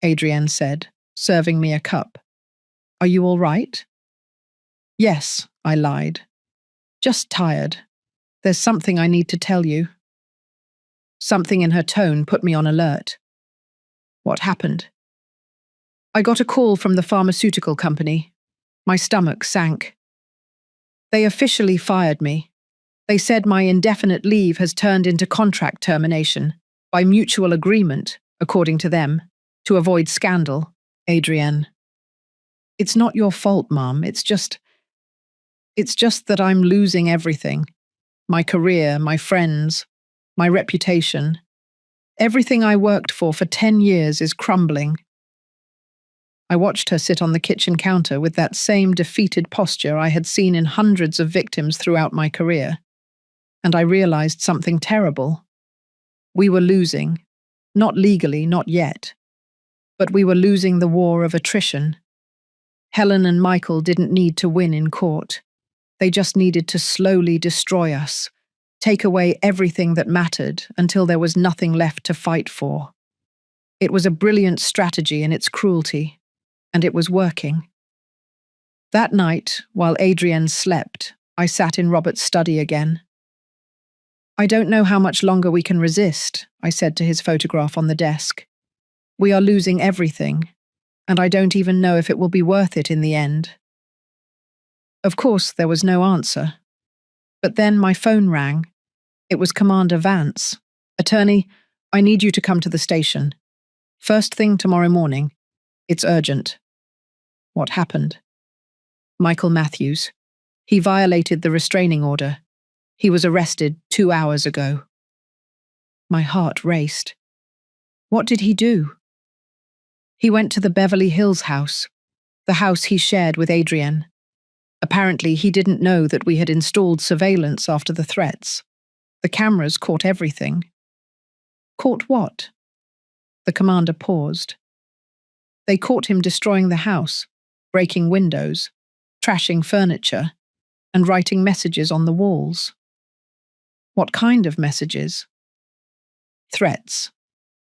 [SPEAKER 1] Adrienne said, serving me a cup. Are you all right? Yes, I lied. Just tired. There's something I need to tell you. Something in her tone put me on alert. What happened? I got a call from the pharmaceutical company. My stomach sank. They officially fired me. They said my indefinite leave has turned into contract termination, by mutual agreement, according to them, to avoid scandal. Adrienne. It's not your fault, Mum. It's just that I'm losing everything. My career, my friends, my reputation. Everything I worked for 10 years is crumbling. I watched her sit on the kitchen counter with that same defeated posture I had seen in hundreds of victims throughout my career, and I realized something terrible. We were losing, not legally, not yet, but we were losing the war of attrition. Helen and Michael didn't need to win in court. They just needed to slowly destroy us, take away everything that mattered until there was nothing left to fight for. It was a brilliant strategy in its cruelty, and it was working. That night, while Adrienne slept, I sat in Robert's study again. I don't know how much longer we can resist, I said to his photograph on the desk. We are losing everything, and I don't even know if it will be worth it in the end. Of course, there was no answer. But then my phone rang. It was Commander Vance. Attorney, I need you to come to the station. First thing tomorrow morning. It's urgent. What happened? Michael Matthews. He violated the restraining order. He was arrested 2 hours ago. My heart raced. What did he do? He went to the Beverly Hills house, the house he shared with Adrienne. Apparently, he didn't know that we had installed surveillance after the threats. The cameras caught everything. Caught what? The commander paused. They caught him destroying the house, breaking windows, trashing furniture, and writing messages on the walls. What kind of messages? Threats.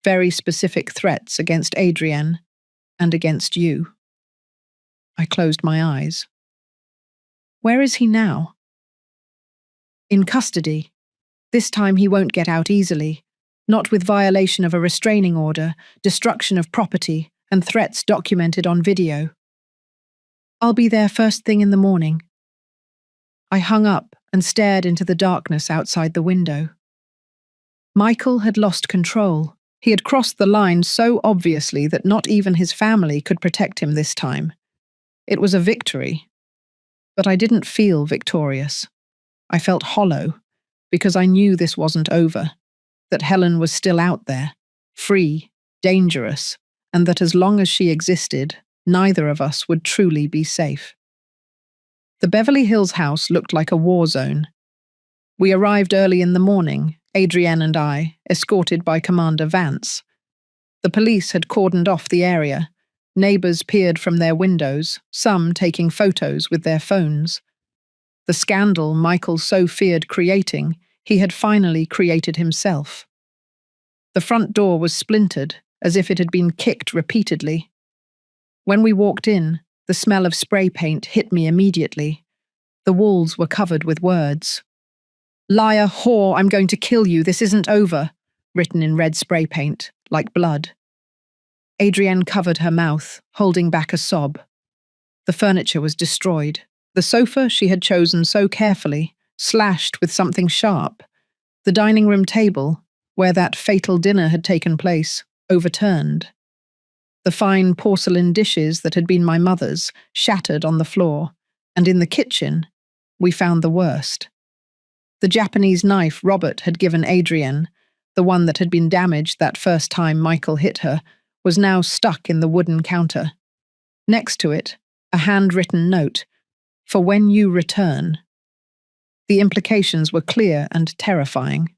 [SPEAKER 1] Very specific threats against Adrienne and against you. I closed my eyes. Where is he now? In custody. This time he won't get out easily, not with violation of a restraining order, destruction of property, and threats documented on video. I'll be there first thing in the morning. I hung up and stared into the darkness outside the window. Michael had lost control. He had crossed the line so obviously that not even his family could protect him this time. It was a victory. But I didn't feel victorious. I felt hollow, because I knew this wasn't over, that Helen was still out there, free, dangerous, and that as long as she existed, neither of us would truly be safe. The Beverly Hills house looked like a war zone. We arrived early in the morning, Adrienne and I, escorted by Commander Vance. The police had cordoned off the area. Neighbors peered from their windows, some taking photos with their phones. The scandal Michael so feared creating, he had finally created himself. The front door was splintered, as if it had been kicked repeatedly. When we walked in, the smell of spray paint hit me immediately. The walls were covered with words. "Liar, whore, I'm going to kill you, this isn't over," written in red spray paint, like blood. Adrienne covered her mouth, holding back a sob. The furniture was destroyed. The sofa she had chosen so carefully, slashed with something sharp. The dining room table, where that fatal dinner had taken place, overturned. The fine porcelain dishes that had been my mother's, shattered on the floor, and in the kitchen, we found the worst. The Japanese knife Robert had given Adrienne, the one that had been damaged that first time Michael hit her, was now stuck in the wooden counter. Next to it, a handwritten note, "For when you return." The implications were clear and terrifying.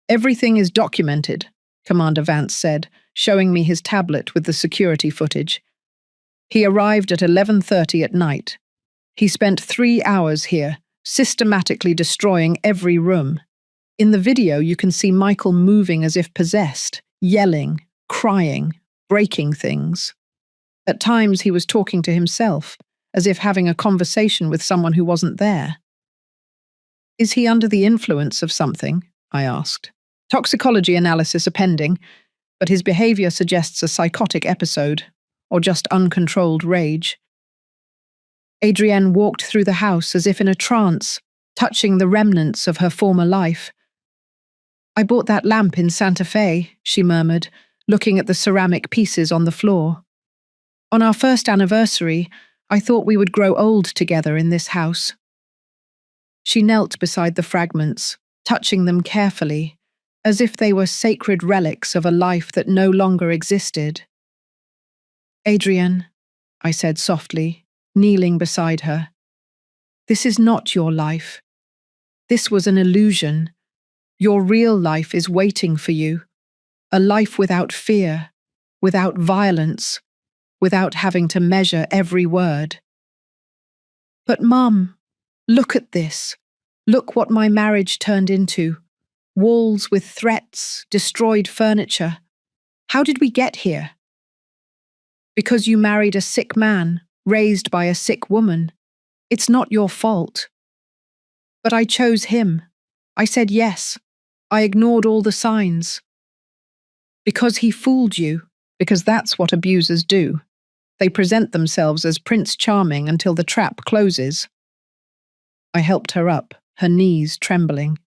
[SPEAKER 1] "Everything is documented," Commander Vance said, showing me his tablet with the security footage. "He arrived at 11:30 at night. He spent 3 hours here, systematically destroying every room. In the video, you can see Michael moving as if possessed, yelling, crying, breaking things. At times he was talking to himself, as if having a conversation with someone who wasn't there." "Is he under the influence of something?" I asked. "Toxicology analysis are pending, but his behavior suggests a psychotic episode, or just uncontrolled rage." Adrienne walked through the house as if in a trance, touching the remnants of her former life. "I bought that lamp in Santa Fe," she murmured, looking at the ceramic pieces on the floor. "On our first anniversary, I thought we would grow old together in this house." She knelt beside the fragments, touching them carefully, as if they were sacred relics of a life that no longer existed. "Adrienne," I said softly, kneeling beside her, "this is not your life. This was an illusion. Your real life is waiting for you. A life without fear, without violence, without having to measure every word." "But Mum, look at this. Look what my marriage turned into. Walls with threats, destroyed furniture. How did we get here?" "Because you married a sick man, raised by a sick woman. It's not your fault." "But I chose him. I said yes. I ignored all the signs." "Because he fooled you, because that's what abusers do. They present themselves as Prince Charming until the trap closes." I helped her up, her knees trembling.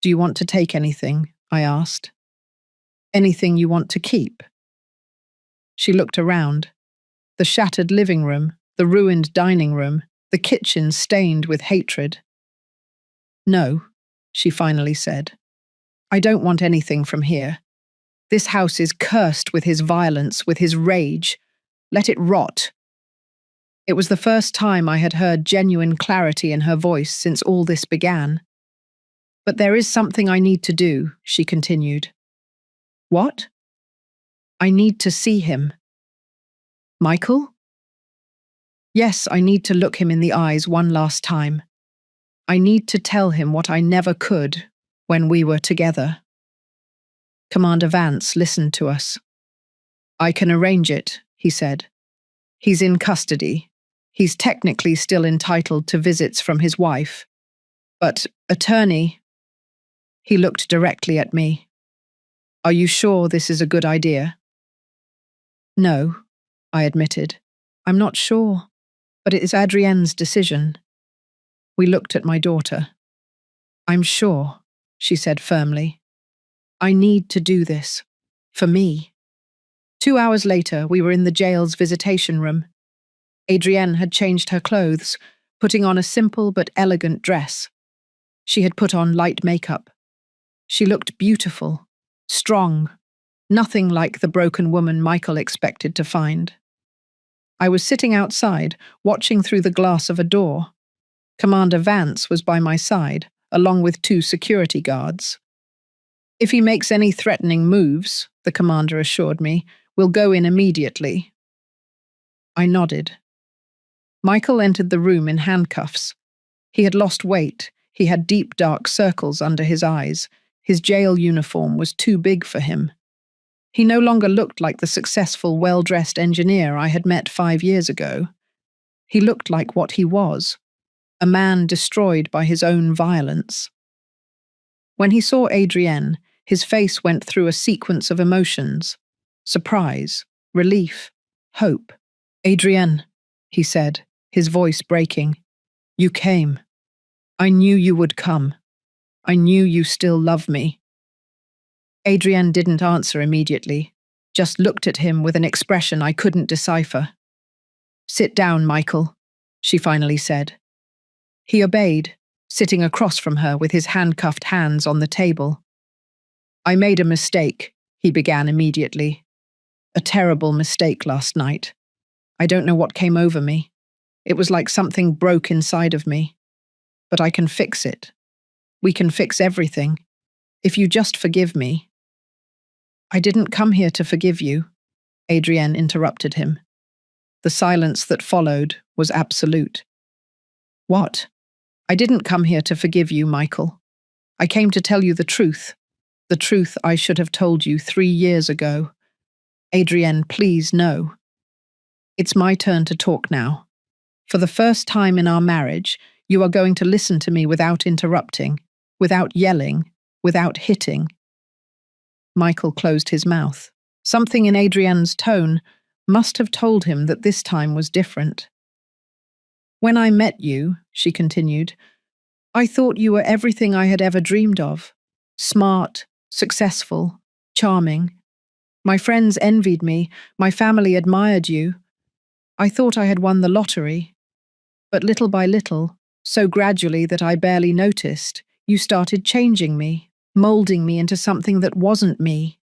[SPEAKER 1] "Do you want to take anything?" I asked. "Anything you want to keep?" She looked around. The shattered living room, the ruined dining room, the kitchen stained with hatred. "No," she finally said. "I don't want anything from here. This house is cursed with his violence, with his rage. Let it rot." It was the first time I had heard genuine clarity in her voice since all this began. But there is something I need to do, she continued. What? I need to see him. Michael? Yes, I need to look him in the eyes one last time. I need to tell him what I never could when we were together. Commander Vance listened to us. I can arrange it, he said. He's in custody. He's technically still entitled to visits from his wife. But, attorney, he looked directly at me. Are you sure this is a good idea? No, I admitted. I'm not sure, but it is Adrienne's decision. We looked at my daughter. I'm sure, she said firmly. I need to do this. For me. 2 hours later, we were in the jail's visitation room. Adrienne had changed her clothes, putting on a simple but elegant dress. She had put on light makeup. She looked beautiful, strong, nothing like the broken woman Michael expected to find. I was sitting outside, watching through the glass of a door. Commander Vance was by my side, along with 2 security guards. If he makes any threatening moves, the commander assured me, we'll go in immediately. I nodded. Michael entered the room in handcuffs. He had lost weight. He had deep dark circles under his eyes. His jail uniform was too big for him. He no longer looked like the successful, well-dressed engineer I had met 5 years ago. He looked like what he was, a man destroyed by his own violence. When he saw Adrienne, his face went through a sequence of emotions: surprise, relief, hope. Adrienne, he said, his voice breaking. You came. I knew you would come. I knew you still love me. Adrienne didn't answer immediately, just looked at him with an expression I couldn't decipher. Sit down, Michael, she finally said. He obeyed, sitting across from her with his handcuffed hands on the table. I made a mistake, he began immediately. A terrible mistake last night. I don't know what came over me. It was like something broke inside of me. But I can fix it. We can fix everything. If you just forgive me. I didn't come here to forgive you, Adrienne interrupted him. The silence that followed was absolute. What? I didn't come here to forgive you, Michael. I came to tell you the truth I should have told you 3 years ago. Adrienne, please, no. It's my turn to talk now. For the first time in our marriage, you are going to listen to me without interrupting, without yelling, without hitting. Michael closed his mouth. Something in Adrienne's tone must have told him that this time was different. When I met you, she continued, I thought you were everything I had ever dreamed of. Smart, successful, charming. My friends envied me, my family admired you. I thought I had won the lottery. But little by little, so gradually that I barely noticed, you started changing me, molding me into something that wasn't me.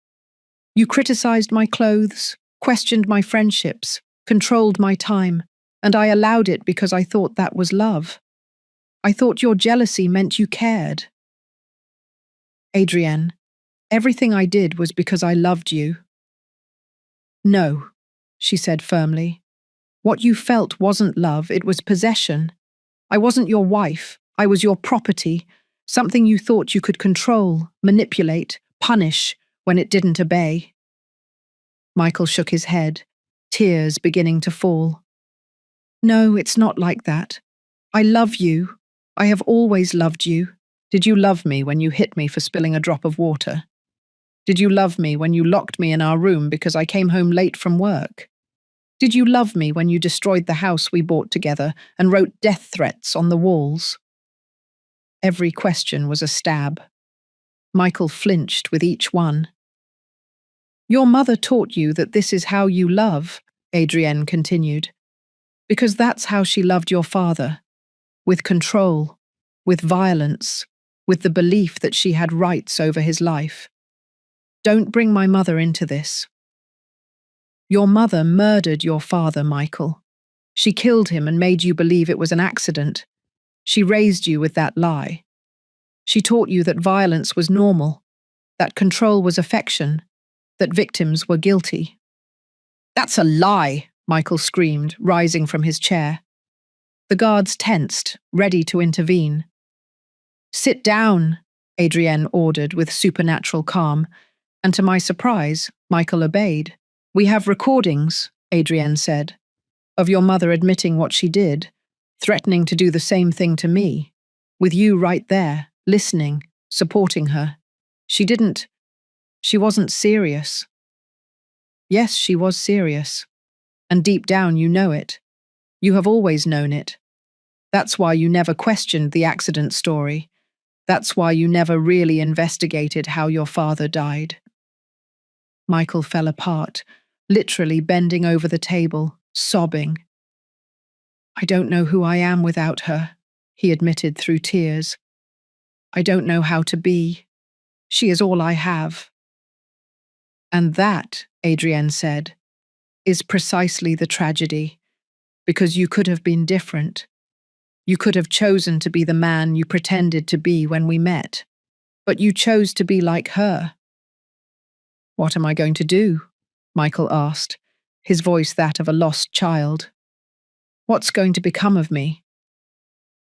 [SPEAKER 1] You criticized my clothes, questioned my friendships, controlled my time, and I allowed it because I thought that was love. I thought your jealousy meant you cared. Adrienne, everything I did was because I loved you. No, she said firmly. What you felt wasn't love, it was possession. I wasn't your wife, I was your property, something you thought you could control, manipulate, punish when it didn't obey. Michael shook his head, tears beginning to fall. No, it's not like that. I love you. I have always loved you. Did you love me when you hit me for spilling a drop of water? Did you love me when you locked me in our room because I came home late from work? Did you love me when you destroyed the house we bought together and wrote death threats on the walls? Every question was a stab. Michael flinched with each one. Your mother taught you that this is how you love, Adrienne continued, because that's how she loved your father, with control, with violence, with the belief that she had rights over his life. Don't bring my mother into this. Your mother murdered your father, Michael. She killed him and made you believe it was an accident. She raised you with that lie. She taught you that violence was normal, that control was affection, that victims were guilty. That's a lie, Michael screamed, rising from his chair. The guards tensed, ready to intervene. Sit down, Adrienne ordered with supernatural calm, and to my surprise, Michael obeyed. We have recordings, Adrienne said, of your mother admitting what she did, threatening to do the same thing to me, with you right there, listening, supporting her. She wasn't serious. Yes, she was serious. And deep down you know it. You have always known it. That's why you never questioned the accident story. That's why you never really investigated how your father died. Michael fell apart, literally bending over the table, sobbing. I don't know who I am without her, he admitted through tears. I don't know how to be. She is all I have. And that, Adrienne said, is precisely the tragedy, because you could have been different. You could have chosen to be the man you pretended to be when we met, but you chose to be like her. What am I going to do? Michael asked, his voice that of a lost child. What's going to become of me?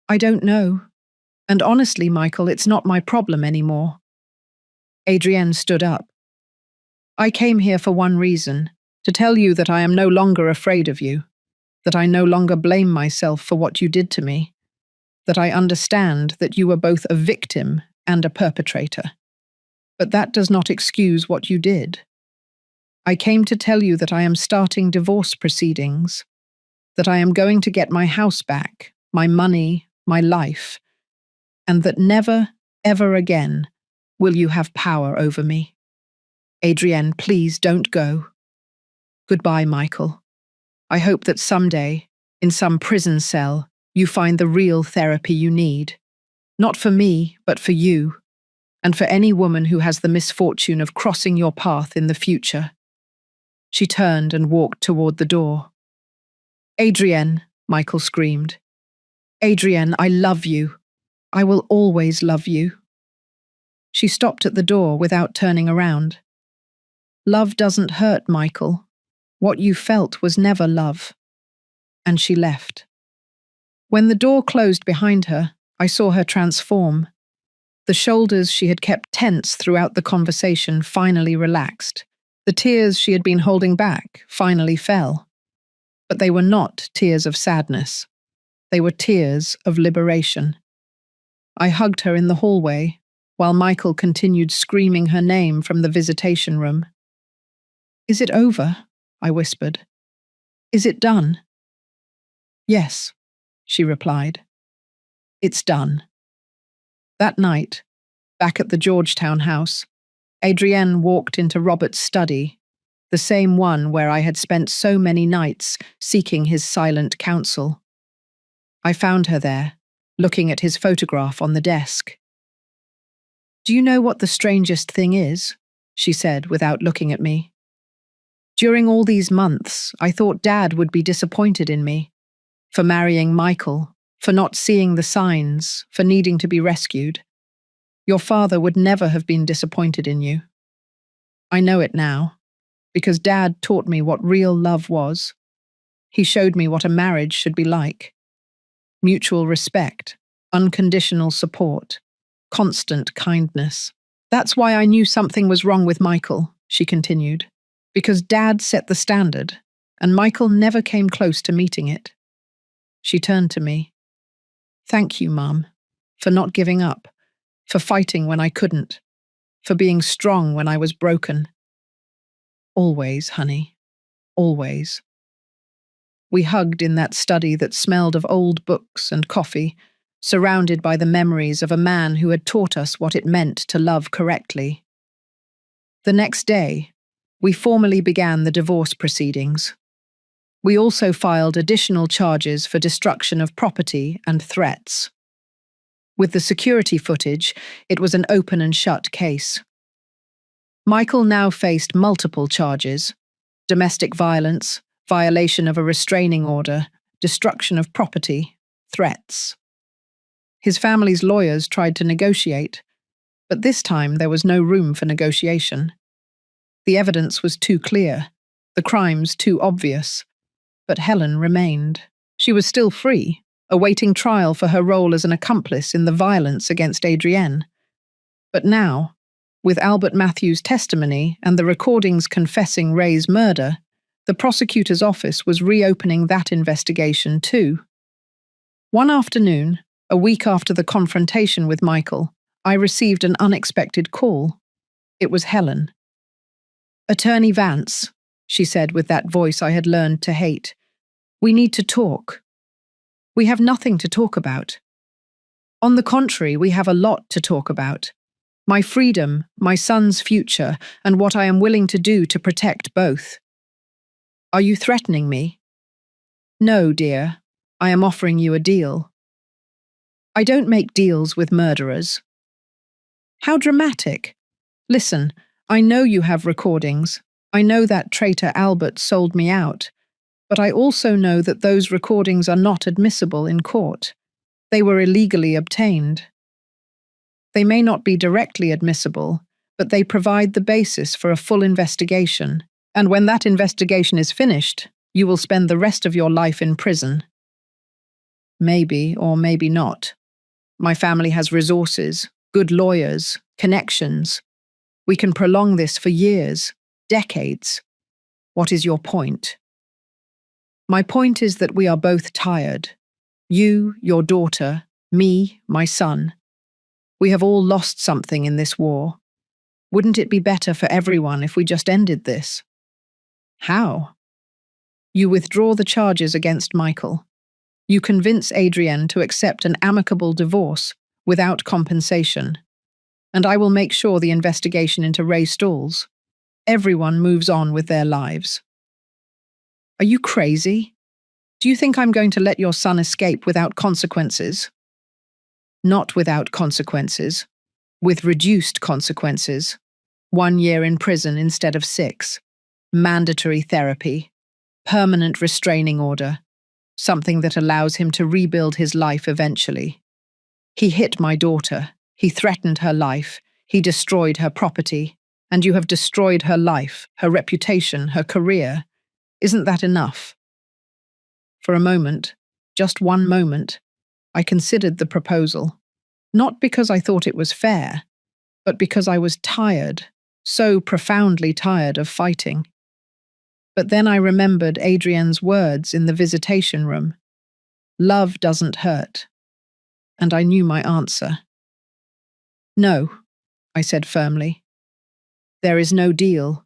[SPEAKER 1] I don't know. And honestly, Michael, it's not my problem anymore. Adrienne stood up. I came here for one reason, to tell you that I am no longer afraid of you, that I no longer blame myself for what you did to me, that I understand that you were both a victim and a perpetrator. But that does not excuse what you did. I came to tell you that I am starting divorce proceedings, that I am going to get my house back, my money, my life, and that never, ever again will you have power over me. Adrienne, please don't go. Goodbye, Michael. I hope that someday, in some prison cell, you find the real therapy you need. Not for me, but for you, and for any woman who has the misfortune of crossing your path in the future. She turned and walked toward the door. Adrienne, Michael screamed. Adrienne, I love you. I will always love you. She stopped at the door without turning around. Love doesn't hurt, Michael. What you felt was never love. And she left. When the door closed behind her, I saw her transform. The shoulders she had kept tense throughout the conversation finally relaxed. The tears she had been holding back finally fell. But they were not tears of sadness. They were tears of liberation. I hugged her in the hallway, while Michael continued screaming her name from the visitation room. Is it over? I whispered. Is it done? Yes, she replied. It's done. That night, back at the Georgetown house, Adrienne walked into Robert's study, the same one where I had spent so many nights seeking his silent counsel. I found her there, looking at his photograph on the desk. Do you know what the strangest thing is? She said without looking at me. During all these months, I thought Dad would be disappointed in me, for marrying Michael, for not seeing the signs, for needing to be rescued. Your father would never have been disappointed in you. I know it now, because Dad taught me what real love was. He showed me what a marriage should be like. Mutual respect, unconditional support, constant kindness. That's why I knew something was wrong with Michael, she continued, because Dad set the standard, and Michael never came close to meeting it. She turned to me. Thank you, Mum, for not giving up, for fighting when I couldn't, for being strong when I was broken. Always, honey, always. We hugged in that study that smelled of old books and coffee, surrounded by the memories of a man who had taught us what it meant to love correctly. The next day, we formally began the divorce proceedings. We also filed additional charges for destruction of property and threats. With the security footage, it was an open and shut case. Michael now faced multiple charges: domestic violence, violation of a restraining order, destruction of property, threats. His family's lawyers tried to negotiate, but this time there was no room for negotiation. The evidence was too clear, the crimes too obvious, but Helen remained. She was still free, awaiting trial for her role as an accomplice in the violence against Adrienne. But now, with Albert Matthews' testimony and the recordings confessing Ray's murder, the prosecutor's office was reopening that investigation too. One afternoon, a week after the confrontation with Michael, I received an unexpected call. It was Helen. "Attorney Vance," she said with that voice I had learned to hate. "We need to talk." "We have nothing to talk about." "On the contrary, we have a lot to talk about. My freedom, my son's future, and what I am willing to do to protect both." "Are you threatening me?" "No, dear. I am offering you a deal." "I don't make deals with murderers." "How dramatic. Listen, I know you have recordings. I know that traitor Albert sold me out. But I also know that those recordings are not admissible in court. They were illegally obtained. They may not be directly admissible, but they provide the basis for a full investigation. And when that investigation is finished, you will spend the rest of your life in prison." "Maybe or maybe not. My family has resources, good lawyers, connections. We can prolong this for years, decades. What is your point?" "My point is that we are both tired. You, your daughter, me, my son. We have all lost something in this war. Wouldn't it be better for everyone if we just ended this?" "How?" "You withdraw the charges against Michael. You convince Adrienne to accept an amicable divorce without compensation. And I will make sure the investigation into Ray stalls. Everyone moves on with their lives." "Are you crazy? Do you think I'm going to let your son escape without consequences?" "Not without consequences. With reduced consequences. 1 year in prison instead of 6. Mandatory therapy. Permanent restraining order. Something that allows him to rebuild his life eventually. He hit my daughter. He threatened her life. He destroyed her property. And you have destroyed her life, her reputation, her career. Isn't that enough?" For a moment, just one moment, I considered the proposal. Not because I thought it was fair, but because I was tired, so profoundly tired of fighting. But then I remembered Adrienne's words in the visitation room. "Love doesn't hurt." And I knew my answer. "No," I said firmly. "There is no deal.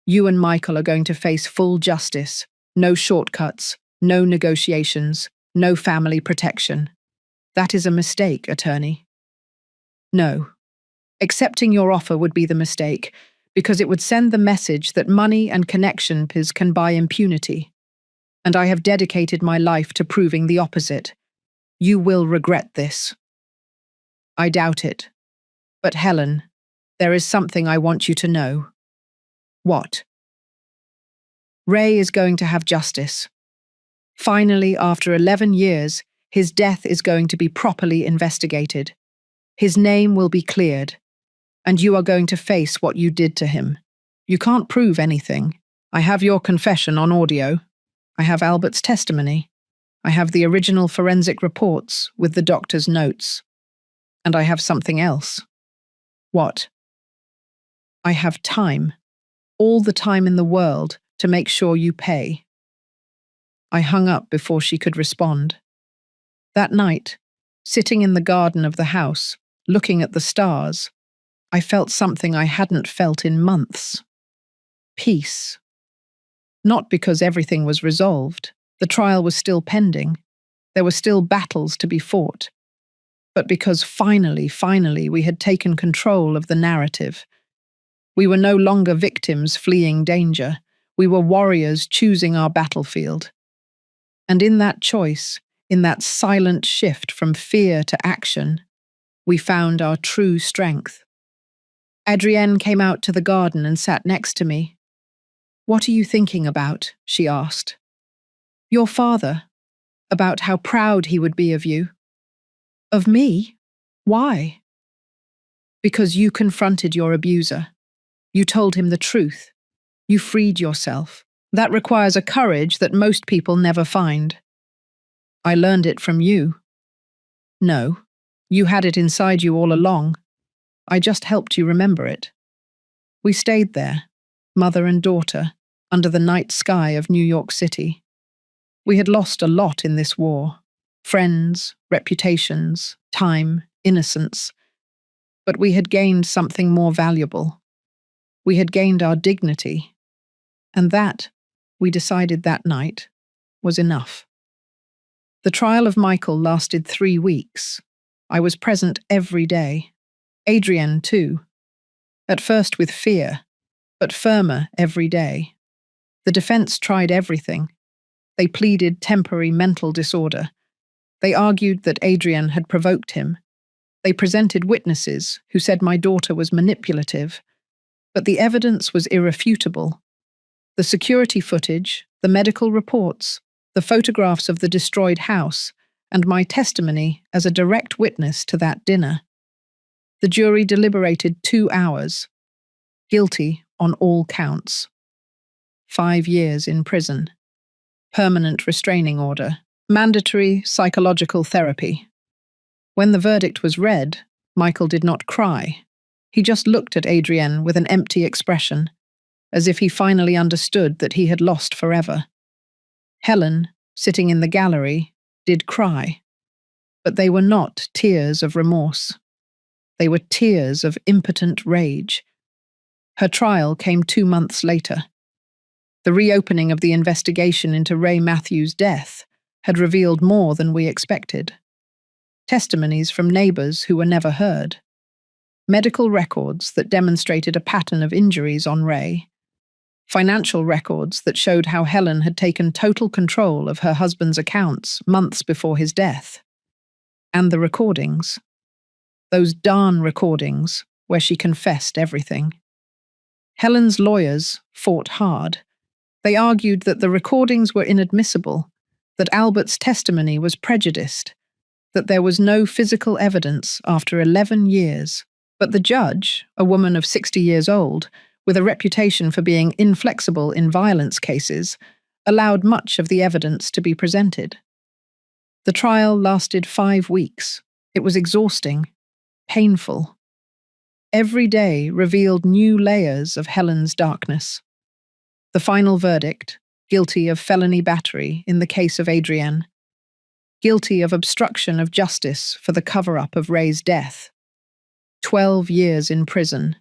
[SPEAKER 1] You and Michael are going to face full justice. No shortcuts, no negotiations, no family protection. That is a mistake, attorney." "No. Accepting your offer would be the mistake, because it would send the message that money and connections can buy impunity. And I have dedicated my life to proving the opposite. You will regret this." "I doubt it. But Helen, there is something I want you to know." "What?" "Ray is going to have justice. Finally, after 11 years, his death is going to be properly investigated. His name will be cleared. And you are going to face what you did to him. You can't prove anything. I have your confession on audio. I have Albert's testimony. I have the original forensic reports with the doctor's notes. And I have something else." "What?" "I have time. All the time in the world to make sure you pay." I hung up before she could respond. That night, sitting in the garden of the house, looking at the stars, I felt something I hadn't felt in months. Peace. Not because everything was resolved. The trial was still pending. There were still battles to be fought. But because finally, we had taken control of the narrative. We were no longer victims fleeing danger. We were warriors choosing our battlefield. And in that choice, in that silent shift from fear to action, we found our true strength. Adrienne came out to the garden and sat next to me. "What are you thinking about?" she asked. "Your father. About how proud he would be of you." Of me? Why? Because you confronted your abuser. You told him the truth. You freed yourself. That requires a courage that most people never find. I learned it from you. No, you had it inside you all along. I just helped you remember it. We stayed there, mother and daughter, under the night sky of New York City. We had lost a lot in this war. Friends, reputations, time, innocence. But we had gained something more valuable. We had gained our dignity. And that, we decided that night, was enough. The trial of Michael lasted 3 weeks. I was present every day. Adrienne, too. At first with fear, but firmer every day. The defense tried everything. They pleaded temporary mental disorder. They argued that Adrienne had provoked him. They presented witnesses who said my daughter was manipulative. But the evidence was irrefutable. The security footage, the medical reports, the photographs of the destroyed house, and my testimony as a direct witness to that dinner. The jury deliberated 2 hours. Guilty on all counts. 5 years in prison. Permanent restraining order. Mandatory psychological therapy. When the verdict was read, Michael did not cry. He just looked at Adrienne with an empty expression, as if he finally understood that he had lost forever. Helen, sitting in the gallery, did cry. But they were not tears of remorse. They were tears of impotent rage. Her trial came 2 months later. The reopening of the investigation into Ray Matthews' death had revealed more than we expected. Testimonies from neighbors who were never heard. Medical records that demonstrated a pattern of injuries on Ray. Financial records that showed how Helen had taken total control of her husband's accounts months before his death. And the recordings. Those darn recordings where she confessed everything. Helen's lawyers fought hard. They argued that the recordings were inadmissible, that Albert's testimony was prejudiced, that there was no physical evidence after 11 years. But the judge, a woman of 60 years old, with a reputation for being inflexible in violence cases, allowed much of the evidence to be presented. The trial lasted 5 weeks. It was exhausting, painful. Every day revealed new layers of Helen's darkness. The final verdict, guilty of felony battery in the case of Adrienne. Guilty of obstruction of justice for the cover-up of Ray's death. 12 years in prison.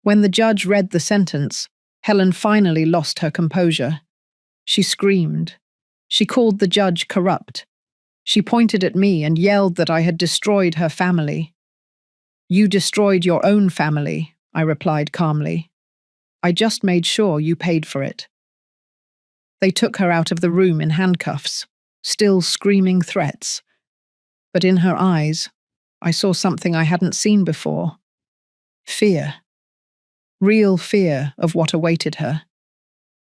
[SPEAKER 1] When the judge read the sentence, Helen finally lost her composure. She screamed. She called the judge corrupt. She pointed at me and yelled that I had destroyed her family. "You destroyed your own family," I replied calmly. "I just made sure you paid for it." They took her out of the room in handcuffs, still screaming threats. But in her eyes, I saw something I hadn't seen before. Fear. Real fear of what awaited her.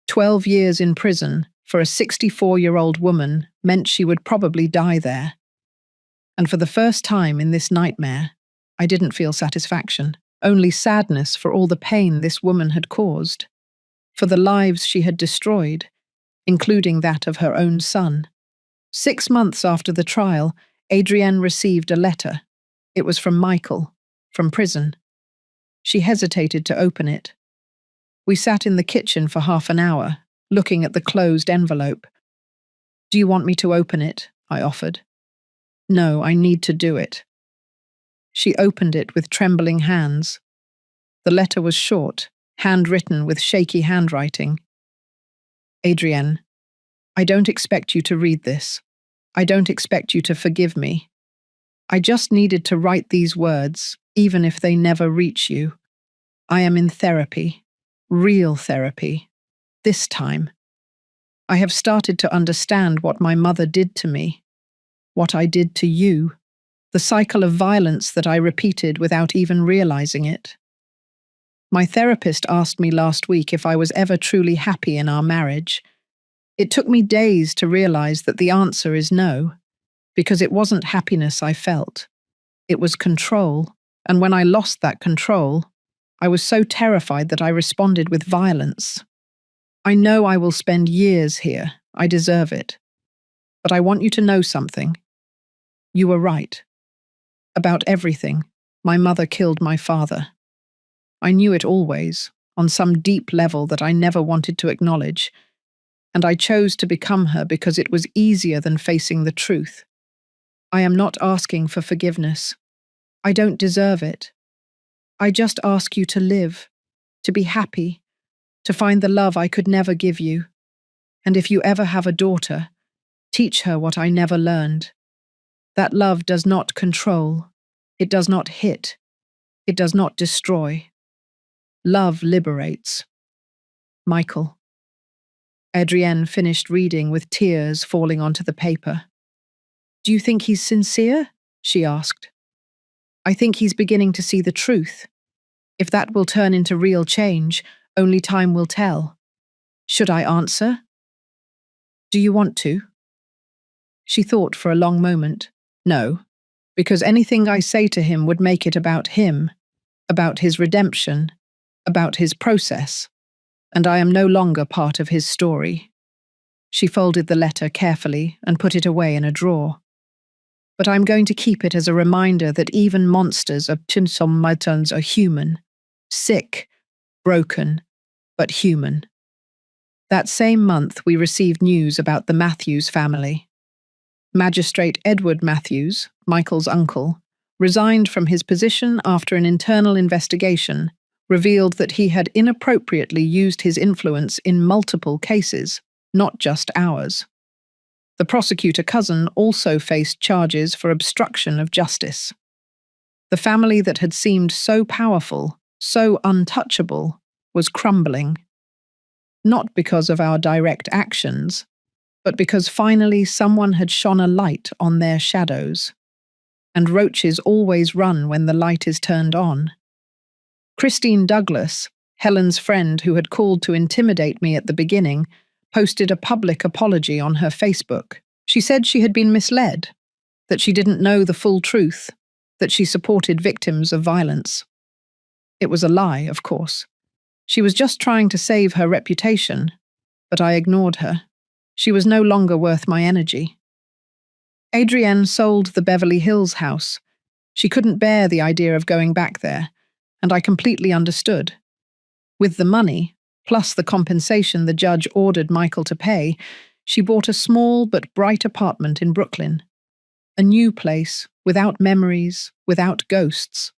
[SPEAKER 1] 12 years in prison for a 64-year-old woman meant she would probably die there. And for the first time in this nightmare, I didn't feel satisfaction, only sadness for all the pain this woman had caused, for the lives she had destroyed, including that of her own son. 6 months after the trial, Adrienne received a letter. It was from Michael, from prison. She hesitated to open it. We sat in the kitchen for half an hour, looking at the closed envelope. "Do you want me to open it?" I offered. "No, I need to do it." She opened it with trembling hands. The letter was short, handwritten with shaky handwriting. "Adrienne, I don't expect you to read this. I don't expect you to forgive me. I just needed to write these words, even if they never reach you. I am in therapy, real therapy, this time. I have started to understand what my mother did to me, what I did to you, the cycle of violence that I repeated without even realizing it. My therapist asked me last week if I was ever truly happy in our marriage. It took me days to realize that the answer is no. because it wasn't happiness I felt. It was control, and when I lost that control, I was so terrified that I responded with violence. I know I will spend years here. I deserve it. But I want you to know something. You were right. About everything. My mother killed my father. I knew it always, on some deep level that I never wanted to acknowledge, and I chose to become her because it was easier than facing the truth. I am not asking for forgiveness. I don't deserve it. I just ask you to live, to be happy, to find the love I could never give you. And if you ever have a daughter, teach her what I never learned. That love does not control. It does not hit. It does not destroy. Love liberates. Michael. Adrienne finished reading with tears falling onto the paper. Do you think he's sincere? She asked. I think he's beginning to see the truth. If that will turn into real change, only time will tell. Should I answer? Do you want to? She thought for a long moment. No, because anything I say to him would make it about him, about his redemption, about his process, and I am no longer part of his story. She folded the letter carefully and put it away in a drawer. But I'm going to keep it as a reminder that even monsters of Chinsom are human, sick, broken, but human. That same month we received news about the Matthews family. Magistrate Edward Matthews, Michael's uncle, resigned from his position after an internal investigation revealed that he had inappropriately used his influence in multiple cases, not just ours. The prosecutor cousin also faced charges for obstruction of justice. The family that had seemed so powerful, so untouchable, was crumbling. Not because of our direct actions, but because finally someone had shone a light on their shadows. And roaches always run when the light is turned on. Christine Douglas, Helen's friend who had called to intimidate me at the beginning, posted a public apology on her Facebook. She said she had been misled, that she didn't know the full truth, that she supported victims of violence. It was a lie, of course. She was just trying to save her reputation, but I ignored her. She was no longer worth my energy. Adrienne sold the Beverly Hills house. She couldn't bear the idea of going back there, and I completely understood. With the money, plus the compensation the judge ordered Michael to pay, she bought a small but bright apartment in Brooklyn. A new place, without memories, without ghosts.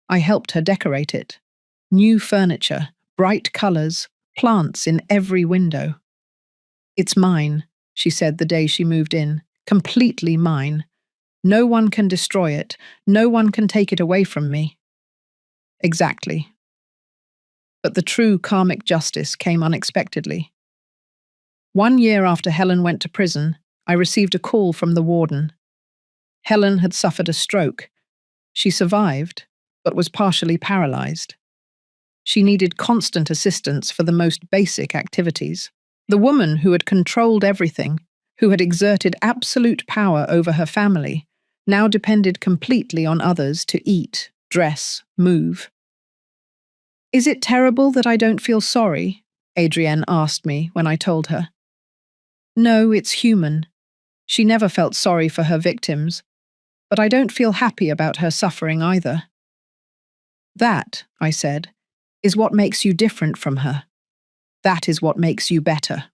[SPEAKER 1] I helped her decorate it. New furniture, bright colors, plants in every window. It's mine, she said the day she moved in. Completely mine. No one can destroy it. No one can take it away from me. Exactly. But the true karmic justice came unexpectedly. 1 year after Helen went to prison, I received a call from the warden. Helen had suffered a stroke. She survived, but was partially paralyzed. She needed constant assistance for the most basic activities. The woman who had controlled everything, who had exerted absolute power over her family, now depended completely on others to eat, dress, move. Is it terrible that I don't feel sorry? Adrienne asked me when I told her. No, it's human. She never felt sorry for her victims, but I don't feel happy about her suffering either. That, I said, is what makes you different from her. That is what makes you better.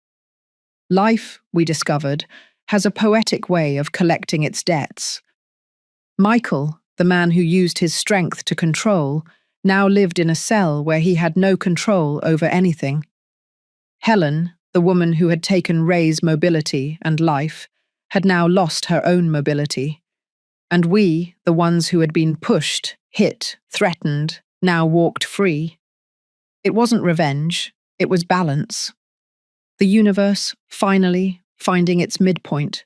[SPEAKER 1] Life, we discovered, has a poetic way of collecting its debts. Michael, the man who used his strength to control, now lived in a cell where he had no control over anything. Helen, the woman who had taken Ray's mobility and life, had now lost her own mobility. And we, the ones who had been pushed, hit, threatened, now walked free. It wasn't revenge, it was balance. The universe, finally, finding its midpoint.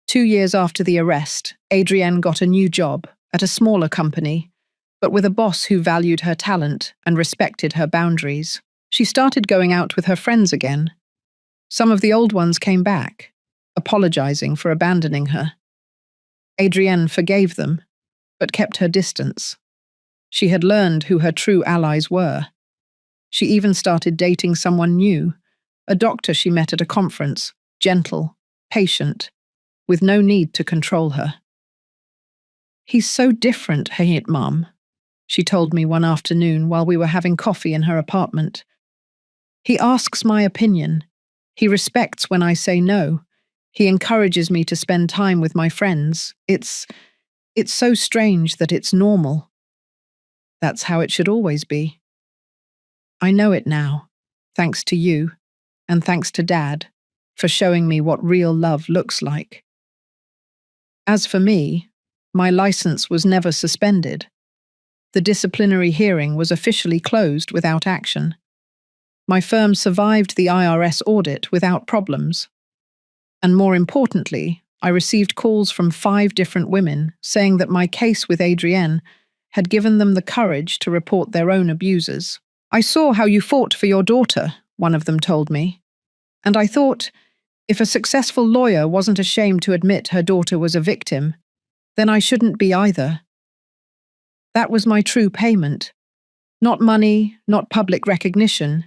[SPEAKER 1] 2 years after the arrest, Adrienne got a new job at a smaller company, but with a boss who valued her talent and respected her boundaries. She started going out with her friends again. Some of the old ones came back, apologizing for abandoning her. Adrienne forgave them, but kept her distance. She had learned who her true allies were. She even started dating someone new, a doctor she met at a conference, gentle, patient, with no need to control her. "He's so different, ain't it, Mum?" she told me one afternoon while we were having coffee in her apartment. "He asks my opinion. He respects when I say no. He encourages me to spend time with my friends. It's so strange that it's normal. That's how it should always be. I know it now, thanks to you, and thanks to Dad, for showing me what real love looks like." As for me, my license was never suspended. The disciplinary hearing was officially closed without action. My firm survived the IRS audit without problems. And more importantly, I received calls from 5 different women saying that my case with Adrienne had given them the courage to report their own abusers. "I saw how you fought for your daughter," one of them told me. "And I thought, if a successful lawyer wasn't ashamed to admit her daughter was a victim, then I shouldn't be either." That was my true payment. Not money, not public recognition,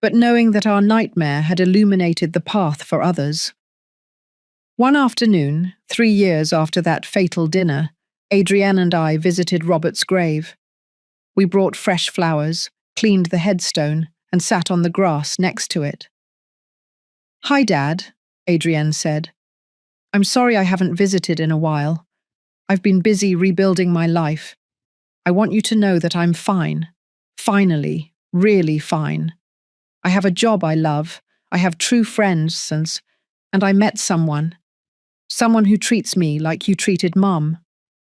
[SPEAKER 1] but knowing that our nightmare had illuminated the path for others. One afternoon, 3 years after that fatal dinner, Adrienne and I visited Robert's grave. We brought fresh flowers, cleaned the headstone, and sat on the grass next to it. "Hi, Dad," Adrienne said. "I'm sorry I haven't visited in a while. I've been busy rebuilding my life. I want you to know that I'm fine. Finally, really fine. I have a job I love, I have true friends, and I met someone. Someone who treats me like you treated Mum,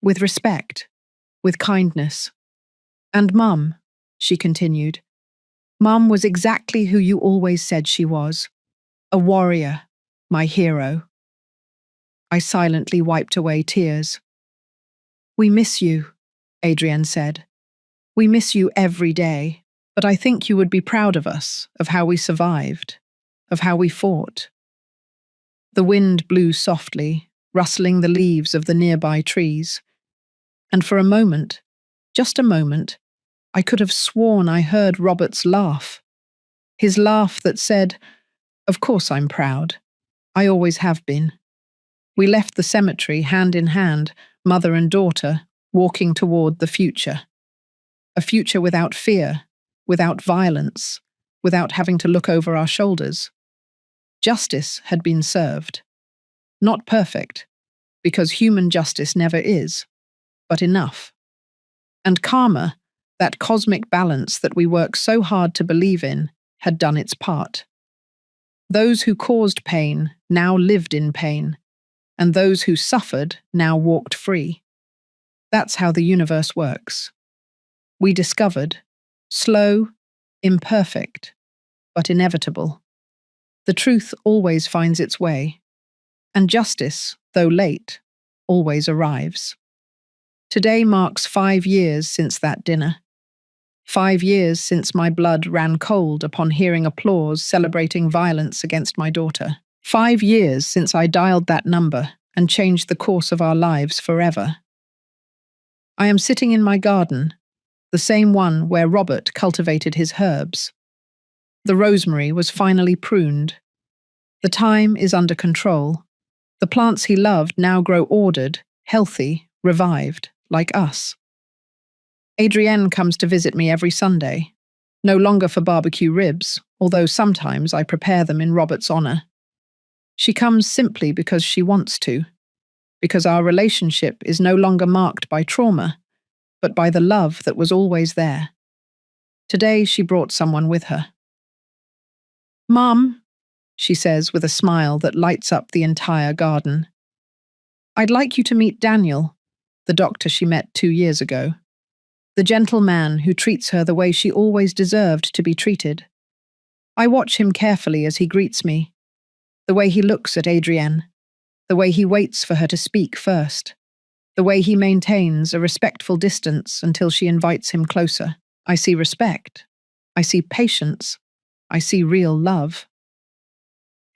[SPEAKER 1] with respect, with kindness. And Mum," she continued, "Mum was exactly who you always said she was. A warrior, my hero." I silently wiped away tears. "We miss you," Adrienne said. "We miss you every day, but I think you would be proud of us, of how we survived, of how we fought." The wind blew softly, rustling the leaves of the nearby trees. And for a moment, just a moment, I could have sworn I heard Robert's laugh. His laugh that said, "Of course I'm proud. I always have been." We left the cemetery hand in hand, mother and daughter, walking toward the future. A future without fear, without violence, without having to look over our shoulders. Justice had been served. Not perfect, because human justice never is, but enough. And karma, that cosmic balance that we work so hard to believe in, had done its part. Those who caused pain now lived in pain, and those who suffered now walked free. That's how the universe works. We discovered, slow, imperfect, but inevitable. The truth always finds its way, and justice, though late, always arrives. Today marks 5 years since that dinner. 5 years since my blood ran cold upon hearing applause celebrating violence against my daughter. 5 years since I dialed that number and changed the course of our lives forever. I am sitting in my garden, the same one where Robert cultivated his herbs. The rosemary was finally pruned. The thyme is under control. The plants he loved now grow ordered, healthy, revived, like us. Adrienne comes to visit me every Sunday, no longer for barbecue ribs, although sometimes I prepare them in Robert's honor. She comes simply because she wants to, because our relationship is no longer marked by trauma, but by the love that was always there. Today she brought someone with her. "Mum," she says with a smile that lights up the entire garden, "I'd like you to meet Daniel, the doctor she met 2 years ago. The gentle man who treats her the way she always deserved to be treated. I watch him carefully as he greets me, the way he looks at Adrienne, the way he waits for her to speak first, the way he maintains a respectful distance until she invites him closer. I see respect. I see patience. I see real love."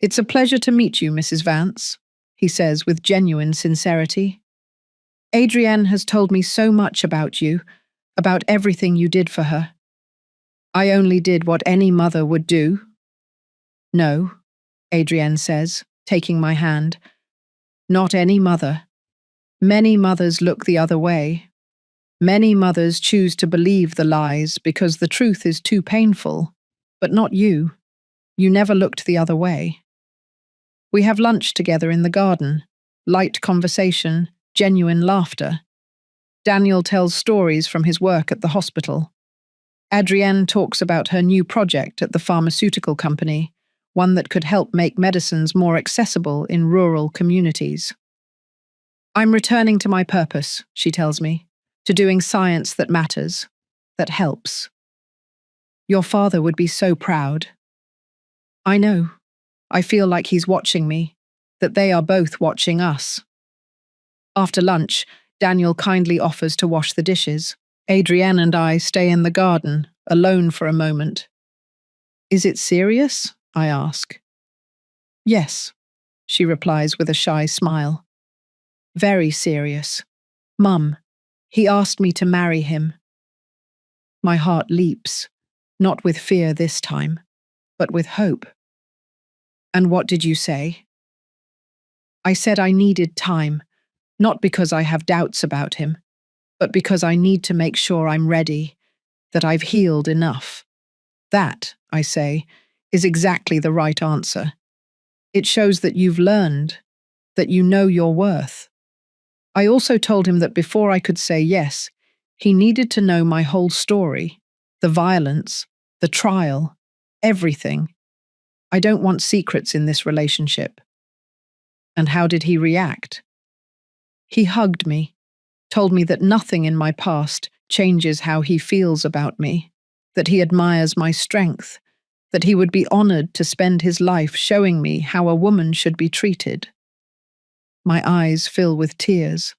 [SPEAKER 1] "It's a pleasure to meet you, Mrs. Vance," he says with genuine sincerity. Adrienne has told me so much about you, about everything you did for her. I only did what any mother would do. No, Adrienne says, taking my hand. Not any mother. Many mothers look the other way. Many mothers choose to believe the lies because the truth is too painful. But not you. You never looked the other way. We have lunch together in the garden. Light conversation, genuine laughter. Daniel tells stories from his work at the hospital. Adrienne talks about her new project at the pharmaceutical company, one that could help make medicines more accessible in rural communities. I'm returning to my purpose, she tells me, to doing science that matters, that helps. Your father would be so proud. I know. I feel like he's watching me, that they are both watching us. After lunch, Daniel kindly offers to wash the dishes. Adrienne and I stay in the garden, alone for a moment. Is it serious? I ask. Yes, she replies with a shy smile. Very serious. Mum, he asked me to marry him. My heart leaps, not with fear this time, but with hope. And what did you say? I said I needed time, not because I have doubts about him, but because I need to make sure I'm ready, that I've healed enough. That, I say, is exactly the right answer. It shows that you've learned, that you know your worth. I also told him that before I could say yes, he needed to know my whole story, the violence, the trial, everything. I don't want secrets in this relationship. And how did he react? He hugged me, told me that nothing in my past changes how he feels about me, that he admires my strength, that he would be honored to spend his life showing me how a woman should be treated. My eyes fill with tears.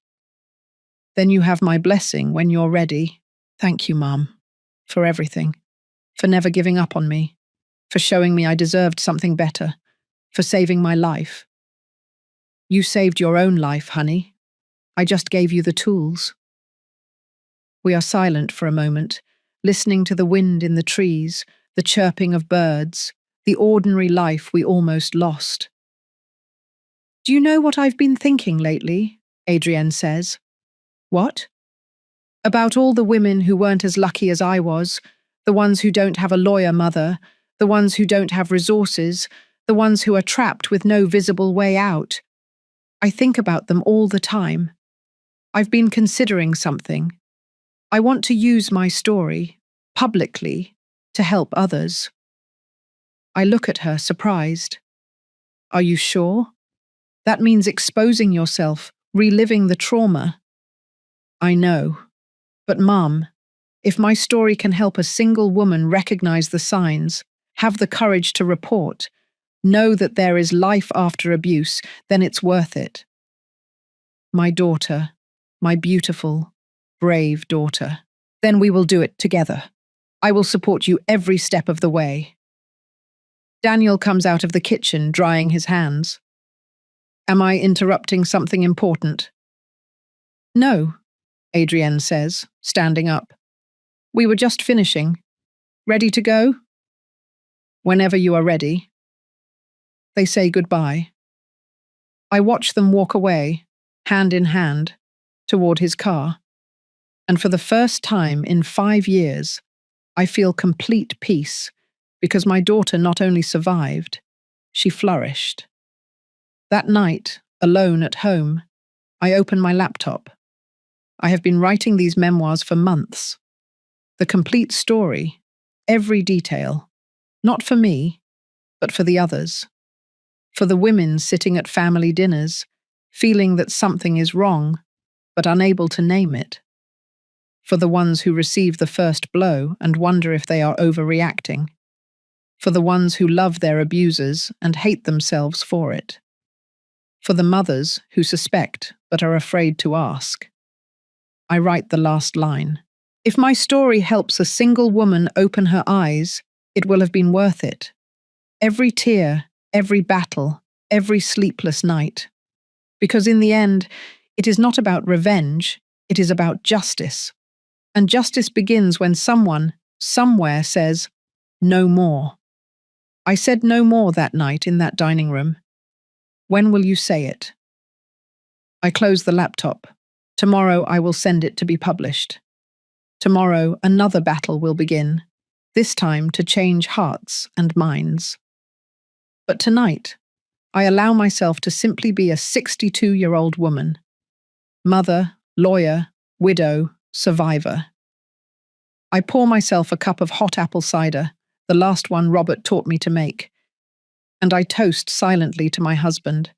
[SPEAKER 1] Then you have my blessing when you're ready. Thank you, Mum, for everything, for never giving up on me, for showing me I deserved something better, for saving my life. You saved your own life, honey. I just gave you the tools. We are silent for a moment, listening to the wind in the trees, the chirping of birds, the ordinary life we almost lost. Do you know what I've been thinking lately? Adrienne says. What? About all the women who weren't as lucky as I was, the ones who don't have a lawyer mother, the ones who don't have resources, the ones who are trapped with no visible way out. I think about them all the time. I've been considering something. I want to use my story, publicly, to help others. I look at her, surprised. Are you sure? That means exposing yourself, reliving the trauma. I know. But Mum, if my story can help a single woman recognize the signs, have the courage to report, know that there is life after abuse, then it's worth it. My daughter, my beautiful, brave daughter. Then we will do it together. I will support you every step of the way. Daniel comes out of the kitchen, drying his hands. Am I interrupting something important? No, Adrienne says, standing up. We were just finishing. Ready to go? Whenever you are ready. They say goodbye. I watch them walk away, hand in hand, toward his car. And for the first time in 5 years, I feel complete peace because my daughter not only survived, she flourished. That night, alone at home, I open my laptop. I have been writing these memoirs for months. The complete story, every detail, not for me, but for the others. For the women sitting at family dinners, feeling that something is wrong, but unable to name it. For the ones who receive the first blow and wonder if they are overreacting. For the ones who love their abusers and hate themselves for it. For the mothers who suspect but are afraid to ask. I write the last line. If my story helps a single woman open her eyes, it will have been worth it. Every tear, every battle, every sleepless night. Because in the end, It is not about revenge, it is about justice. And justice begins when someone, somewhere says, "No more." I said no more that night in that dining room. When will you say it? I close the laptop. Tomorrow I will send it to be published. Tomorrow another battle will begin, this time to change hearts and minds. But tonight, I allow myself to simply be a 62-year-old woman. Mother, lawyer, widow, survivor. I pour myself a cup of hot apple cider, the last one Robert taught me to make, and I toast silently to my husband,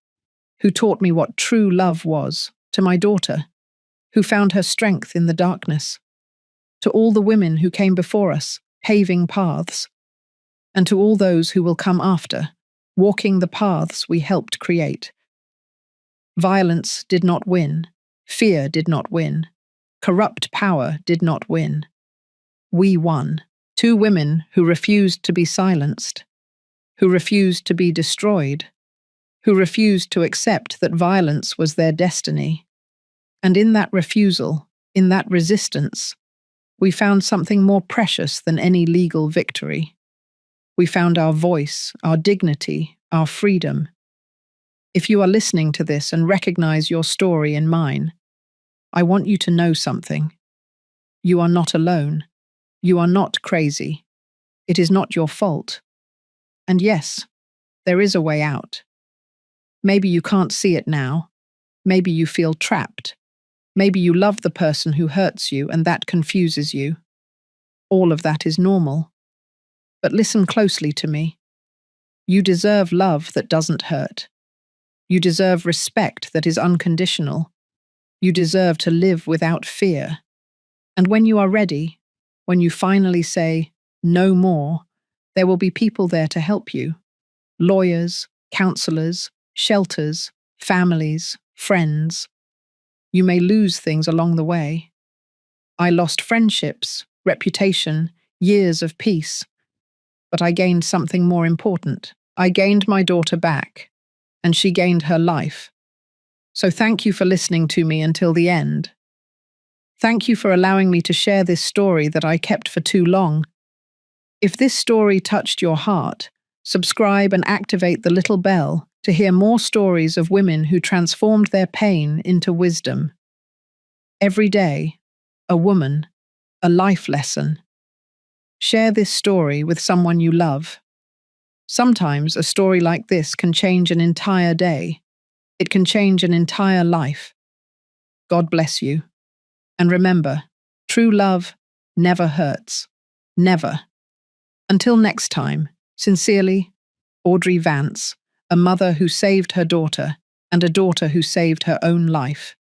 [SPEAKER 1] who taught me what true love was, to my daughter, who found her strength in the darkness, to all the women who came before us, paving paths, and to all those who will come after, walking the paths we helped create. Violence did not win, fear did not win, corrupt power did not win. We won. Two women who refused to be silenced, who refused to be destroyed, who refused to accept that violence was their destiny. And in that refusal, in that resistance, we found something more precious than any legal victory. We found our voice, our dignity, our freedom. If you are listening to this and recognize your story in mine, I want you to know something. You are not alone. You are not crazy. It is not your fault. And yes, there is a way out. Maybe you can't see it now. Maybe you feel trapped. Maybe you love the person who hurts you and that confuses you. All of that is normal. But listen closely to me. You deserve love that doesn't hurt. You deserve respect that is unconditional. You deserve to live without fear. And when you are ready, when you finally say, "No more," there will be people there to help you. Lawyers, counselors, shelters, families, friends. You may lose things along the way. I lost friendships, reputation, years of peace. But I gained something more important. I gained my daughter back, and she gained her life. So thank you for listening to me until the end. Thank you for allowing me to share this story that I kept for too long. If this story touched your heart, subscribe and activate the little bell to hear more stories of women who transformed their pain into wisdom. Every day, a woman, a life lesson. Share this story with someone you love. Sometimes a story like this can change an entire day. It can change an entire life. God bless you. And remember, true love never hurts. Never. Until next time, sincerely, Audrey Vance, a mother who saved her daughter and a daughter who saved her own life.